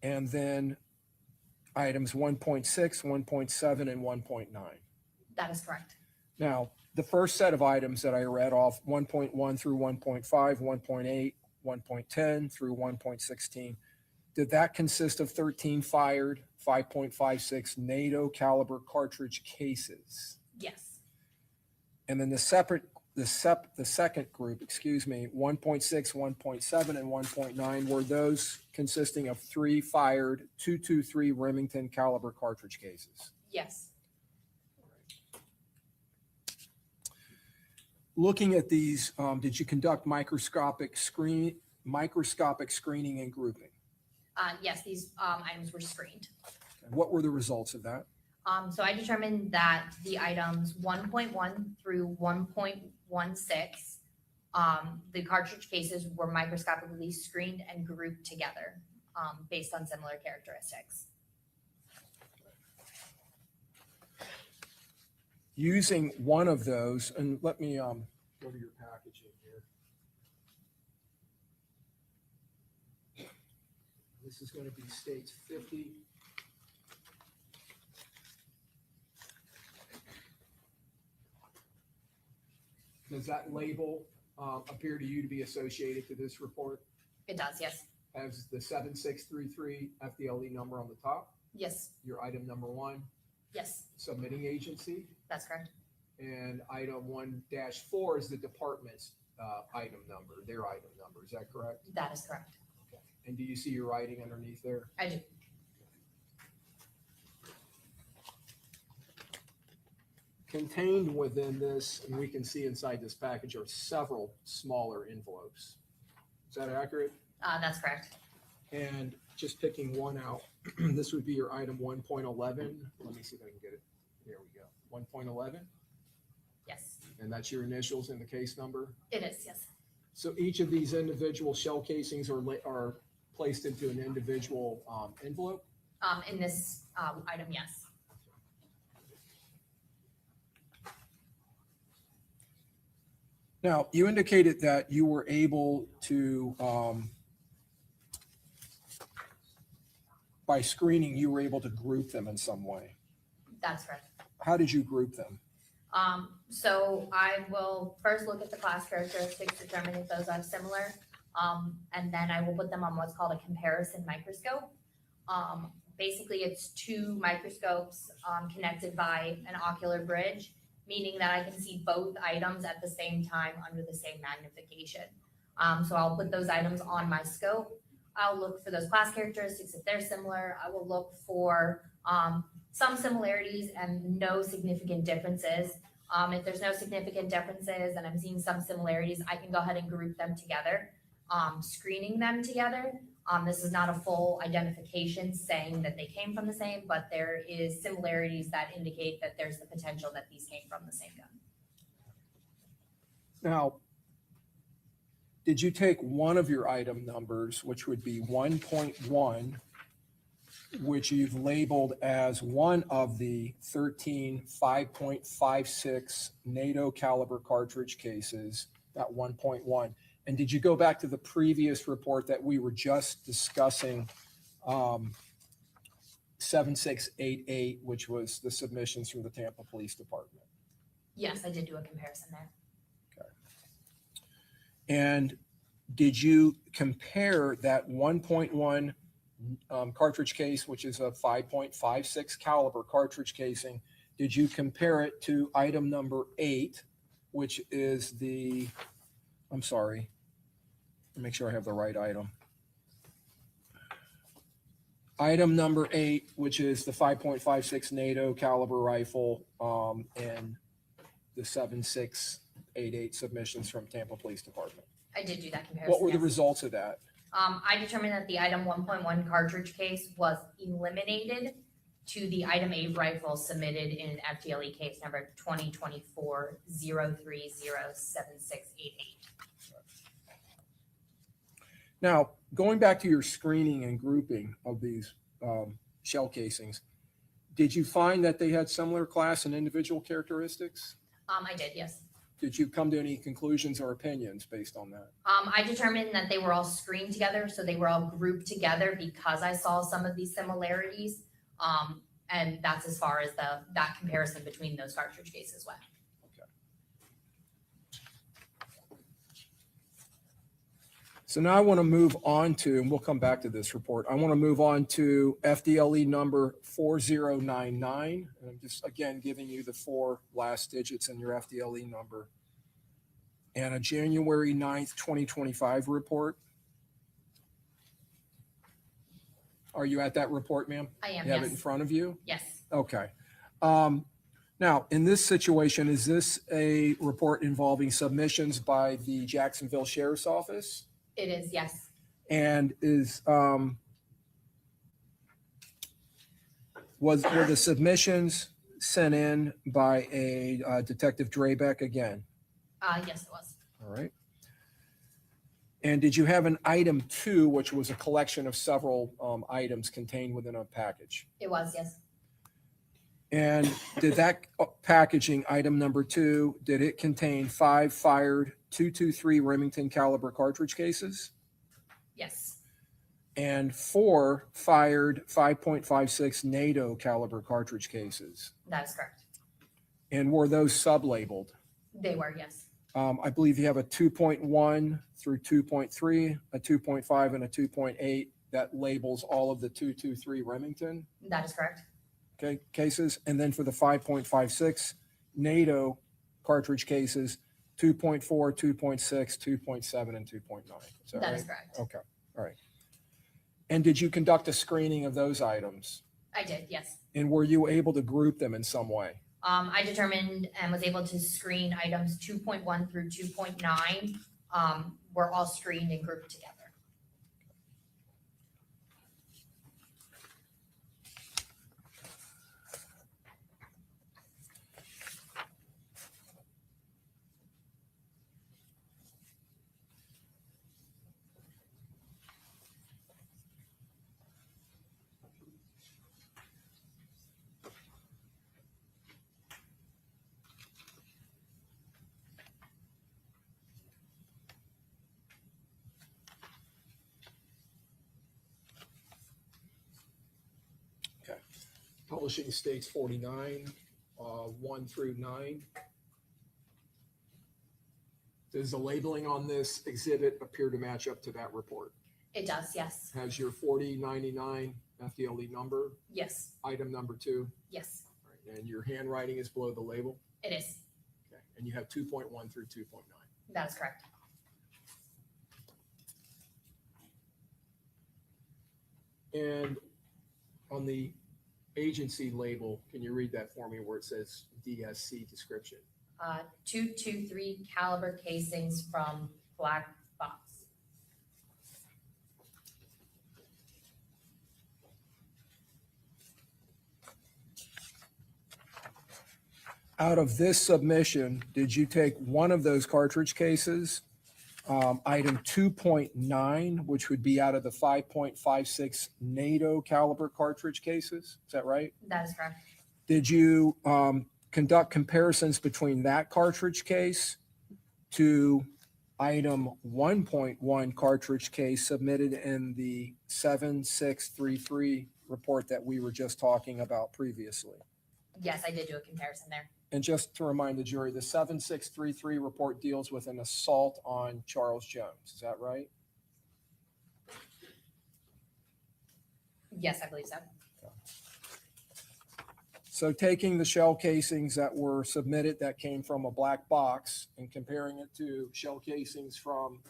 and then items 1.6, 1.7, and 1.9. That is correct. Now, the first set of items that I read off, 1.1 through 1.5, 1.8, 1.10 through 1.16, did that consist of 13 fired 5.56 NATO caliber cartridge cases? Yes. And then the second group, 1.6, 1.7, and 1.9, were those consisting of 3 fired 223 Remington caliber cartridge cases? Yes. Looking at these, did you conduct microscopic screening and grouping? Yes, these items were screened. And what were the results of that? So I determined that the items 1.1 through 1.16, the cartridge cases were microscopically screened and grouped together based on similar characteristics. Using one of those, and let me go to your packaging here. This is going to be states 50. Does that label appear to you to be associated to this report? It does, yes. has the 7633 FDLE number on the top, Yes, your item number 1, yes, submitting agency, that's correct. and item 1-4 is the department's item number, their item number. Is that correct? That is correct. And do you see your writing underneath there? I do. Contained within this, and we can see inside this package, are several smaller envelopes. Is that accurate? That's correct. And just picking one out, this would be your item 1.11. Let me see if I can get it. There we go. 1.11, Yes, and that's your initials and the case number. it is, yes. So each of these individual shell casings are placed into an individual envelope. In this item, yes. Now, you indicated that you were able to, by screening, you were able to group them in some way. That's correct. How did you group them? So I will first look at the class characteristics, determine if those are similar, and then I will put them on what's called a comparison microscope. Basically, it's two microscopes connected by an ocular bridge, meaning that I can see both items at the same time under the same magnification. So I'll put those items on my scope. I'll look for those class characteristics. If they're similar, I will look for some similarities and no significant differences. If there's no significant differences and I'm seeing some similarities, I can go ahead and group them together, screening them together. This is not a full identification saying that they came from the same, but there is similarities that indicate that there's the potential that these came from the same gun. Now, did you take one of your item numbers, which would be 1.1, which you've labeled as one of the 13 5.56 NATO caliber cartridge cases, that 1.1? And did you go back to the previous report that we were just discussing, 7688, which was the submissions from the Tampa Police Department? Yes, I did do a comparison there. And did you compare that 1.1 cartridge case, which is a 5.56 caliber cartridge casing, did you compare it to item number 8, which is the, I'm sorry, make sure I have the right item. Item number 8, which is the 5.56 NATO caliber rifle, and the 7688 submissions from Tampa Police Department. I did do that comparison. What were the yes. results of that? I determined that the item 1.1 cartridge case was eliminated to the item 8 rifle submitted in FDLE case number 2024-0307688. Now, going back to your screening and grouping of these shell casings, did you find that they had similar class and individual characteristics? I did, yes. Did you come to any conclusions or opinions based on that? I determined that they were all screened together, so they were all grouped together because I saw some of these similarities. And that's as far as that comparison between those cartridge cases went. So now I want to move on to, and we'll come back to this report. I want to move on to FDLE number 4099. And I'm just, again, giving you the 4 last digits in your FDLE number. And a January 9th, 2025 report. Are you at that report, ma'am? I am, You have it in yes. front of you? Yes, Okay. Now, in this situation, is this a report involving submissions by the Jacksonville Sheriff's Office? it is, yes. And were the submissions sent in by a Detective Drabeck again? Yes, it was. All right. And did you have an item 2, which was a collection of several items contained within a package? It was, yes. And did that packaging, item number 2, did it contain 5 fired .223 Remington caliber cartridge cases Yes, and 4 fired 5.56 NATO caliber cartridge cases? that is correct. And were those sub-labeled? They were, yes. I believe you have a 2.1 through 2.3, a 2.5, and a 2.8 that labels all of the 223 Remington, That is correct. okay, cases. And then for the 5.56 NATO cartridge cases, 2.4, 2.6, 2.7, and 2.9. Is that That right? is correct. Okay, all right. And did you conduct a screening of those items? I did, yes. And were you able to group them in some way? I determined and was able to screen items 2.1 through 2.9. Were all screened and grouped together. Publishing states 49, 1 through 9. Does the labeling on this exhibit appear to match up to that report? It does, yes. Has your 4099 FDLE number, Yes, item number 2, yes, and your handwriting is below the label? it is. Okay. And you have 2.1 through 2.9. That is correct. And on the agency label, can you read that for me where it says DSC description? 223 caliber casings from Black Box. Out of this submission, did you take one of those cartridge cases, item 2.9, which would be out of the 5.56 NATO caliber cartridge cases? Is that right? That is correct. Did you conduct comparisons between that cartridge case to item 1.1 cartridge case submitted in the 7633 report that we were just talking about previously? Yes, I did do a comparison there. And just to remind the jury, the 7633 report deals with an assault on Charles Jones. Is that right? Yes, I believe so. So taking the shell casings that were submitted that came from a black box and comparing it to shell casings from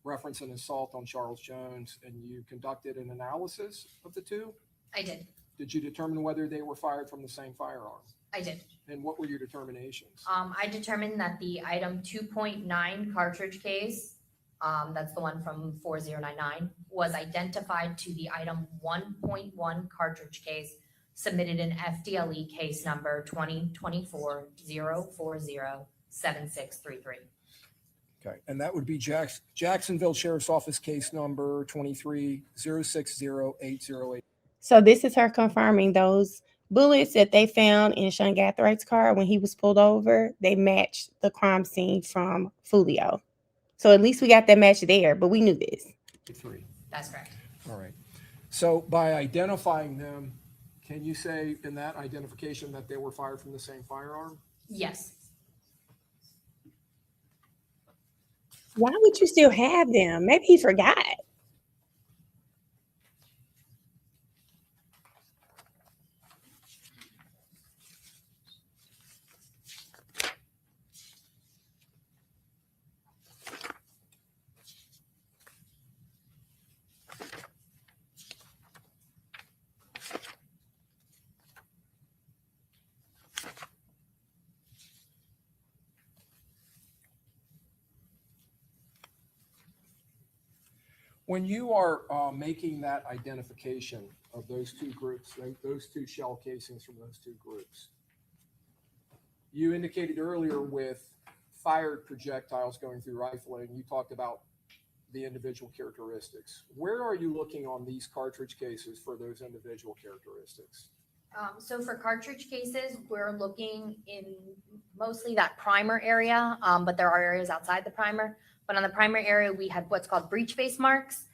reference an assault on Charles Jones, and you conducted an analysis of the two? I did. Did you determine whether they were fired from the same firearm? I did. And what were your determinations? I determined that the item 2.9 cartridge case, that's the one from 4099, was identified to the item 1.1 cartridge case submitted in FDLE case number 2024-040-7633. Okay, and that would be Jacksonville Sheriff's Office case number 23-060-808. So this is her confirming those bullets that they found in Sean Gathright's car when he was pulled over. They matched the crime scene from Foolio. So at least we got that match there, but we knew this. 3. That's correct. All right. So by identifying them, can you say in that identification that they were fired from the same firearm? Yes. Why would you still have them? Maybe he forgot. When you are making that identification of those two groups, those two shell casings from those two groups, you indicated earlier with fired projectiles going through rifling, you talked about the individual characteristics. Where are you looking on these cartridge cases for those individual characteristics? So for cartridge cases, we're looking in mostly that primer area, but there are areas outside the primer. But on the primer area, we had what's called breech face marks.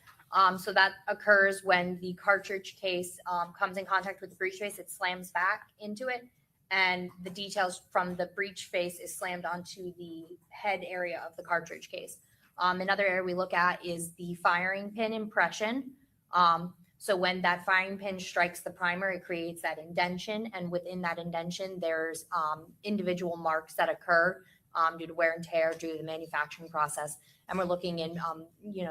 So that occurs when the cartridge case comes in contact with the breech face, it slams back into it. and the details from the breech face is slammed onto the head area of the cartridge case. Another area we look at is the firing pin impression. So when that firing pin strikes the primer, it creates that indention, and within that indention, there's individual marks that occur due to wear and tear, due to the manufacturing process. And we're looking in,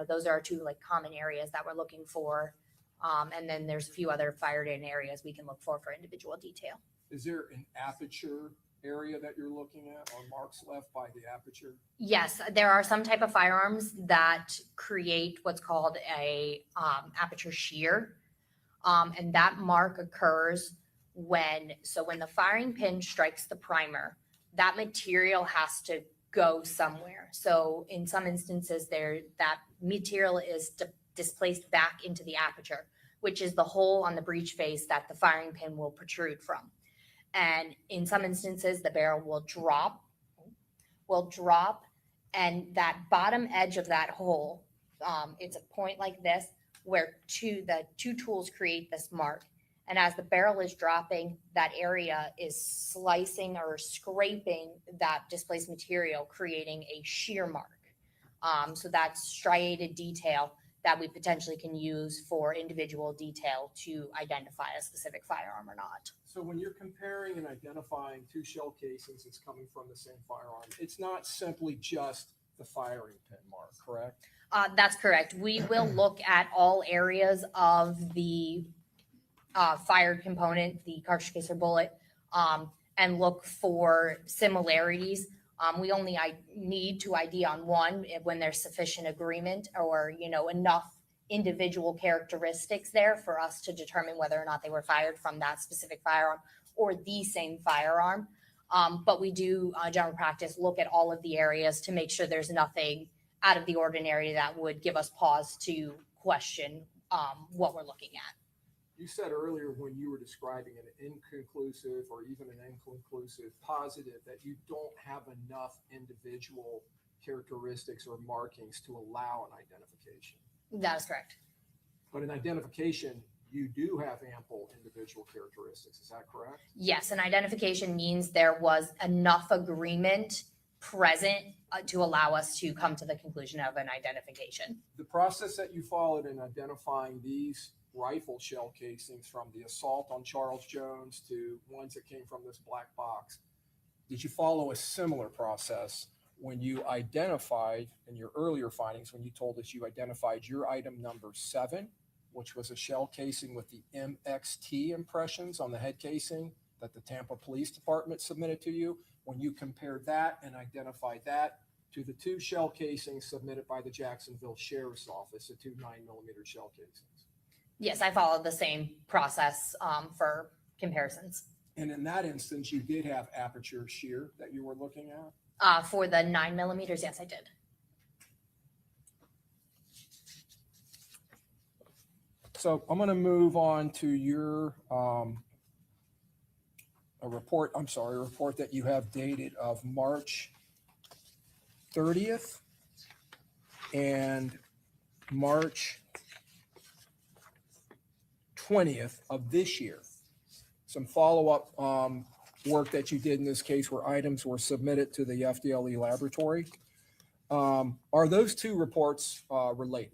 those are our two like common areas that we're looking for. And then there's a few other fired in areas we can look for individual detail. Is there an aperture area that you're looking at, or marks left by the aperture? Yes, there are some type of firearms that create what's called a aperture shear. And that mark occurs when the firing pin strikes the primer, that material has to go somewhere. So in some instances that material is displaced back into the aperture, which is the hole on the breech face that the firing pin will protrude from. And in some instances, the barrel will drop, and that bottom edge of that hole, it's a point like this, where the two tools create this mark. And as the barrel is dropping, that area is slicing or scraping that displaced material, creating a shear mark. So that's striated detail that we potentially can use for individual detail to identify a specific firearm or not. So when you're comparing and identifying two shell casings that's coming from the same firearm, it's not simply just the firing pin mark, correct? That's correct. We will look at all areas of the fired component, the cartridge case or bullet, and look for similarities. We only need to ID on one when there's sufficient agreement or, enough individual characteristics there for us to determine whether or not they were fired from that specific firearm or the same firearm. But we do, general practice, look at all of the areas to make sure there's nothing out of the ordinary that would give us pause to question what we're looking at. You said earlier when you were describing an inconclusive or even an inconclusive positive that you don't have enough individual characteristics or markings to allow an identification. That is correct. But in identification, you do have ample individual characteristics. Is that correct? Yes, an identification means there was enough agreement present to allow us to come to the conclusion of an identification. The process that you followed in identifying these rifle shell casings, from the assault on Charles Jones to ones that came from this black box, did you follow a similar process when you identified in your earlier findings, when you told us you identified your item number 7, which was a shell casing with the MXT impressions on the head casing that the Tampa Police Department submitted to you, when you compared that and identified that to the 2 shell casings submitted by the Jacksonville Sheriff's Office, the 2 9mm shell casings? Yes, I followed the same process for comparisons. And in that instance, you did have aperture shear that you were looking at? For the 9mm, yes, I did. So I'm going to move on to your a report that you have dated of March 30th and March 20th of this year. Some follow-up work that you did in this case where items were submitted to the FDLE laboratory. Are those 2 reports related?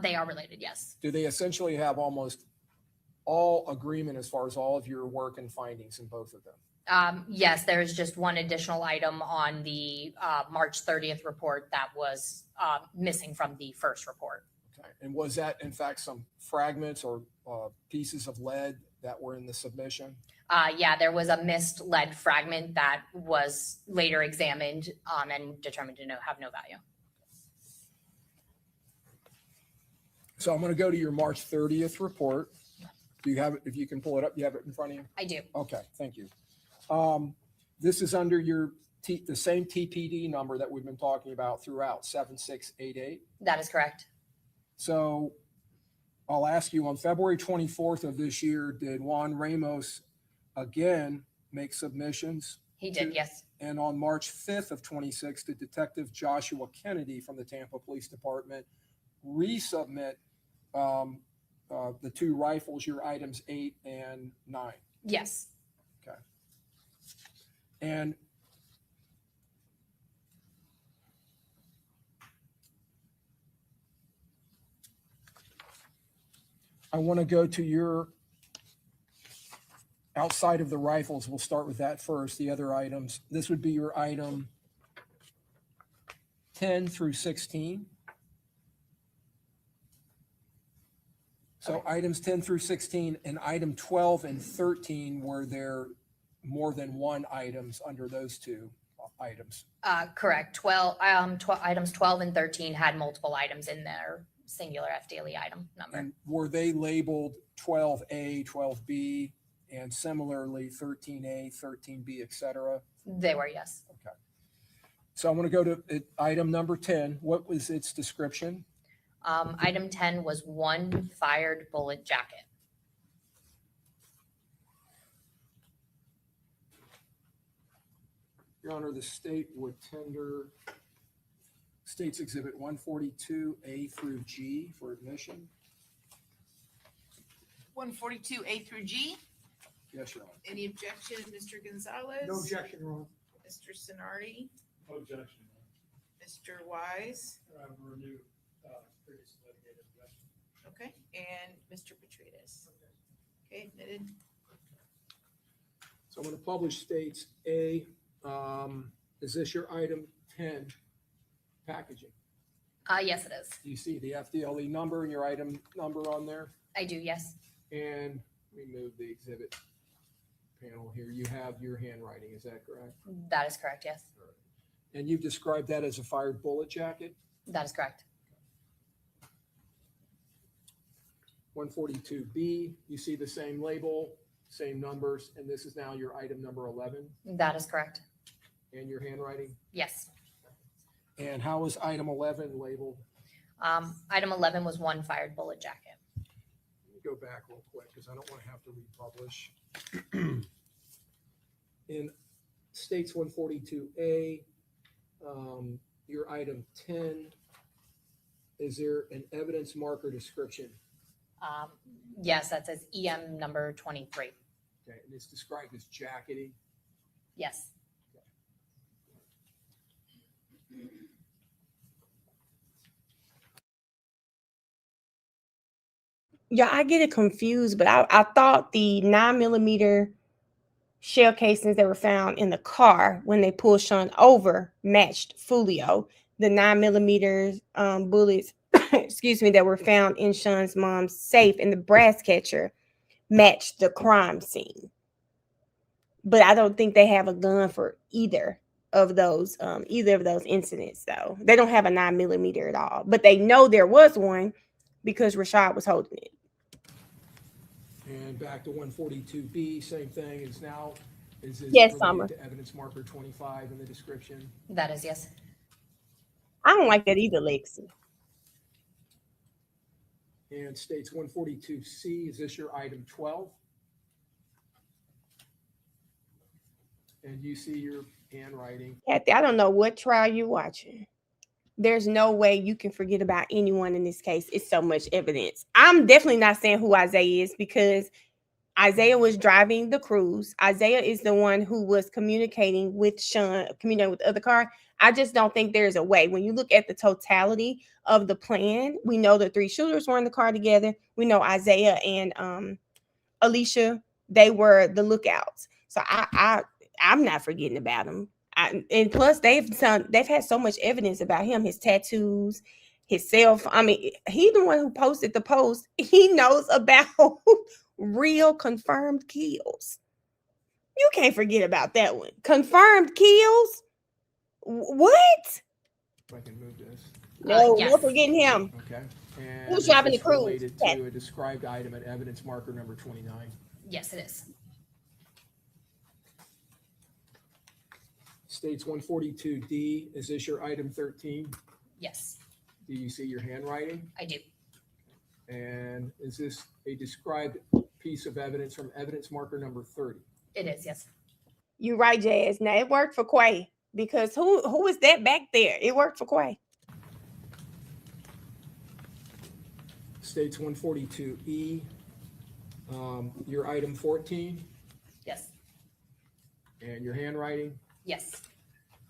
They are related, yes. Do they essentially have almost all agreement as far as all of your work and findings in both of them? Yes, there's just one additional item on the March 30th report that was missing from the first report. Okay. And was that in fact some fragments or pieces of lead that were in the submission? Yeah, there was a missed lead fragment that was later examined and determined to have no value. So I'm going to go to your March 30th report. Do you have it? If you can pull it up, you have it in front of you? I do. Okay, thank you. This is under your the same TPD number that we've been talking about throughout, 7688. That is correct. So I'll ask you, on February 24th of this year, did Juan Ramos again make submissions? He did, yes. And on March 5th of 26, did Detective Joshua Kennedy from the Tampa Police Department resubmit the 2 rifles, your items 8 and 9? Yes. Okay. And I want to go to your outside of the rifles. We'll start with that first. The other items. This would be your item 10 through 16. So items 10 through 16 and item 12 and 13, were there more than one items under those two items? Correct. Items 12 and 13 had multiple items in their singular FDLE item number. And were they labeled 12A, 12B, and similarly 13A, 13B, et cetera? They were, yes. Okay. So I want to go to item number 10. What was its description? Item 10 was one fired bullet jacket. Your Honor, the state would tender State's Exhibit 142A through G for admission. 142A through G. Yes, Your Honor. Any objection, Mr. Gonzalez? No objection, Your Honor. Mr. Sonardi? Objection. Mr. Wise? Renew, previously litigated objection. Okay, and Mr. Petrides? Okay, admitted. So I'm going to publish States A. Is this your item 10 packaging? Yes, it is. Do you see the FDLE number and your item number on there? I do, yes. And let me move the exhibit panel here. You have your handwriting, is that correct? That is correct, yes. And you've described that as a fired bullet jacket? That is correct. 142B, you see the same label, same numbers, and this is now your item number 11, That is correct. and your handwriting? Yes. And how was item 11 labeled? Item 11 was one fired bullet jacket. Let me go back real quick because I don't want to have to republish. In States 142A, your item 10, is there an evidence marker description? Yes, that says EM number 23. Okay, and it's described as jacketing. Yes. Yeah, I get it confused, but I thought the 9mm shell casings that were found in the car when they pulled Sean over matched Foolio. The 9mm bullets, excuse me, that were found in Sean's mom's safe in the brass catcher matched the crime scene. But I don't think they have a gun for either of those incidents, though. They don't have a 9mm at all, but they know there was one because Rashad was holding it. And back to 142B, same thing, is now, is it Yes, related Summer. to evidence marker 25 in the description? That is yes. I don't like that either, Lexi. And States 142C, is this your item 12? And you see your handwriting. Kathy, I don't know what trial you're watching. There's no way you can forget about anyone in this case. It's so much evidence. I'm definitely not saying who Isaiah is because Isaiah was driving the cruise. Isaiah is the one who was communicating with Sean, communicating with the other car. I just don't think there's a way. When you look at the totality of the plan, we know the three shooters were in the car together. We know Isaiah and Alicia, they were the lookouts. So I'm not forgetting about him. And plus, they've had so much evidence about him, his tattoos, his I mean, he's the one who posted the post. He knows about real confirmed kills. You can't forget about that one. Confirmed kills? What? If I can move this. No, yes. we're forgetting him. Okay. And Who's is driving the this cruise? related to a described item at evidence marker number 29? Yes, it is. States 142D, is this your item 13? Yes, Do you see your handwriting? I do. And is this a described piece of evidence from evidence marker number 30? It is, yes. You're right, Jazz. Now it worked for Quay because who is that back there? It worked for Quay. States 142E, your item 14, Yes. And your handwriting? Yes,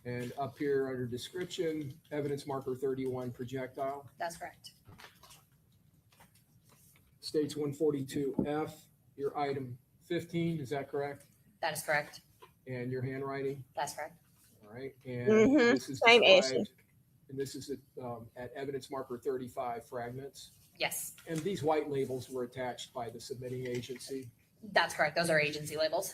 And up here under description, evidence marker 31 projectile. that's correct. States 142F, your item 15, is that correct? That is correct. And your handwriting? That's correct. All right. And Mhm, this is same issue. described, and this is at evidence marker 35 fragments. Yes, And these white labels were attached by the submitting agency. that's correct. Those are agency labels.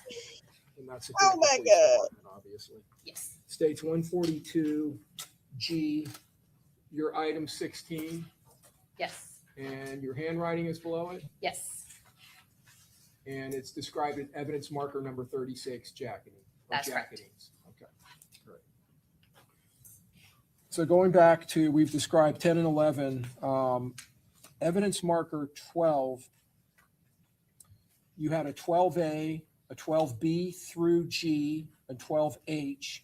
And that's Oh my police God. department, obviously. Yes, States 142G, your item 16, yes, and your handwriting is below it. yes. And it's described as evidence marker number 36, jacketing. That's correct. jacketings. Okay, great. So going back to, we've described 10 and 11, evidence marker 12, you had a 12A, a 12B through G, a 12H,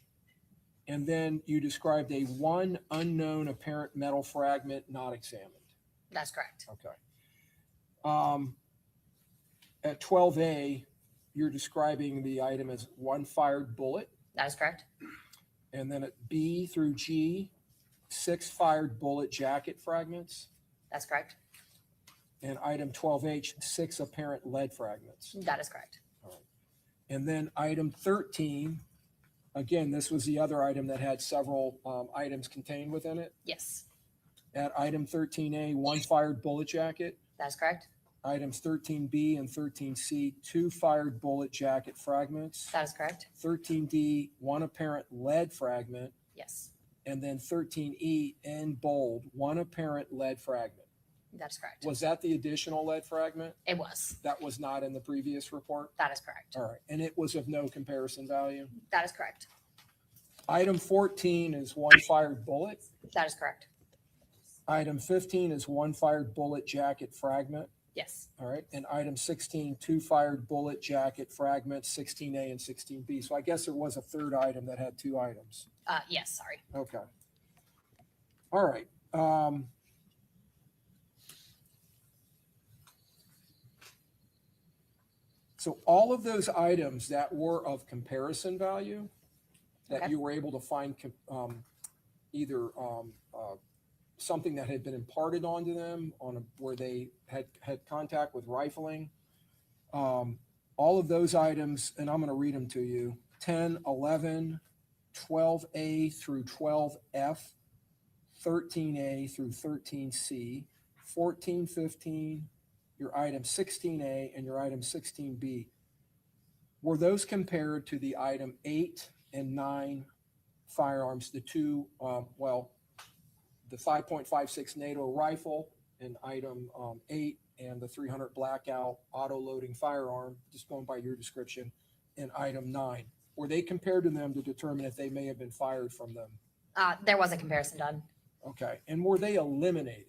and then you described a one unknown apparent metal fragment not examined. That's correct. Okay. At 12A, you're describing the item as one fired bullet. That is correct. And then at B through G, 6 fired bullet jacket fragments. That's correct. And item 12H, 6 apparent lead fragments. That is correct. And then item 13, again, this was the other item that had several items contained within it. Yes, At item 13A, 1 fired bullet jacket. that's correct. Items 13B and 13C, 2 fired bullet jacket fragments. That is correct. 13D, 1 apparent lead fragment. Yes, And then 13E in bold, 1 apparent lead fragment. that's correct. Was that the additional lead fragment? It was. That was not in the previous report? That is correct. All right. And it was of no comparison value? That is correct. Item 14 is 1 fired bullet. That is correct. Item 15 is 1 fired bullet jacket fragment. Yes, All right. And item 16, 2 fired bullet jacket fragments, 16A and 16B. So I guess there was a third item that had 2 items. yes, sorry. Okay. All right. So all of those items that were of comparison value, that Okay. you were able to find either something that had been imparted onto them where they had contact with rifling, all of those items, and I'm going to read them to you, 10, 11, 12A through 12F, 13A through 13C, 14, 15, your item 16A and your item 16B. Were those compared to the item 8 and 9 firearms, the two, the 5.56 NATO rifle and item 8 and the 300 blackout auto loading firearm, just going by your description, and item 9? Were they compared to them to determine if they may have been fired from them? There was a comparison done. Okay. And were they eliminated?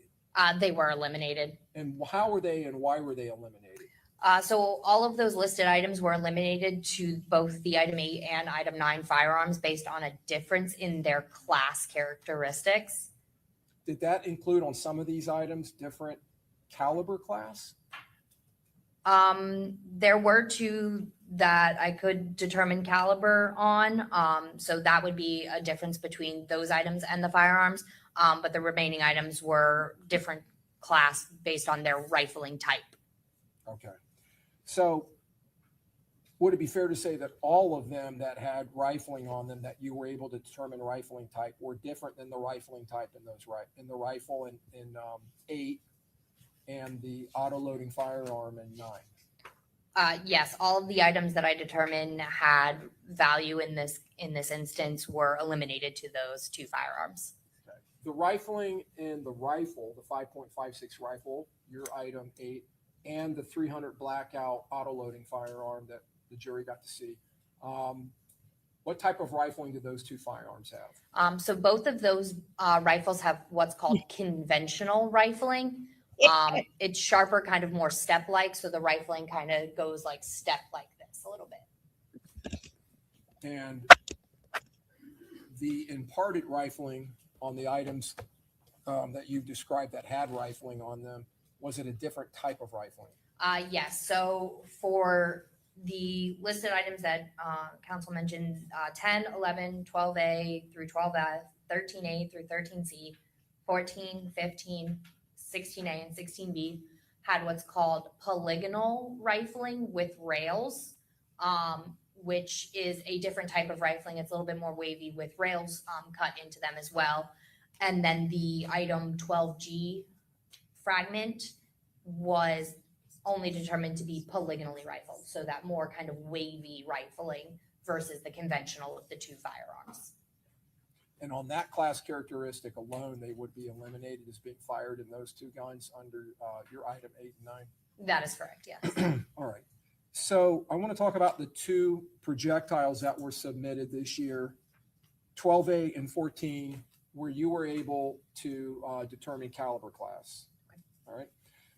They were eliminated. And how were they and why were they eliminated? So all of those listed items were eliminated to both the item 8 and item 9 firearms based on a difference in their class characteristics. Did that include on some of these items different caliber class? There were 2 that I could determine caliber on. So that would be a difference between those items and the firearms. But the remaining items were different class based on their rifling type. Okay. So would it be fair to say that all of them that had rifling on them that you were able to determine rifling type were different than the rifling type in those in the rifle in 8 and the auto loading firearm in 9? Yes, all of the items that I determined had value in this instance were eliminated to those 2 firearms. Okay. The rifling in the rifle, the 5.56 rifle, your item 8, and the 300 blackout auto loading firearm that the jury got to see. What type of rifling do those 2 firearms have? So both of those rifles have what's called conventional rifling. It's sharper, kind of more step-like. So the rifling kind of goes like step like this a little bit. And the imparted rifling on the items that you described that had rifling on them, was it a different type of rifling? Yes. So for The listed items that council mentioned, 10, 11, 12A through 12F, 13A through 13C, 14, 15, 16A, and 16B had what's called polygonal rifling with rails, which is a different type of rifling. It's a little bit more wavy with rails cut into them as well. And then the item 12G fragment was only determined to be polygonally rifled, so that more kind of wavy rifling versus the conventional with the two firearms. And on that class characteristic alone, they would be eliminated as being fired in those two guns under your item 8 and 9. That is correct, yes. All right. So I want to talk about the two projectiles that were submitted this year, 12A and 14, where you were able to determine caliber class. All right.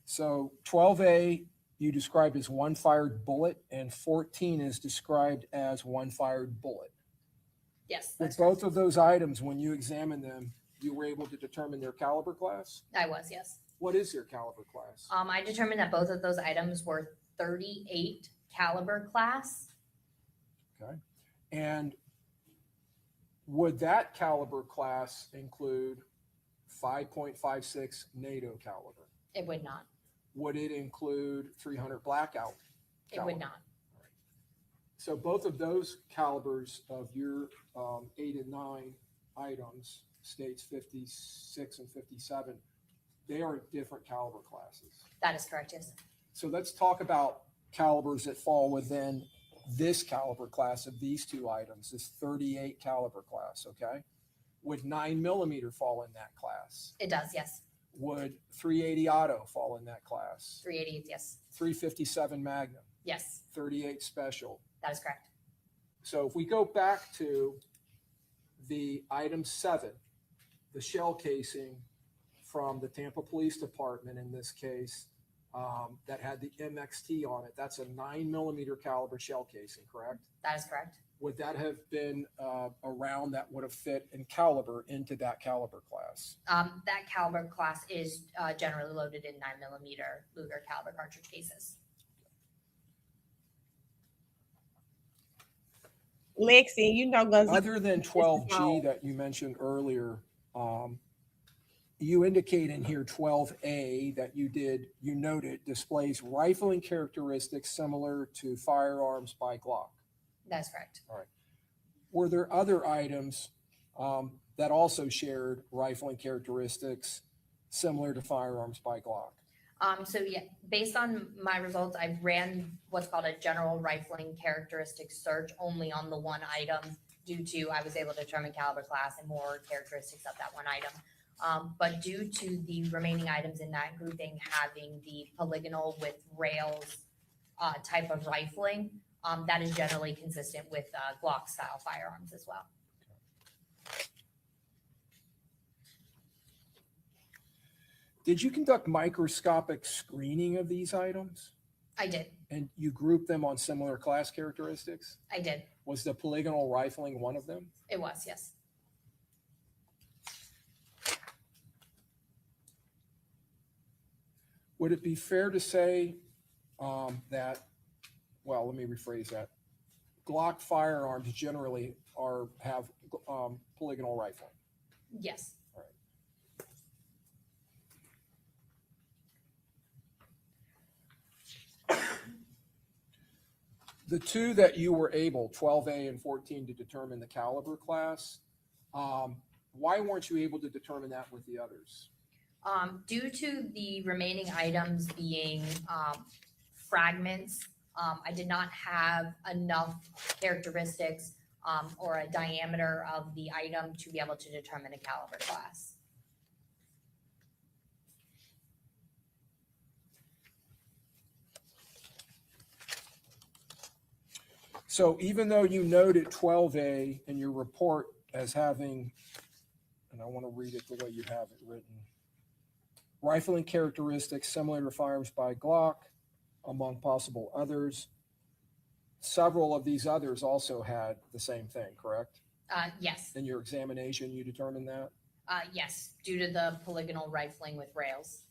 So 12A you described as one fired bullet, and 14 is described as one fired bullet. Yes, With that's both of those items, when you examined them, you were able to determine their caliber class? I was, yes. What is their caliber class? I determined that both of those items were 38 caliber class. Okay. And would that caliber class include 5.56 NATO caliber? It would not. Would it include 300 blackout? It would not. So both of those calibers of your 8 and 9 items, states 56 and 57, they are different caliber classes. That is correct, yes. So let's talk about calibers that fall within this caliber class of these two items, this 38 caliber class, okay? Would 9mm fall in that class? It does, yes. Would 380 auto fall in that class? 380, yes. 357 Magnum, Yes, 38 special. that is correct. So if we go back to the item 7, the shell casing from the Tampa Police Department in this case, that had the MXT on it, that's a 9mm caliber shell casing, correct? That is correct. Would that have been a round that would have fit in caliber into that caliber class? That caliber class is generally loaded in 9mm Luger caliber cartridge cases. Lexi, you know, guns. Other than 12G that you mentioned earlier, you indicate in here 12A that you noted displays rifling characteristics similar to firearms by Glock. That's correct. All right. Were there other items that also shared rifling characteristics similar to firearms by Glock? So yeah, based on my results, I ran what's called a general rifling characteristics search only on the one item due to I was able to determine caliber class and more characteristics of that one item. But due to the remaining items in that grouping having the polygonal with rails type of rifling, that is generally consistent with Glock style firearms as well. Did you conduct microscopic screening of these items? I did. And you grouped them on similar class characteristics? I did. Was the polygonal rifling one of them? It was, yes. Would it be fair to say that, well, let me rephrase that. Glock firearms generally have polygonal rifling. Yes. The two that you were able, 12A and 14, to determine the caliber class, why weren't you able to determine that with the others? Due to the remaining items being fragments, I did not have enough characteristics or a diameter of the item to be able to determine a caliber class. So even though you noted 12A in your report as having, and I want to read it the way you have it written, rifling characteristics similar to firearms by Glock, among possible others, several of these others also had the same thing, correct? Yes. In your examination, you determined that? Yes, due to the polygonal rifling with rails.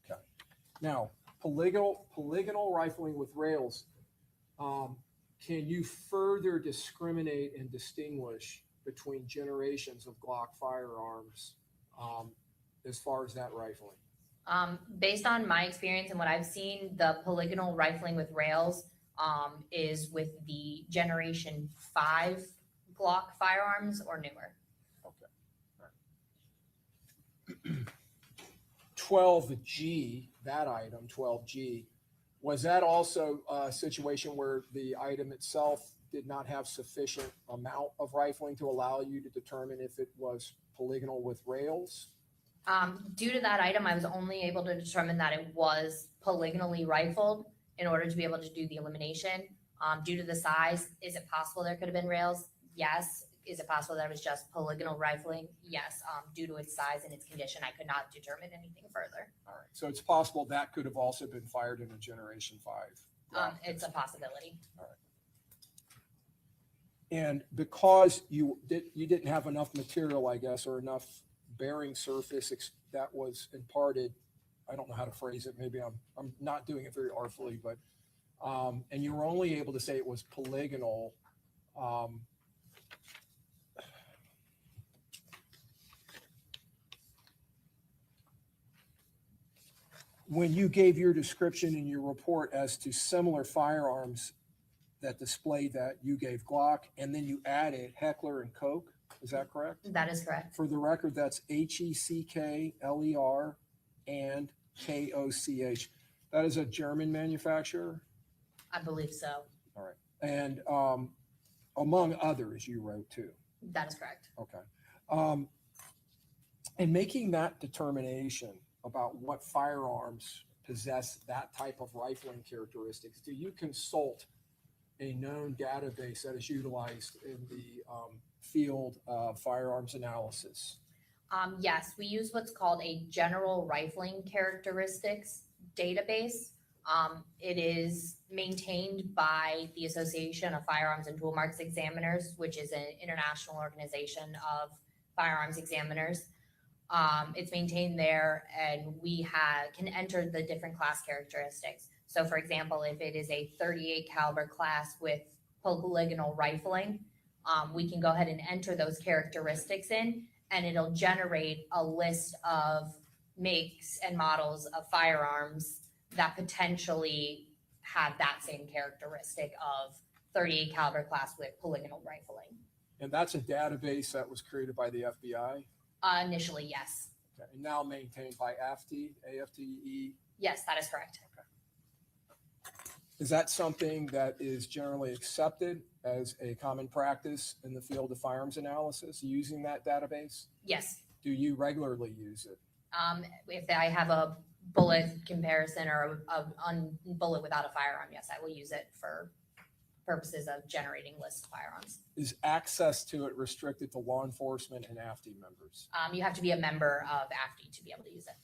Okay. Now, polygonal rifling with rails, Can you further discriminate and distinguish between generations of Glock firearms as far as that rifling? Based on my experience and what I've seen, the polygonal rifling with rails is with the Generation 5 Glock firearms or newer. Okay. All right. 12G, that item, 12G, was that also a situation where the item itself did not have sufficient amount of rifling to allow you to determine if it was polygonal with rails? Due to that item, I was only able to determine that it was polygonally rifled in order to be able to do the elimination. Due to the size, is it possible there could have been rails? Yes. Is it possible that it was just polygonal rifling? Yes. Due to its size and its condition, I could not determine anything further. All right. So it's possible that could have also been fired in a Generation 5. Glock It's a possibility. All right. And because you didn't have enough material, I guess, or enough bearing surface that was imparted, I don't know how to phrase it. Maybe I'm not doing it very artfully, but and you were only able to say it was polygonal. When you gave your description in your report as to similar firearms that displayed that, you gave Glock, and then you added Heckler and Koch. Is that correct? That is correct. For the record, that's Heckler and Koch. That is a German manufacturer? I believe so. All right. And among others, you wrote too. That is correct. Okay. And making that determination about what firearms possess that type of rifling characteristics, do you consult a known database that is utilized in the field of firearms analysis? Yes, we use what's called a general rifling characteristics database. It is maintained by the Association of Firearms and Tool Marks Examiners, which is an international organization of firearms examiners. It's maintained there, and we can enter the different class characteristics. So for example, if it is a 38 caliber class with polygonal rifling, we can go ahead and enter those characteristics in, and it'll generate a list of makes and models of firearms that potentially have that same characteristic of 38 caliber class with polygonal rifling. And that's a database that was created by the FBI? Initially, yes. Okay. And now maintained by AFTE? Yes, that is correct. Okay. Is that something that is generally accepted as a common practice in the field of firearms analysis, using that database? Yes. Do you regularly use it? If I have a bullet comparison or a bullet without a firearm, yes, I will use it for purposes of generating lists of firearms. Is access to it restricted to law enforcement and AFTE members? You have to be a member of AFTE to be able to use it.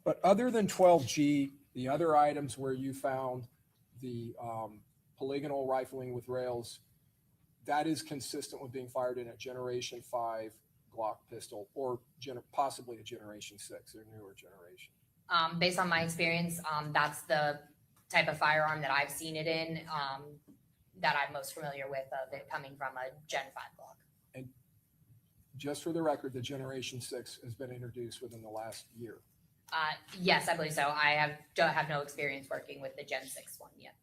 But other than 12G, the other items where you found the polygonal rifling with rails, that is consistent with being fired in a Generation 5 Glock pistol, or possibly a Generation 6 or newer generation. Based on my experience, that's the type of firearm that I've seen it in, that I'm most familiar with of it coming from a Gen 5 Glock. And just for the record, the Generation 6 has been introduced within the last year. Yes, I believe so. I don't have no experience working with the Gen 6 one yet.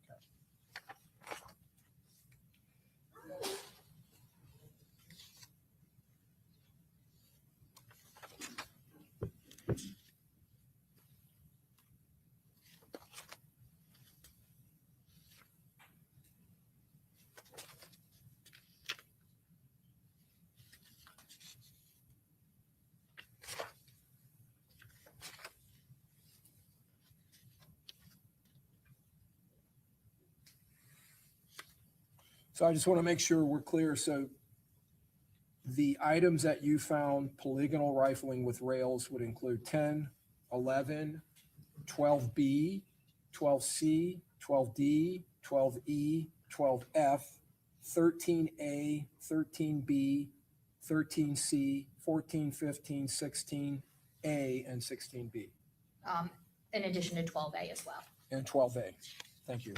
So I just want to make sure we're clear. So the items that you found polygonal rifling with rails would include 10, 11, 12B, 12C, 12D, 12E, 12F, 13A, 13B, 13C, 14, 15, 16A, and 16B, In addition to 12A as well. and 12A. Thank you.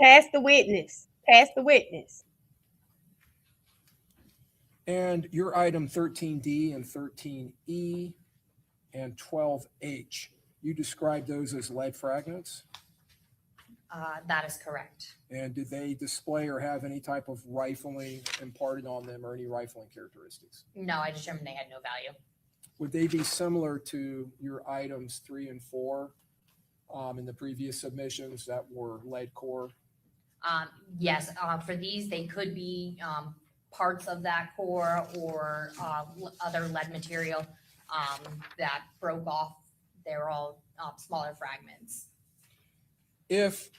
Pass the witness. Pass the witness. And your item 13D and 13E and 12H, you described those as lead fragments? That is correct. And did they display or have any type of rifling imparted on them or any rifling characteristics? No, I determined they had no value. Would they be similar to your items 3 and 4 in the previous submissions that were lead core? Yes, for these, they could be parts of that core or other lead material that broke off. They're all smaller fragments. If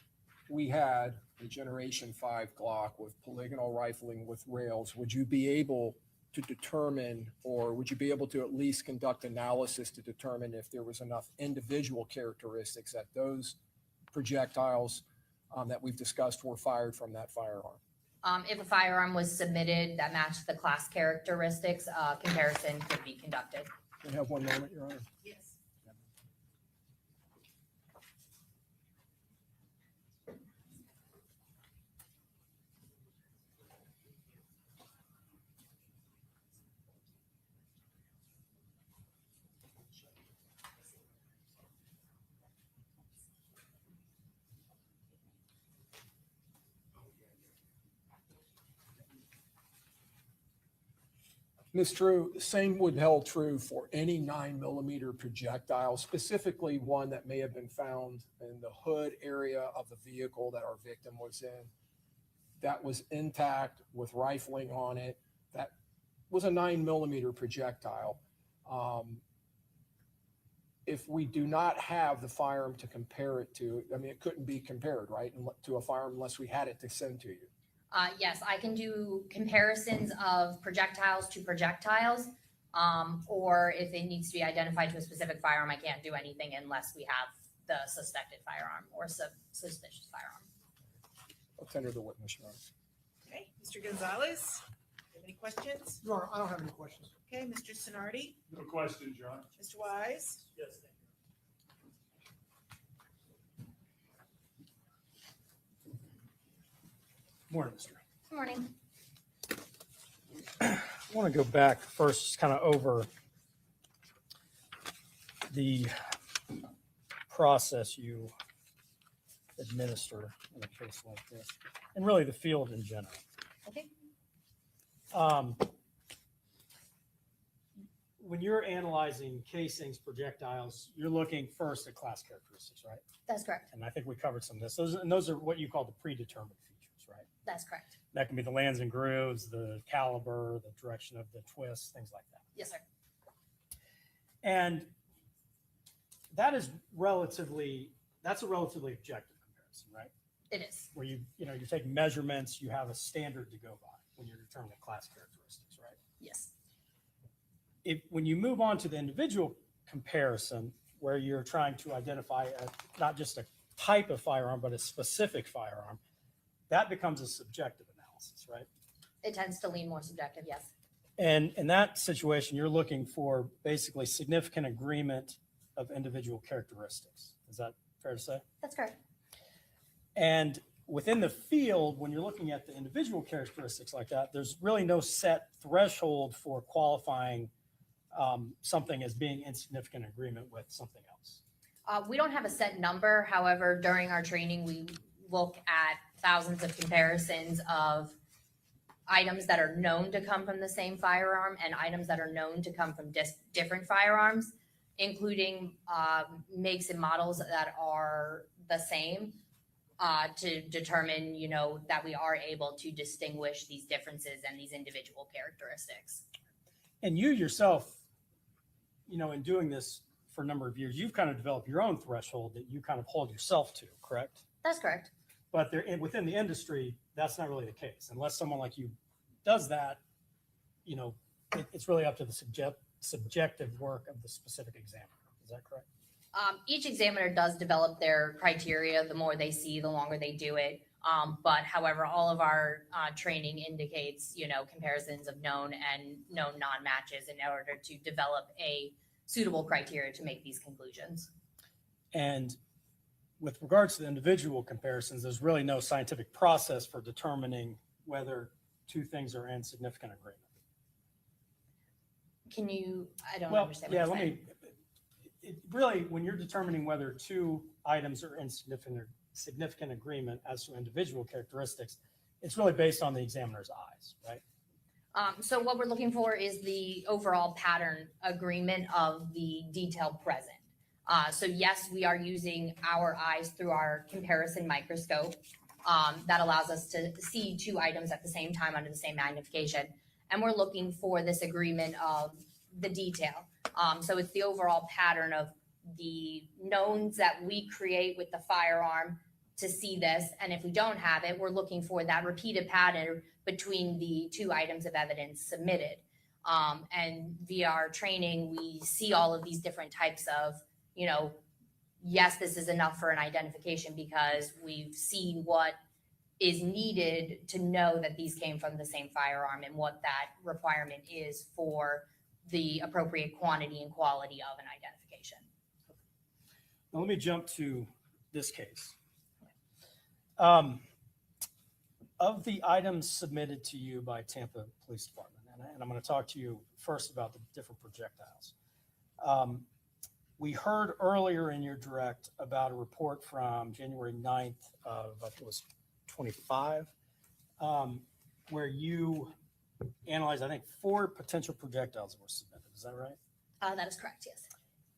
we had a Generation 5 Glock with polygonal rifling with rails, would you be able to determine, or would you be able to at least conduct analysis to determine if there was enough individual characteristics that those projectiles that we've discussed were fired from that firearm? If a firearm was submitted that matched the class characteristics, comparison could be conducted. Can I have one moment, Your Honor? Yes. Ms. True, same would hold true for any 9mm projectile, specifically one that may have been found in the hood area of the vehicle that our victim was in, that was intact with rifling on it, that was a 9mm projectile. If we do not have the firearm to compare it to, I mean, it couldn't be compared, right, to a firearm unless we had it to send to you. Yes, I can do comparisons of projectiles to projectiles, or if it needs to be identified to a specific firearm, I can't do anything unless we have the suspected firearm or suspicious firearm. I'll tender the witness, Your Honor. Okay, Mr. Gonzalez, do you have any questions? Your Honor, I don't have any questions. Okay, Mr. Sonardi, No questions, Your Honor. Mr. Wise, Yes, thank you. Morning, Mr. Good morning. I want to go back first, kind of over the process you administer in a case like this, and really the field in general. Okay. When you're analyzing casings, projectiles, you're looking first at class characteristics, right? That's correct. And I think we covered some of this. Those are what you call the predetermined features, right? That's correct. That can be the lands and grooves, the caliber, the direction of the twist, things like that. Yes, sir. And that's a relatively objective comparison, right? It is. Where you take measurements, you have a standard to go by when you're determining class characteristics, right? Yes. When you move on to the individual comparison, where you're trying to identify not just a type of firearm, but a specific firearm, that becomes a subjective analysis, right? It tends to lean more subjective, yes. And in that situation, you're looking for basically significant agreement of individual characteristics. Is that fair to say? That's correct. And within the field, when you're looking at the individual characteristics like that, there's really no set threshold for qualifying something as being in significant agreement with something else. We don't have a set number. However, during our training, we look at thousands of comparisons of items that are known to come from the same firearm and items that are known to come from different firearms, including makes and models that are the same, to determine, that we are able to distinguish these differences and these individual characteristics. And you yourself, in doing this for a number of years, you've kind of developed your own threshold that you kind of hold yourself to, correct? That's correct. But within the industry, that's not really the case. Unless someone like you does that, it's really up to the subjective work of the specific examiner. Is that correct? Each examiner does develop their criteria. The more they see, the longer they do it. But however, all of our training indicates, comparisons of known and known non-matches in order to develop a suitable criteria to make these conclusions. And with regards to the individual comparisons, there's really no scientific process for determining whether two things are in significant agreement. Can you, I don't Well, understand yeah, what you're saying. Really, when you're determining whether two items are in significant agreement as to individual characteristics, it's really based on the examiner's eyes, right? So what we're looking for is the overall pattern agreement of the detail present. So yes, we are using our eyes through our comparison microscope. That allows us to see two items at the same time under the same magnification. And we're looking for this agreement of the detail. So it's the overall pattern of the knowns that we create with the firearm to see this. And if we don't have it, we're looking for that repeated pattern between the two items of evidence submitted. And via our training, we see all of these different types of, yes, this is enough for an identification because we've seen what is needed to know that these came from the same firearm and what that requirement is for the appropriate quantity and quality of an identification. Now let me jump to this case. Of the items submitted to you by Tampa Police Department, and I'm going to talk to you first about the different projectiles. We heard earlier in your direct about a report from January 9th of, I think it was 25, where you analyzed, I think, 4 potential projectiles that were submitted. Is that right? That is correct, yes.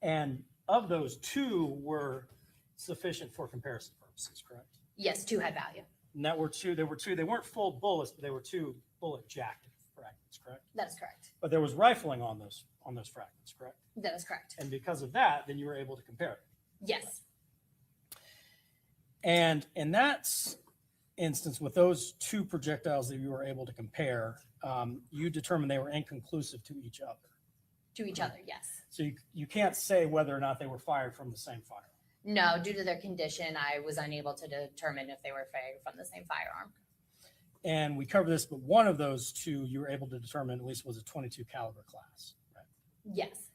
And of those, 2 were sufficient for comparison purposes, correct? Yes, 2 had value. And there were 2, they weren't full bullets, but they were 2 bullet jacket fragments, correct? That is correct. But there was rifling on those fragments, correct? That is correct. And because of that, then you were able to compare it. Yes. And in that instance, with those 2 projectiles that you were able to compare, you determined they were inconclusive to each other. To each other, yes. So you can't say whether or not they were fired from the same firearm. No, due to their condition, I was unable to determine if they were fired from the same firearm. And we covered this, but one of those 2 you were able to determine at least was a .22 caliber class, right? Yes,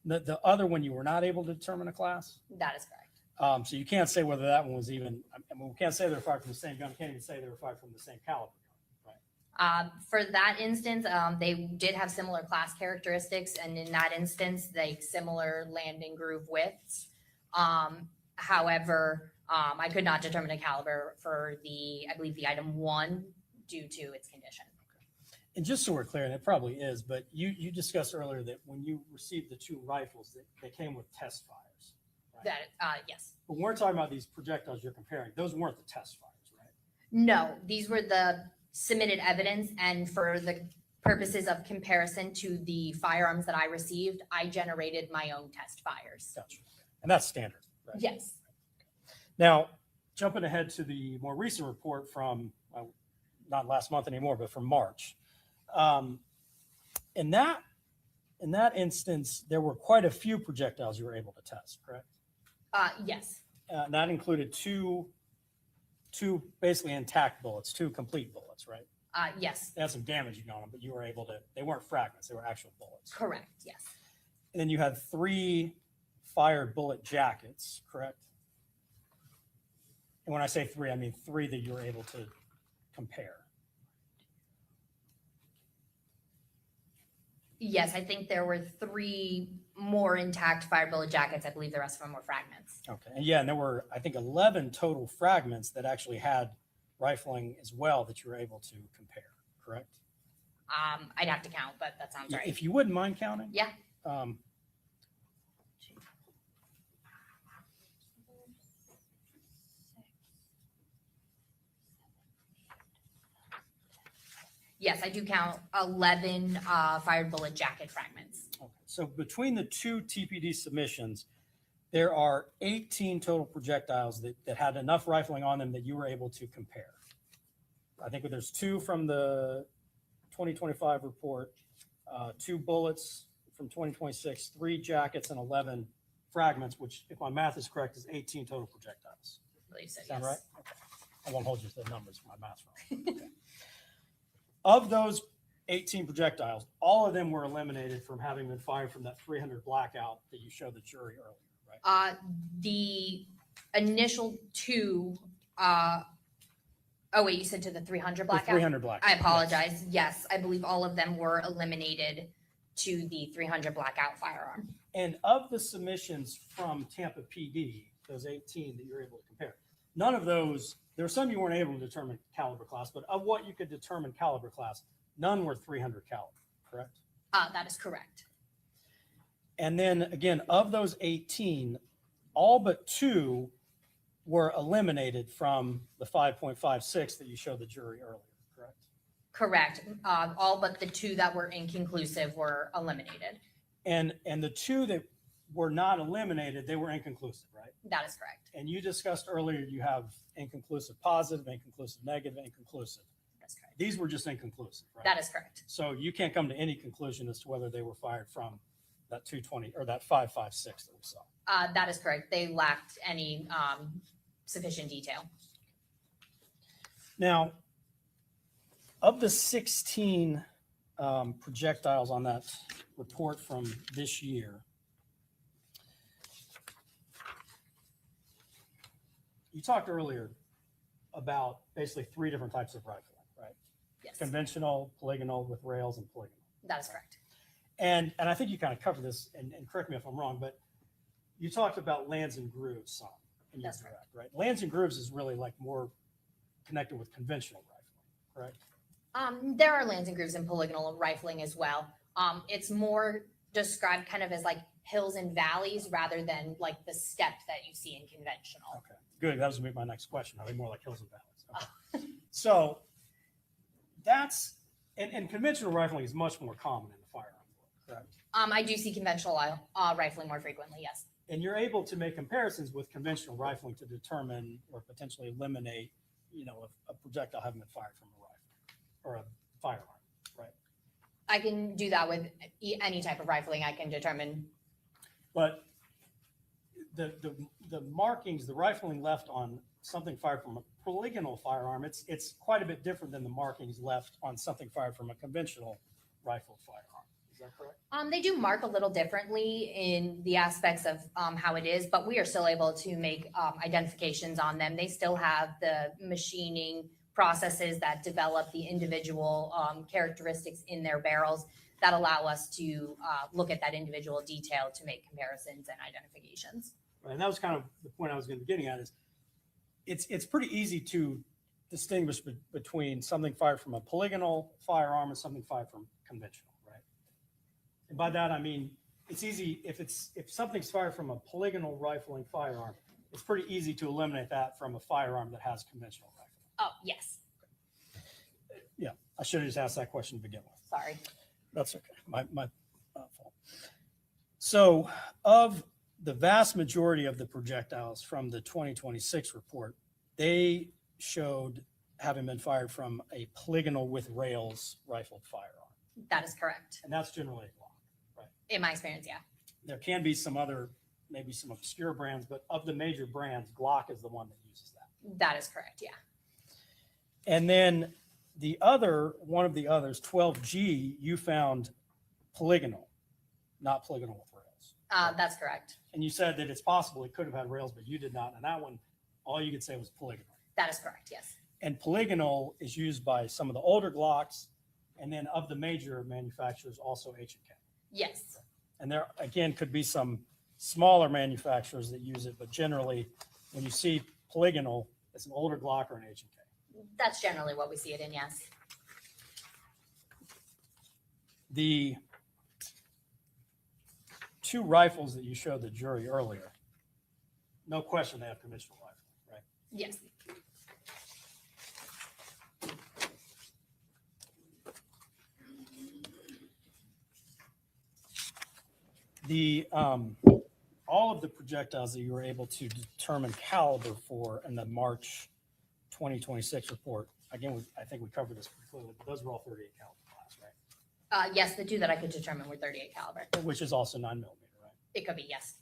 The other one you were not able to determine a class. that is correct. So you can't say whether that one was even. I mean, we can't say they were fired from the same gun. We can't even say they were fired from the same caliber gun, right? For that instance, they did have similar class characteristics, and in that instance, like similar landing groove widths. However, I could not determine a caliber for I believe the item 1 due to its condition. And just so we're clear, and it probably is, but you discussed earlier that when you received the 2 rifles, they came with test fires. Right? That, yes. But we're talking about these projectiles you're comparing. Those weren't the test fires, right? No, these were the submitted evidence, and for the purposes of comparison to the firearms that I received, I generated my own test fires. Gotcha. And that's standard, right? Yes. Now, jumping ahead to the more recent report from, not last month anymore, but from March. In that instance, there were quite a few projectiles you were able to test, correct? Yes. And that included two basically intact bullets, 2 complete bullets, right? Yes. They had some damage on them, but you were able to, they weren't fragments, they were actual bullets. Correct. Yes. And then you had 3 fired bullet jackets, correct? And when I say 3, I mean 3 that you were able to compare. Yes, I think there were 3 more intact fire bullet jackets. I believe the rest of them were fragments. Okay. And yeah, and there were, I think, 11 total fragments that actually had rifling as well that you were able to compare, correct? I'd have to count, but that sounds right. If you wouldn't mind counting. Yeah. Yes, I do count 11 fired bullet jacket fragments. Okay. So between the 2 TPD submissions, there are 18 total projectiles that had enough rifling on them that you were able to compare. I think there's 2 from the 2025 report, 2 bullets from 2026, 3 jackets, and 11 fragments, which, if my math is correct, is 18 total projectiles. I believe so, Sound yes. right? Okay. I won't hold you to the numbers, my math's wrong. Okay. Of those 18 projectiles, all of them were eliminated from having been fired from that 300 blackout that you showed the jury earlier, right? The initial two, you said to the 300 The blackout? 300 blackout. I apologize. Yes, I believe all of them were eliminated to the 300 blackout firearm. And of the submissions from Tampa PD, those 18 that you're able to compare, none of those, there were some you weren't able to determine caliber class, but of what you could determine caliber class, none were 300 caliber, correct? That is correct. And then again, of those 18, all but 2 were eliminated from the 5.56 that you showed the jury earlier, correct? Correct. All but the 2 that were inconclusive were eliminated. And the 2 that were not eliminated, they were inconclusive, right? That is correct. And you discussed earlier, you have inconclusive positive, inconclusive negative, inconclusive. That's correct. These were just inconclusive, right? That is correct. So you can't come to any conclusion as to whether they were fired from that 220 or that 556 that we saw. That is correct. They lacked any sufficient detail. Now, of the 16 projectiles on that report from this year, you talked earlier about basically 3 different types of rifling, right? Yes, Conventional, polygonal with rails, and polygonal. that is correct. And I think you kind of covered this, and correct me if I'm wrong, but you talked about lands and grooves some in your That's direct, right? Lands and grooves is really like more connected with conventional rifling, correct? There are lands and grooves in polygonal rifling as well. It's more described kind of as like hills and valleys rather than like the step that you see in conventional. Okay, good. That was gonna be my next question. Are they more like hills and valleys? Okay. So that's, and conventional rifling is much more common in the firearm world, correct? I do see conventional rifling more frequently, yes. And you're able to make comparisons with conventional rifling to determine or potentially eliminate, a projectile having been fired from a rifle or a firearm, right? I can do that with any type of rifling. I can determine. But the markings, the rifling left on something fired from a polygonal firearm, it's quite a bit different than the markings left on something fired from a conventional rifle firearm. Is that correct? They do mark a little differently in the aspects of how it is, but we are still able to make identifications on them. They still have the machining processes that develop the individual characteristics in their barrels that allow us to look at that individual detail to make comparisons and identifications. Right, and that was kind of the point I was going to be getting at is it's pretty easy to distinguish between something fired from a polygonal firearm and something fired from conventional, right? And by that, I mean, it's easy if something's fired from a polygonal rifling firearm, it's pretty easy to eliminate that from a firearm that has conventional rifling. Oh, yes. Yeah, I should have just asked that question to begin with. Sorry. That's okay. My fault. So of the vast majority of the projectiles from the 2026 report, they showed having been fired from a polygonal with rails rifled firearm. That is correct. And that's generally a Glock, right? In my experience, yeah. There can be some other, maybe some obscure brands, but of the major brands, Glock is the one that uses that. That is correct, yeah. And then one of the others, 12G, you found polygonal, not polygonal with rails. That's correct. And you said that it's possible it could have had rails, but you did not. And that one, all you could say was polygonal. That is correct, yes. And polygonal is used by some of the older Glocks, and then of the major manufacturers, also H&K. Yes. And there, again, could be some smaller manufacturers that use it, but generally, when you see polygonal, it's an older Glock or an H&K. That's generally what we see it in, yes. The 2 rifles that you showed the jury earlier, no question they have conventional rifle, right? Yes. The all of the projectiles that you were able to determine caliber for in the March 2026 report, again, I think we covered this pretty clearly, but those were all 38 caliber class, right? Yes, the 2 that I could determine were 38 caliber. Which is also 9mm, right? It could be, yes.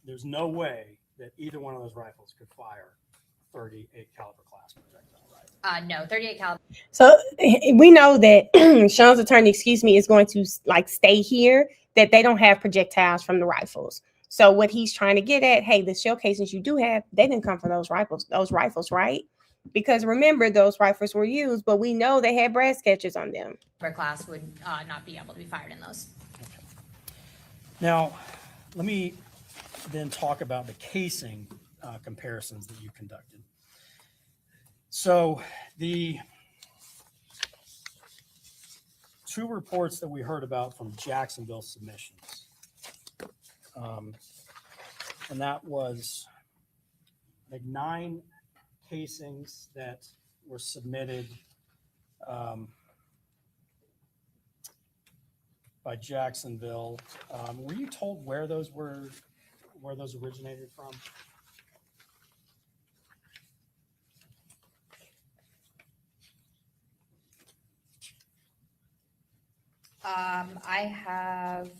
There's no way that either one of those rifles could fire .38 caliber class projectile, right? No, 38 caliber. So we know that Sean's attorney, is going to like stay here, that they don't have projectiles from the rifles. So what he's trying to get at, hey, the shell casings you do have, they didn't come from those rifles, right? Because remember, those rifles were used, but we know they had brass catchers on them. Class would not be able to be fired in those. Now, let me then talk about the casing comparisons that you conducted. So the two reports that we heard about from Jacksonville submissions, and that was like 9 casings that were submitted by Jacksonville. Were you told where those originated from? I have,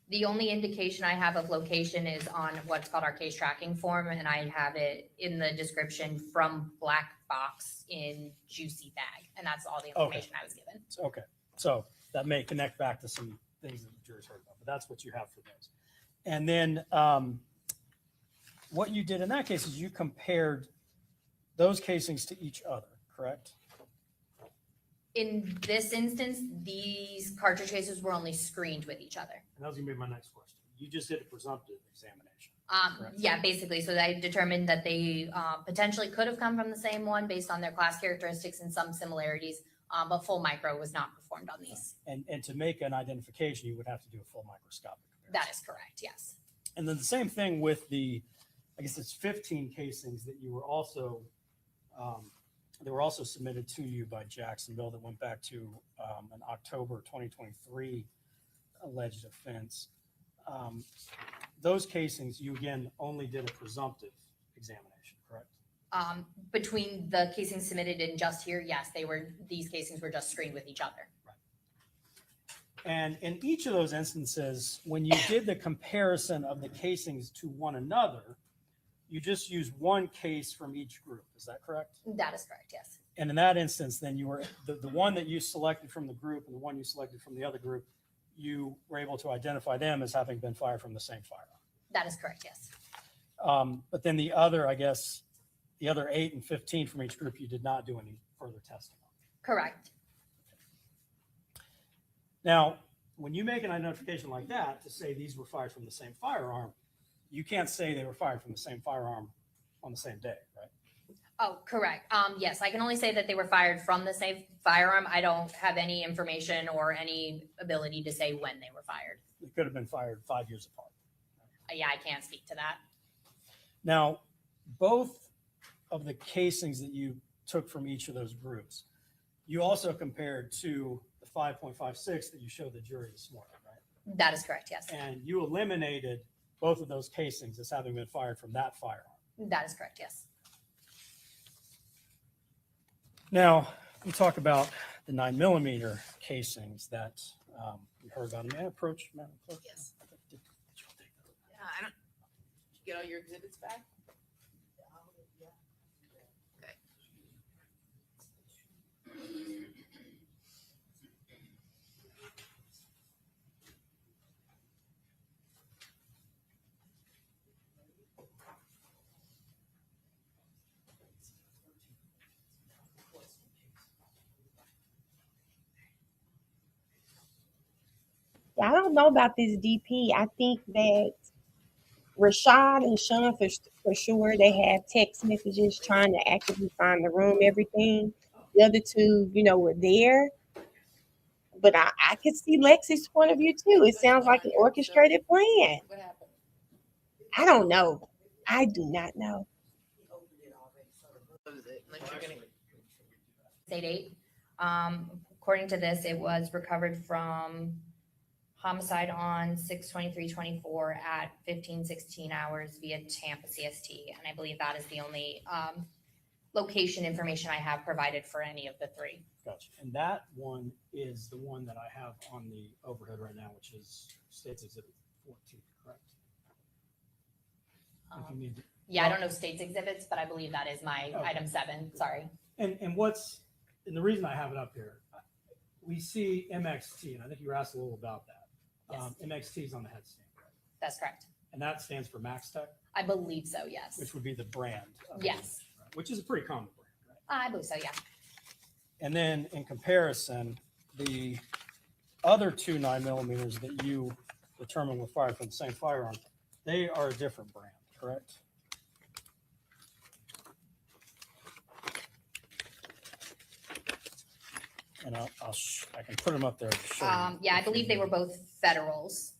the only indication I have of location is on what's called our case tracking form, and I have it in the description from black box in juicy bag, and that's all the information I was given. Okay, so that may connect back to some things that the jurors heard about, but that's what you have for those. And then what you did in that case is you compared those casings to each other, correct? In this instance, these cartridge cases were only screened with each other. And that was gonna be my next question. You just did a presumptive examination. Correct. Yeah, basically. So I determined that they potentially could have come from the same one based on their class characteristics and some similarities, but full micro was not performed on these. And to make an identification, you would have to do a full microscopic comparison. That is correct, yes. And then the same thing with the, I guess it's 15 casings that you were also, they were also submitted to you by Jacksonville that went back to an October 2023 alleged offense. Those casings, you again only did a presumptive examination, correct? Between the casings submitted and just here, yes, these casings were just screened with each other. And in each of those instances, when you did the comparison of the casings to one another, you just used one case from each group. Is that correct? That is correct, yes. And in that instance, then you were the one that you selected from the group and the one you selected from the other group, you were able to identify them as having been fired from the same firearm. That is correct, yes. But then the other, I guess, the other 8 and 15 from each group, you did not do any further testing on. Correct. Now, when you make an identification like that to say these were fired from the same firearm, you can't say they were fired from the same firearm on the same day, right? Oh, correct. Yes, I can only say that they were fired from the same firearm. I don't have any information or any ability to say when they were fired. They could have been fired 5 years apart. Yeah, I can't speak to that. Now, both of the casings that you took from each of those groups, you also compared to the 5.56 that you showed the jury this morning, right? That is correct, yes. And you eliminated both of those casings as having been fired from that firearm. That is correct, yes. Now, we talk about the 9mm casings that we heard about. May I approach, Madam Clerk? Yes. Yeah, I don't, did you get all your exhibits back? Okay. I don't know about this DP. I think that Rashad and Sean for sure, they have text messages trying to actively find the room, everything. The other two, were there. But I could see Lexi's point of view too. It sounds like an orchestrated plan. What happened? I don't know. I do not know. What was it? Unless you're gonna- State 8. According to this, it was recovered from homicide on 6/23/24 at 15:16 hours via Tampa CST. And I believe that is the only location information I have provided for any of the 3. Gotcha. And that one is the one that I have on the overhead right now, which is State's Exhibit 14, correct? If you need to- Yeah, I don't know state's exhibits, but I believe that is my Okay. item 7, sorry. And the reason I have it up here, we see MXT, and I think you were asked a little about that. Yes. MXT is on the headstand, right? That's correct. And that stands for Max Tech, I believe so, yes. which would be the brand. of Yes. it, right? Which is a pretty common brand, right? I believe so, yeah. And then in comparison, the other 2 9mm that you determined were fired from the same firearm, they are a different brand, correct? And I can put them up there to show you. Yeah, I believe they were both federals.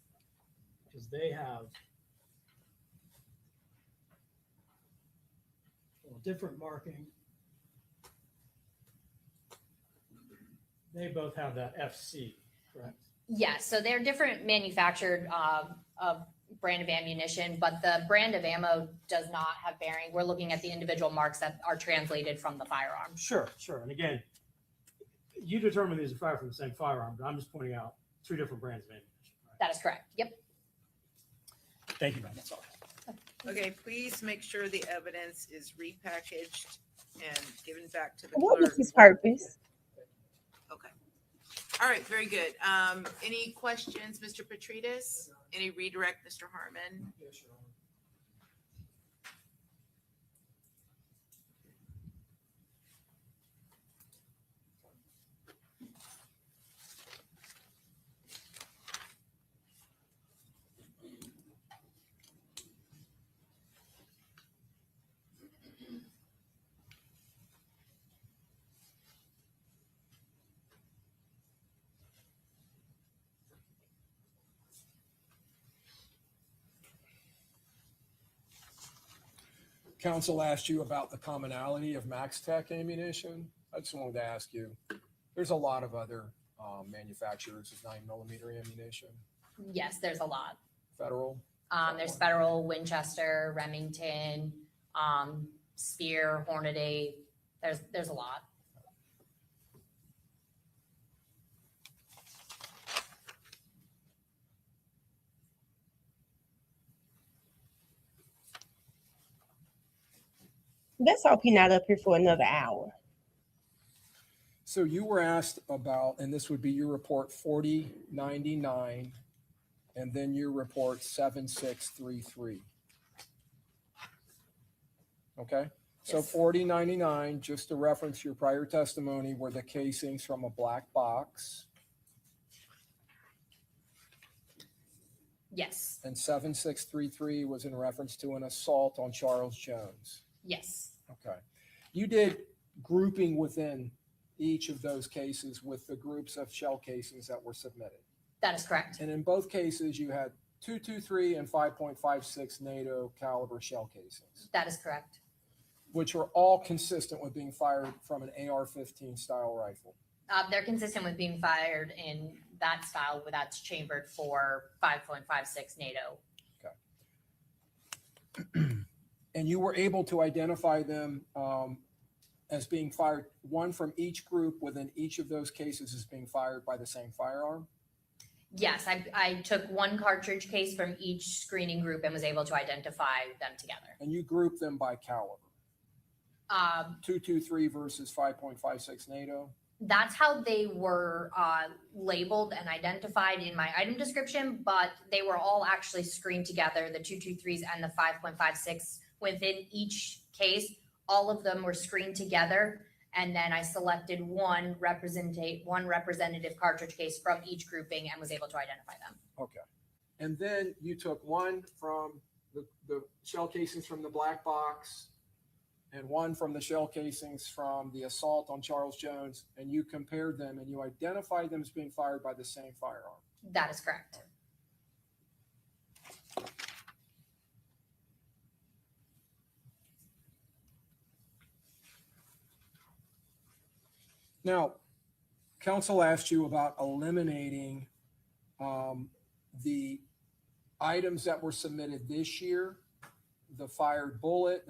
Because they have a different marking. They both have that FC, correct? Yes, so they're different manufactured brand of ammunition, but the brand of ammo does not have bearing. We're looking at the individual marks that are translated from the firearm. Sure. And again, you determine these are fired from the same firearm, but I'm just pointing out 2 different brands of ammunition. Right? That is correct. Yep. Thank you, ma'am. That's all. Okay, please make sure the evidence is repackaged and given back to the What was clerk. his purpose? Okay. All right, very good. Any questions, Mr. Petrides? Any redirect, Mr. Harmon? Council asked you about the commonality of Max Tech ammunition. I just wanted to ask you, there's a lot of other manufacturers of 9mm ammunition, Yes, there's a lot. federal. There's Federal, Winchester, Remington, Spear, Hornady. There's a lot. Let's hope he's not up here for another hour. So you were asked about, and this would be your report 4099, and then your report 7633. Okay? So Yes. 4099, just to reference your prior testimony, were the casings from a black box, Yes. and 7633 was in reference to an assault on Charles Jones. Yes. Okay. You did grouping within each of those cases with the groups of shell casings that were submitted. That is correct. And in both cases, you had 223 and 5.56 NATO caliber shell casings, That is correct. which were all consistent with being fired from an AR-15 style rifle. They're consistent with being fired in that style, but that's chambered for 5.56 NATO. And you were able to identify them as being fired, one from each group within each of those cases is being fired by the same firearm? Yes, I took one cartridge case from each screening group and was able to identify them together. And you grouped them by caliber, 223 versus 5.56 NATO? That's how they were labeled and identified in my item description, but they were all actually screened together, the 223s and the 5.56 within each case. All of them were screened together, and then I selected one representative cartridge case from each grouping and was able to identify them. Okay. And then you took one from the shell casings from the black box and one from the shell casings from the assault on Charles Jones, and you compared them and you identified them as being fired by the same firearm. That is correct. Now, council asked you about eliminating the items that were submitted this year, the fired bullet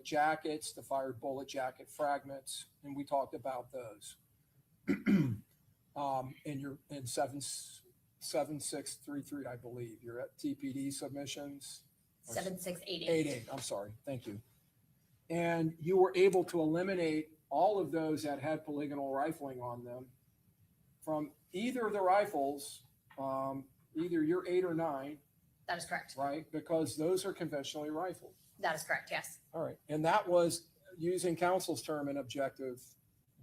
jackets, the fired bullet jacket fragments, and we talked about those. In 7633, I believe, you're at TPD submissions. 7688. I'm sorry, thank you. And you were able to eliminate all of those that had polygonal rifling on them from either of the rifles, either your 8 or 9, That is correct. right? Because those are conventionally rifled. That is correct, yes. All right. And that was, using council's term, an objective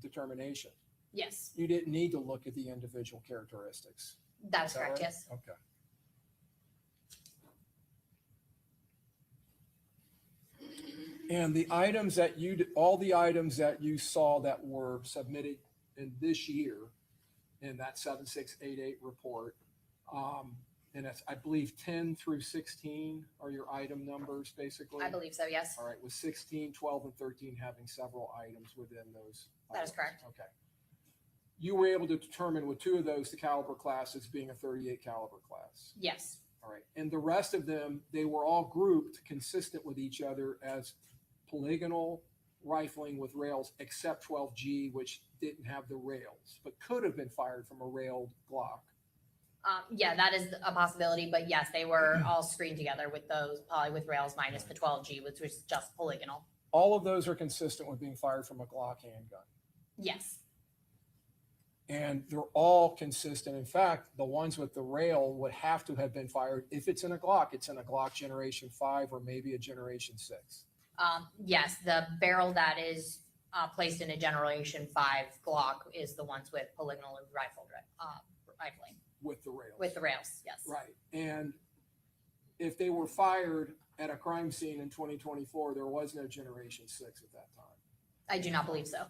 determination. Yes, You didn't need to look at the individual characteristics. that is Is that correct, right? yes. Okay. And the items that all the items that you saw that were submitted in this year in that 7688 report, and that's, I believe 10 through 16 are your item numbers, basically? I believe so, yes. All right, with 16, 12, and 13 having several items within those. That is items. correct. Okay. You were able to determine with 2 of those, the caliber class as being a 38 caliber class. Yes, All right. And the rest of them, they were all grouped consistent with each other as polygonal rifling with rails, except 12G, which didn't have the rails, but could have been fired from a railed Glock. yeah, that is a possibility, but yes, they were all screened together with those, probably with rails minus the 12G, which was just polygonal. All of those are consistent with being fired from a Glock handgun. Yes, And they're all consistent. In fact, the ones with the rail would have to have been fired. If it's in a Glock, it's in a Glock Generation 5 or maybe a Generation 6. yes, the barrel that is placed in a Generation 5 Glock is the ones with polygonal rifling With the rails. with the rails, yes. Right. And if they were fired at a crime scene in 2024, there was no Generation 6 at that time. I do not believe so.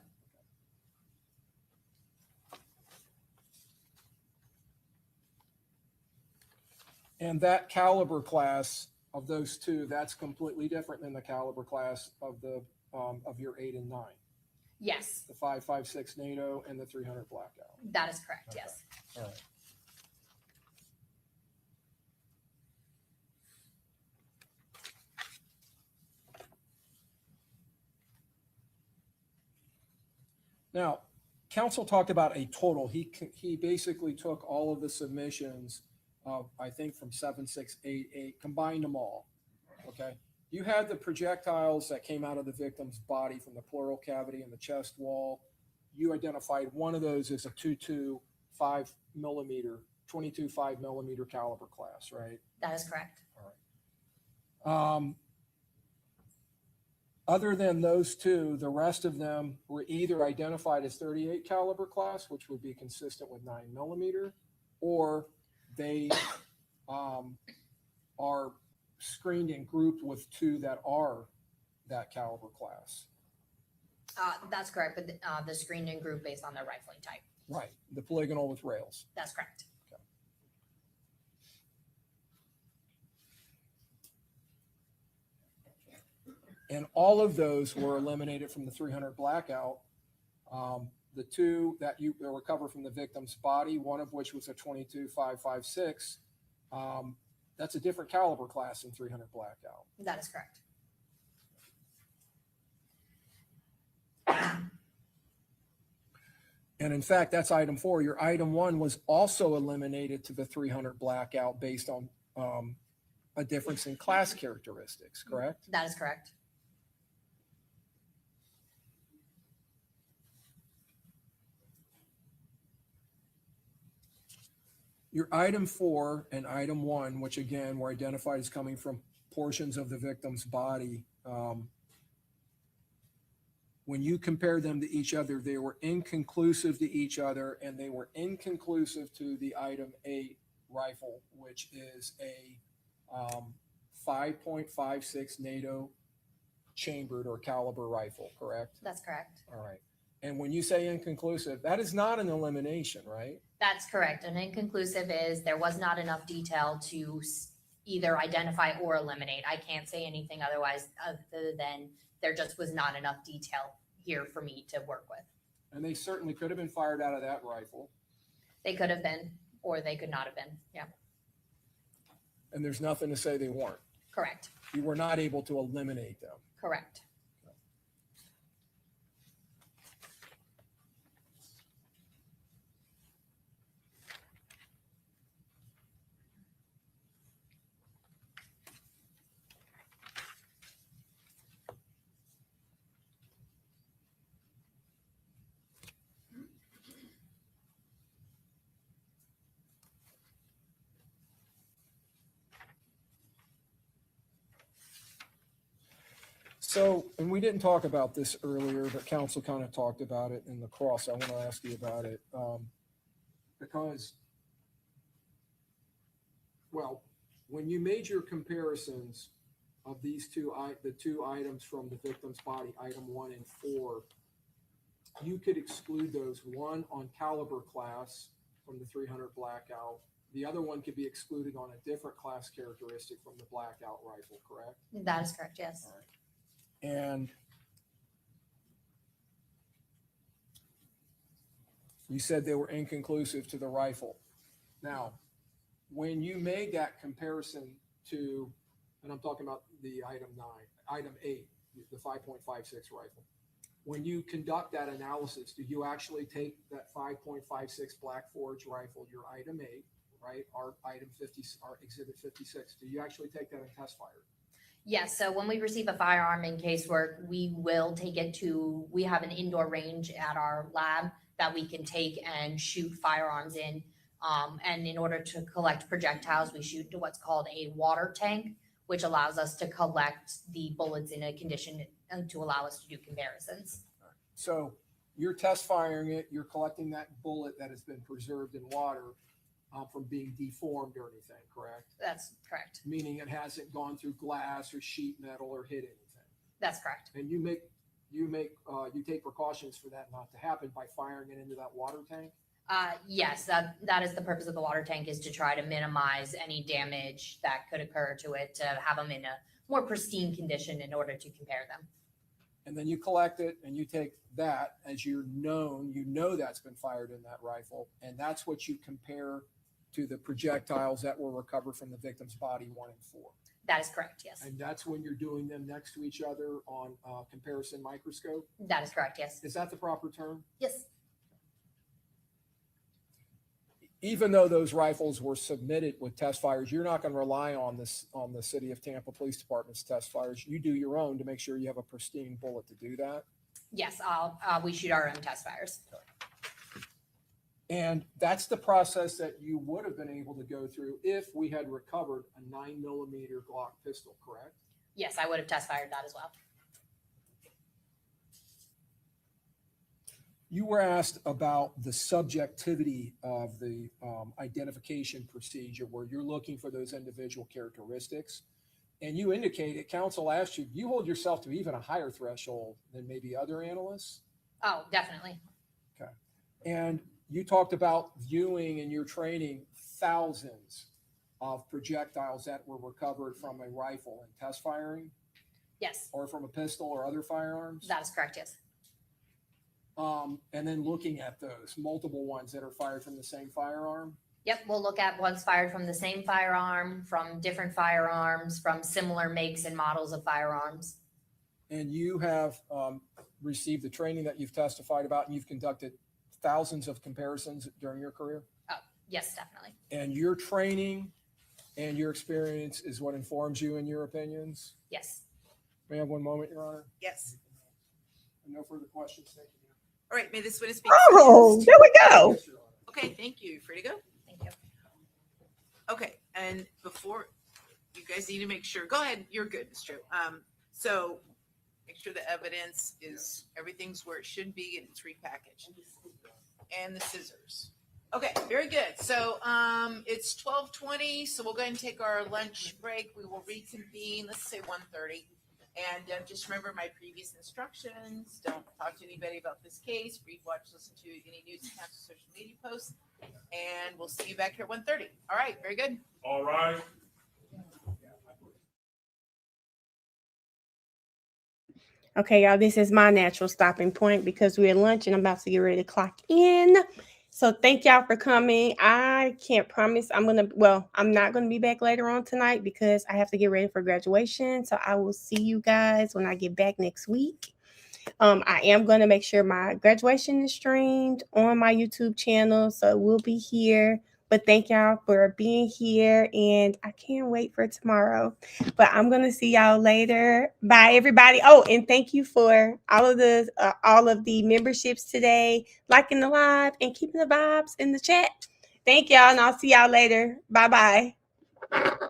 And that caliber class of those 2, that's completely different than the caliber class of the of your 8 and 9. Yes, The 5.56 NATO and the 300 Blackout. that is correct, Okay. yes. All right. Now, council talked about a total. He basically took all of the submissions, I think from 7688, combined them all. Okay. You had the projectiles that came out of the victim's body from the pleural cavity and the chest wall. You identified one of those as a 22 5 millimeter, 22 5 millimeter caliber class, right? That is correct. Other than those 2, the rest of them were either identified as 38 caliber class, which would be consistent with 9 millimeter, or they are screened and grouped with 2 that are that caliber class. That's correct, but the screened in group based on their rifling type. Right. The polygonal with rails. That's correct. And all of those were eliminated from the 300 Blackout. The 2 that you recovered from the victim's body, one of which was a 22 5.56, that's a different caliber class than 300 Blackout. That is correct. And in fact, that's item 4. Your item 1 was also eliminated to the 300 Blackout based on a difference in class characteristics, correct? That is correct. Your item 4 and item 1, which again were identified as coming from portions of the victim's body, when you compare them to each other, they were inconclusive to each other, and they were inconclusive to the item 8 rifle, which is a 5.56 NATO chambered or caliber rifle, correct? That's correct. All right. And when you say inconclusive, that is not an elimination, right? That's correct. An inconclusive is there was not enough detail to either identify or eliminate. I can't say anything otherwise other than there just was not enough detail here for me to work with. And they certainly could have been fired out of that rifle. They could have been, or they could not have been. Yeah, And there's nothing to say they weren't. correct. You were not able to eliminate them. Correct. So, and we didn't talk about this earlier, but council kind of talked about it in the cross. I want to ask you about it. Because, well, when you made your comparisons of these the two items from the victim's body, item 1 and 4, you could exclude those, one on caliber class from the 300 blackout. The other one could be excluded on a different class characteristic from the blackout rifle, correct? That is correct, yes. All right. And you said they were inconclusive to the rifle. Now, when you made that comparison to, and I'm talking about the item 8, the 5.56 rifle, when you conduct that analysis, do you actually take that 5.56 Black Forge rifle, your item 8, right, our item 50, our exhibit 56, do you actually take that and test fire it? Yes, so when we receive a firearm in casework, we will take it to, we have an indoor range at our lab that we can take and shoot firearms in. And in order to collect projectiles, we shoot to what's called a water tank, which allows us to collect the bullets in a condition to allow us to do comparisons. So you're test firing it, you're collecting that bullet that has been preserved in water from being deformed or anything, correct? That's correct. Meaning it hasn't gone through glass or sheet metal or hit anything. That's correct. And you take precautions for that not to happen by firing it into that water tank? Yes, that is the purpose of the water tank, is to try to minimize any damage that could occur to it, to have them in a more pristine condition in order to compare them. And then you collect it and you take that as you know that's been fired in that rifle, and that's what you compare to the projectiles that were recovered from the victim's body 1 and 4. That is correct, yes. And that's when you're doing them next to each other on a comparison microscope? That is correct, yes. Is that the proper term? Yes. Even though those rifles were submitted with test fires, you're not going to rely on the City of Tampa Police Department's test fires. You do your own to make sure you have a pristine bullet to do that. Yes, we shoot our own test fires. And that's the process that you would have been able to go through if we had recovered a 9mm Glock pistol, correct? Yes, I would have test fired that as well. You were asked about the subjectivity of the identification procedure where you're looking for those individual characteristics. And you indicated, counsel asked you, you hold yourself to even a higher threshold than maybe other analysts? Oh, definitely. Okay. And you talked about viewing in your training thousands of projectiles that were recovered from a rifle and test firing? Yes. Or from a pistol or other firearms? That is correct, yes. And then looking at those multiple ones that are fired from the same firearm? Yep, we'll look at ones fired from the same firearm, from different firearms, from similar makes and models of firearms. And you have received the training that you've testified about, and you've conducted thousands of comparisons during your career? Oh, yes, definitely. And your training and your experience is what informs you in your opinions? Yes. May I have one moment, Your Honor? Yes. No further questions. Thank you. All right, may this witness be Oh, excused? there we go. Yes, Your Honor. Okay, thank you. Free to go? Thank you. Okay, and before, you guys need to make sure, go ahead, you're good, Ms. Tripp. So make sure the evidence is, everything's where it should be and it's repackaged. And the scissors. Okay, very good. So it's 12:20, so we'll go ahead and take our lunch break. We will reconvene, let's say 1:30. And just remember my previous instructions. Don't talk to anybody about this case. Read, watch, listen to any news accounts or social media posts. And we'll see you back here at 1:30. All right, very good. All right. Okay, y'all, this is my natural stopping point because we're at lunch and I'm about to get ready to clock in. So thank y'all for coming. I can't promise I'm not going to be back later on tonight because I have to get ready for graduation. So I will see you guys when I get back next week. I am going to make sure my graduation is streamed on my YouTube channel. So it will be here. But thank y'all for being here, and I can't wait for tomorrow. But I'm gonna see y'all later. Bye, everybody. Oh, and thank you for all of the memberships today, liking the live and keeping the vibes in the chat. Thank y'all, and I'll see y'all later. Bye bye.